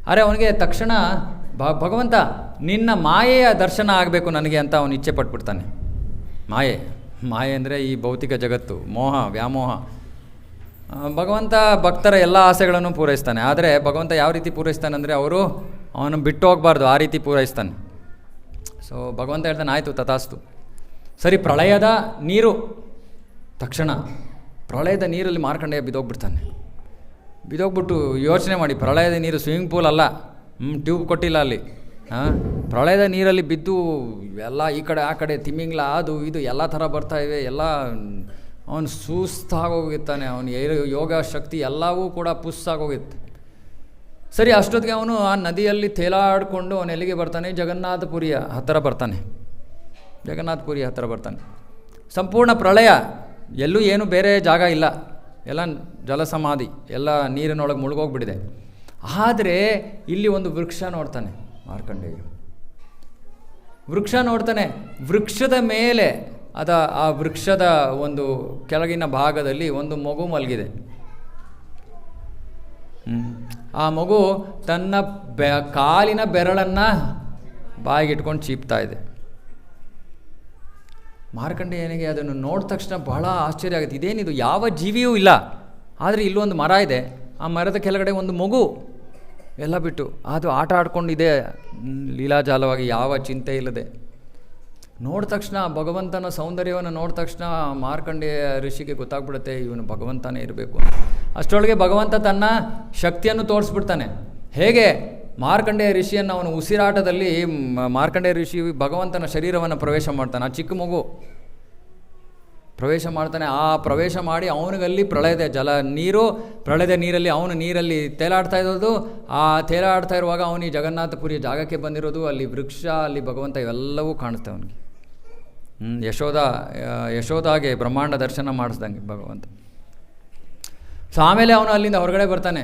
ಅರೆ ಅವನಿಗೆ ತಕ್ಷಣ ಭಗವಂತ ನಿನ್ನ ಮಾಯೆಯ ದರ್ಶನ ಆಗಬೇಕು ನನಗೆ ಅಂತ ಅವನು ಇಚ್ಛೆ ಪಟ್ಬಿಡ್ತಾನೆ. ಮಾಯೆ ಅಂದರೆ ಈ ಭೌತಿಕ ಜಗತ್ತು, ಮೋಹ ವ್ಯಾಮೋಹ. ಭಗವಂತ ಭಕ್ತರ ಎಲ್ಲ ಆಸೆಗಳನ್ನು ಪೂರೈಸ್ತಾನೆ. ಆದರೆ ಭಗವಂತ ಯಾವ ರೀತಿ ಪೂರೈಸ್ತಾನೆ ಅಂದರೆ ಅವನು ಬಿಟ್ಟು ಹೋಗಬಾರ್ದು, ಆ ರೀತಿ ಪೂರೈಸ್ತಾನೆ. ಸೊ ಭಗವಂತ ಹೇಳ್ತಾನೆ, ಆಯಿತು ತಥಾಸ್ತು. ಸರಿ, ಪ್ರಳಯದ ನೀರು, ತಕ್ಷಣ ಪ್ರಳಯದ ನೀರಲ್ಲಿ ಮಾರ್ಕಂಡೇಯ ಬಿದ್ದೋಗ್ಬಿಟ್ಟು ಯೋಚನೆ ಮಾಡಿ, ಪ್ರಳಯದ ನೀರು ಸ್ವಿಮ್ಮಿಂಗ್ ಪೂಲ್ ಅಲ್ಲ, ಟ್ಯೂಬ್ ಕೊಟ್ಟಿಲ್ಲ ಅಲ್ಲಿ. ಪ್ರಳಯದ ನೀರಲ್ಲಿ ಬಿದ್ದು ಎಲ್ಲ ಈ ಕಡೆ ಆ ಕಡೆ ತಿಮ್ಮಿಂಗ್ಲ ಅದು ಇದು ಎಲ್ಲ ಥರ ಬರ್ತಾಯಿವೆ. ಎಲ್ಲ ಅವನು ಸುಸ್ತಾಗೋಗಿರ್ತಾನೆ. ಅವನು ಯೋಗ ಶಕ್ತಿ ಎಲ್ಲವೂ ಕೂಡ ಪುಸ್ಸಾಗೋಗಿತ್ತು. ಸರಿ, ಅಷ್ಟೊತ್ತಿಗೆ ಅವನು ಆ ನದಿಯಲ್ಲಿ ತೇಲಾಡಿಕೊಂಡು ಅವನು ಎಲ್ಲಿಗೆ ಬರ್ತಾನೆ? ಜಗನ್ನಾಥಪುರಿಯ ಹತ್ತಿರ ಬರ್ತಾನೆ. ಸಂಪೂರ್ಣ ಪ್ರಳಯ, ಎಲ್ಲೂ ಏನು ಬೇರೆ ಜಾಗ ಇಲ್ಲ, ಎಲ್ಲ ಜಲಸಮಾಧಿ, ಎಲ್ಲ ನೀರಿನೊಳಗೆ ಮುಳುಗೋಗ್ಬಿಟ್ಟಿದೆ. ಆದರೆ ಇಲ್ಲಿ ಒಂದು ವೃಕ್ಷ ನೋಡ್ತಾನೆ ಮಾರ್ಕಂಡೇಯ. ವೃಕ್ಷದ ಮೇಲೆ ಆ ವೃಕ್ಷದ ಒಂದು ಕೆಳಗಿನ ಭಾಗದಲ್ಲಿ ಒಂದು ಮಗು ಮಲಗಿದೆ. ಆ ಮಗು ತನ್ನ ಕಾಲಿನ ಬೆರಳನ್ನು ಬಾಯಿಗಿಟ್ಕೊಂಡು ಚೀಪ್ತಾ ಇದೆ. ಮಾರ್ಕಂಡೇಯನಿಗೆ ಅದನ್ನು ನೋಡಿದ ತಕ್ಷಣ ಬಹಳ ಆಶ್ಚರ್ಯ ಆಗುತ್ತೆ. ಇದೇನಿದು? ಯಾವ ಜೀವಿಯೂ ಇಲ್ಲ, ಆದರೆ ಇಲ್ಲೊಂದು ಮರ ಇದೆ, ಆ ಮರದ ಕೆಳಗಡೆ ಒಂದು ಮಗು ಎಲ್ಲ ಬಿಟ್ಟು ಅದು ಆಟ ಆಡ್ಕೊಂಡಿದೆ ಲೀಲಾಜಾಲವಾಗಿ, ಯಾವ ಚಿಂತೆ ಇಲ್ಲದೆ. ನೋಡಿದ ತಕ್ಷಣ ಭಗವಂತನ ಸೌಂದರ್ಯವನ್ನು ನೋಡಿದ ತಕ್ಷಣ ಮಾರ್ಕಂಡೇಯ ಋಷಿಗೆ ಗೊತ್ತಾಗ್ಬಿಡುತ್ತೆ, ಇವನು ಭಗವಂತನೇ ಇರಬೇಕು. ಅಷ್ಟರೊಳಗೆ ಭಗವಂತ ತನ್ನ ಶಕ್ತಿಯನ್ನು ತೋರಿಸ್ಬಿಡ್ತಾನೆ. ಹೇಗೆ ಮಾರ್ಕಂಡೇಯ ಋಷಿಯನ್ನು ಅವನು ಉಸಿರಾಟದಲ್ಲಿ ಮಾರ್ಕಂಡೇಯ ಋಷಿ ಭಗವಂತನ ಶರೀರವನ್ನು ಪ್ರವೇಶ ಮಾಡ್ತಾನೆ. ಆ ಚಿಕ್ಕ ಮಗು ಪ್ರವೇಶ ಮಾಡ್ತಾನೆ. ಆ ಪ್ರವೇಶ ಮಾಡಿ ಅವನಿಗಲ್ಲಿ ಪ್ರಳಯದ ನೀರು, ಪ್ರಳಯದ ನೀರಲ್ಲಿ ಅವನು ನೀರಲ್ಲಿ ತೇಲಾಡ್ತಾ ಇರೋದು. ಆ ತೇಲಾಡ್ತಾ ಇರುವಾಗ ಅವನಿಗೆ ಜಗನ್ನಾಥಪುರಿಯ ಜಾಗಕ್ಕೆ ಬಂದಿರೋದು, ಅಲ್ಲಿ ವೃಕ್ಷ, ಅಲ್ಲಿ ಭಗವಂತ ಇವೆಲ್ಲವೂ ಕಾಣಿಸ್ತೇವೆ ಅವನಿಗೆ. ಯಶೋದಾಗೆ ಬ್ರಹ್ಮಾಂಡ ದರ್ಶನ ಮಾಡಿಸ್ದಂಗೆ ಭಗವಂತ. ಸೊ ಆಮೇಲೆ ಅವನು ಅಲ್ಲಿಂದ ಹೊರಗಡೆ ಬರ್ತಾನೆ.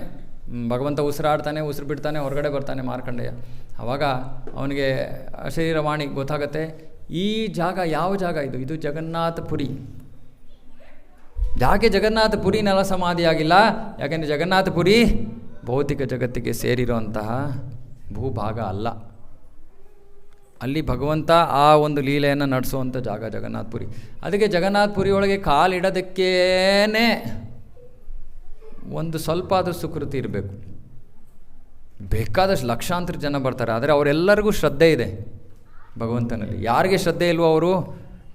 ಭಗವಂತ ಉಸಿರಾಡ್ತಾನೆ, ಉಸಿರು ಬಿಡ್ತಾನೆ, ಹೊರಗಡೆ ಬರ್ತಾನೆ ಮಾರ್ಕಂಡೇಯ. ಆವಾಗ ಅವನಿಗೆ ಶರೀರವಾಣಿ ಗೊತ್ತಾಗತ್ತೆ, ಈ ಜಾಗ ಯಾವ ಜಾಗ ಇದು? ಇದು ಜಗನ್ನಾಥಪುರಿ. ಯಾಕೆ ಜಗನ್ನಾಥಪುರಿ ನೆಲ ಸಮಾಧಿಯಾಗಿಲ್ಲ? ಯಾಕೆಂದರೆ ಜಗನ್ನಾಥಪುರಿ ಭೌತಿಕ ಜಗತ್ತಿಗೆ ಸೇರಿರುವಂತಹ ಭೂಭಾಗ ಅಲ್ಲ. ಅಲ್ಲಿ ಭಗವಂತ ಆ ಒಂದು ಲೀಲೆಯನ್ನು ನಡೆಸುವಂಥ ಜಾಗ ಜಗನ್ನಾಥಪುರಿ. ಅದಕ್ಕೆ ಜಗನ್ನಾಥಪುರಿ ಒಳಗೆ ಕಾಲಿಡೋದಕ್ಕೇನೆ ಒಂದು ಸ್ವಲ್ಪ ಆದರೂ ಸುಕೃತಿ ಇರಬೇಕು. ಬೇಕಾದಷ್ಟು ಲಕ್ಷಾಂತರ ಜನ ಬರ್ತಾರೆ, ಆದರೆ ಅವರೆಲ್ಲರಿಗೂ ಶ್ರದ್ಧೆ ಇದೆ ಭಗವಂತನಲ್ಲಿ. ಯಾರಿಗೆ ಶ್ರದ್ಧೆ ಇಲ್ವೋ ಅವರು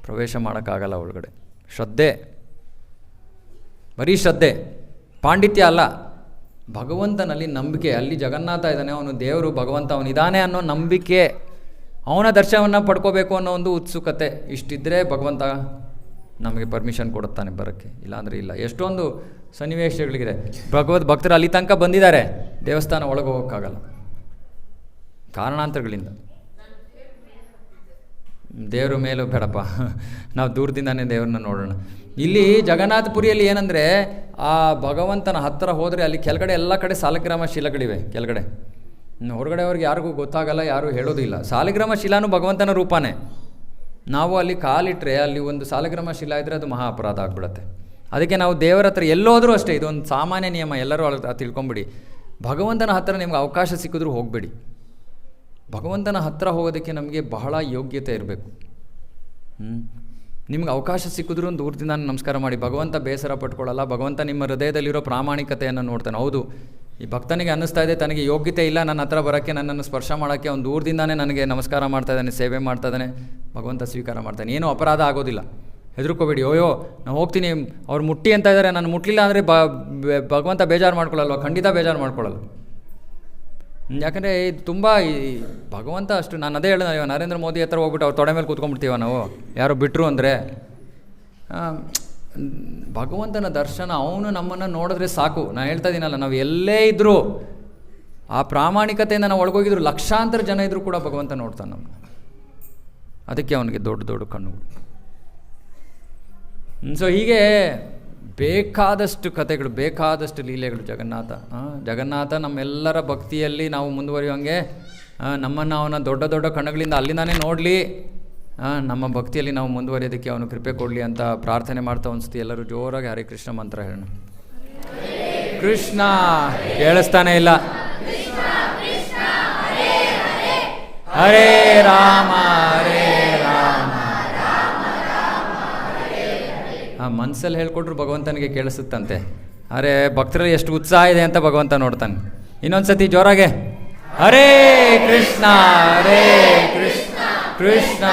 ಪ್ರವೇಶ ಮಾಡೋಕ್ಕಾಗಲ್ಲ ಒಳಗಡೆ. ಶ್ರದ್ಧೆ, ಬರೀ ಶ್ರದ್ಧೆ, ಪಾಂಡಿತ್ಯ ಅಲ್ಲ, ಭಗವಂತನಲ್ಲಿ ನಂಬಿಕೆ. ಅಲ್ಲಿ ಜಗನ್ನಾಥ ಇದ್ದಾನೆ, ಅವನು ದೇವರು, ಭಗವಂತ ಅವನಿದ್ದಾನೆ ಅನ್ನೋ ನಂಬಿಕೆ, ಅವನ ದರ್ಶನವನ್ನು ಪಡ್ಕೋಬೇಕು ಅನ್ನೋ ಒಂದು ಉತ್ಸುಕತೆ. ಇಷ್ಟಿದ್ದರೆ ಭಗವಂತ ನಮಗೆ ಪರ್ಮಿಷನ್ ಕೊಡುತ್ತಾನೆ ಬರೋಕ್ಕೆ, ಇಲ್ಲಾಂದರೆ ಇಲ್ಲ. ಎಷ್ಟೊಂದು ಸನ್ನಿವೇಶಗಳಿಗಿದೆ. ಭಕ್ತರು ಅಲ್ಲಿ ತನಕ ಬಂದಿದ್ದಾರೆ, ದೇವಸ್ಥಾನ ಒಳಗೆ ಹೋಗೋಕ್ಕಾಗಲ್ಲ ಕಾರಣಾಂತರಗಳಿಂದ. ದೇವ್ರ ಮೇಲೂ ಬೇಡಪ್ಪ, ನಾವು ದೂರದಿಂದಾನೇ ದೇವ್ರನ್ನ ನೋಡೋಣ. ಇಲ್ಲಿ ಜಗನ್ನಾಥಪುರಿಯಲ್ಲಿ ಏನಂದರೆ, ಆ ಭಗವಂತನ ಹತ್ತಿರ ಹೋದರೆ ಅಲ್ಲಿ ಕೆಳಗಡೆ ಎಲ್ಲ ಕಡೆ ಸಾಲಗ್ರಾಮ ಶಿಲೆಗಳಿವೆ ಕೆಳಗಡೆ. ಹೊರಗಡೆ ಅವ್ರಿಗೆ ಯಾರಿಗೂ ಗೊತ್ತಾಗಲ್ಲ, ಯಾರೂ ಹೇಳೋದಿಲ್ಲ. ಸಾಲಗ್ರಾಮ ಶಿಲಾನು ಭಗವಂತನ ರೂಪನೇ. ನಾವು ಅಲ್ಲಿ ಕಾಲಿಟ್ಟರೆ ಅಲ್ಲಿ ಒಂದು ಸಾಲಗ್ರಾಮ ಶಿಲಾ ಇದ್ದರೆ ಅದು ಮಹಾ ಅಪರಾಧ ಆಗಿಬಿಡುತ್ತೆ. ಅದಕ್ಕೆ ನಾವು ದೇವರ ಹತ್ರ ಎಲ್ಲೋದ್ರೂ ಅಷ್ಟೇ, ಇದೊಂದು ಸಾಮಾನ್ಯ ನಿಯಮ, ಎಲ್ಲರೂ ತಿಳ್ಕೊಂಬಿಡಿ. ಭಗವಂತನ ಹತ್ತಿರ ನಿಮ್ಗೆ ಅವಕಾಶ ಸಿಕ್ಕಿದ್ರೂ ಹೋಗಬೇಡಿ. ಭಗವಂತನ ಹತ್ತಿರ ಹೋಗೋದಕ್ಕೆ ನಮಗೆ ಬಹಳ ಯೋಗ್ಯತೆ ಇರಬೇಕು. ನಿಮ್ಗೆ ಅವಕಾಶ ಸಿಕ್ಕಿದ್ರೂ ಒಂದು ದೂರದಿಂದ ನಮಸ್ಕಾರ ಮಾಡಿ. ಭಗವಂತ ಬೇಸರ ಪಟ್ಕೊಳ್ಳಲ್ಲ. ಭಗವಂತ ನಿಮ್ಮ ಹೃದಯದಲ್ಲಿರೋ ಪ್ರಾಮಾಣಿಕತೆಯನ್ನು ನೋಡ್ತಾನೆ. ಹೌದು, ಈ ಭಕ್ತನಿಗೆ ಅನ್ನಿಸ್ತಾ ಇದೆ ತನಗೆ ಯೋಗ್ಯತೆ ಇಲ್ಲ ನನ್ನ ಹತ್ರ ಬರೋಕ್ಕೆ, ನನ್ನನ್ನು ಸ್ಪರ್ಶ ಮಾಡೋಕ್ಕೆ, ಅವ್ನು ದೂರದಿಂದಾನೇ ನನಗೆ ನಮಸ್ಕಾರ ಮಾಡ್ತಾ ಇದ್ದಾನೆ, ಸೇವೆ ಮಾಡ್ತಾ ಇದ್ದಾನೆ, ಭಗವಂತ ಸ್ವೀಕಾರ ಮಾಡ್ತಾನೆ. ಏನೂ ಅಪರಾಧ ಆಗೋದಿಲ್ಲ, ಹೆದರ್ಕೋಬೇಡಿ. ಅಯ್ಯೋ ನಾನು ಹೋಗ್ತೀನಿ, ಅವ್ರು ಮುಟ್ಟಿ ಅಂತ ಇದ್ದಾರೆ, ನಾನು ಮುಟ್ಲಿಲ್ಲ ಅಂದರೆ ಭಗವಂತ ಬೇಜಾರು ಮಾಡ್ಕೊಳ್ಳಲ್ವ? ಖಂಡಿತ ಬೇಜಾರು ಮಾಡ್ಕೊಳ್ಳಲ್ಲ. ಯಾಕಂದರೆ ಇದು ತುಂಬ ಭಗವಂತ ಅಷ್ಟು, ನಾನು ಅದೇ ಹೇಳಿದೆ, ನರೇಂದ್ರ ಮೋದಿ ಹತ್ರ ಹೋಗ್ಬಿಟ್ಟು ಅವ್ರು ತೊಡೆ ಮೇಲೆ ಕೂತ್ಕೊಂಡ್ಬಿಡ್ತೀವ ನಾವು, ಯಾರೋ ಬಿಟ್ಟರು ಅಂದರೆ. ಭಗವಂತನ ದರ್ಶನ, ಅವನು ನಮ್ಮನ್ನು ನೋಡಿದ್ರೆ ಸಾಕು. ನಾನು ಹೇಳ್ತಾ ಇದ್ದೀನಲ್ಲ, ನಾವು ಎಲ್ಲೇ ಇದ್ದರೂ ಆ ಪ್ರಾಮಾಣಿಕತೆಯಿಂದ ನಾವು ಒಳಗೋಗಿದ್ರು, ಲಕ್ಷಾಂತರ ಜನ ಇದ್ದರೂ ಕೂಡ ಭಗವಂತ ನೋಡ್ತಾನೆ ನಮ್ಮನ್ನು. ಅದಕ್ಕೆ ಅವನಿಗೆ ದೊಡ್ಡ ದೊಡ್ಡ ಕಣ್ಣುಗಳು. ಸೊ ಹೀಗೆ ಬೇಕಾದಷ್ಟು ಕಥೆಗಳು, ಬೇಕಾದಷ್ಟು ಲೀಲೆಗಳು ಜಗನ್ನಾಥ ನಮ್ಮೆಲ್ಲರ ಭಕ್ತಿಯಲ್ಲಿ ನಾವು ಮುಂದುವರಿಯುವಂಗೆ ನಮ್ಮನ್ನು ಅವನ ದೊಡ್ಡ ದೊಡ್ಡ ಕಣ್ಣುಗಳಿಂದ ಅಲ್ಲಿಂದಾನೇ ನೋಡಲಿ, ನಮ್ಮ ಭಕ್ತಿಯಲ್ಲಿ ನಾವು ಮುಂದುವರಿಯೋದಕ್ಕೆ ಅವನು ಕೃಪೆ ಕೊಡಲಿ ಅಂತ ಪ್ರಾರ್ಥನೆ ಮಾಡ್ತಾ ಅನಿಸ್ತಿ. ಎಲ್ಲರೂ ಜೋರಾಗಿ ಹರೇ ಕೃಷ್ಣ ಮಂತ್ರ ಹೇಳೋಣ. ಕೃಷ್ಣ ಕೇಳಿಸ್ತಾನೆ ಇಲ್ಲ. ಹರೇ ರಾಮ ಹರೇ ರಾಮ. ಮನಸ್ಸಲ್ಲಿ ಹೇಳ್ಕೊಟ್ರು ಭಗವಂತನಿಗೆ ಕೇಳಿಸುತ್ತಂತೆ. ಅರೆ ಭಕ್ತರಲ್ಲಿ ಎಷ್ಟು ಉತ್ಸಾಹ ಇದೆ ಅಂತ ಭಗವಂತ ನೋಡ್ತಾನೆ. ಇನ್ನೊಂದು ಸತಿ ಜೋರಾಗೆ ಹರೇ ಕೃಷ್ಣ ಕೃಷ್ಣ ಕೃಷ್ಣ.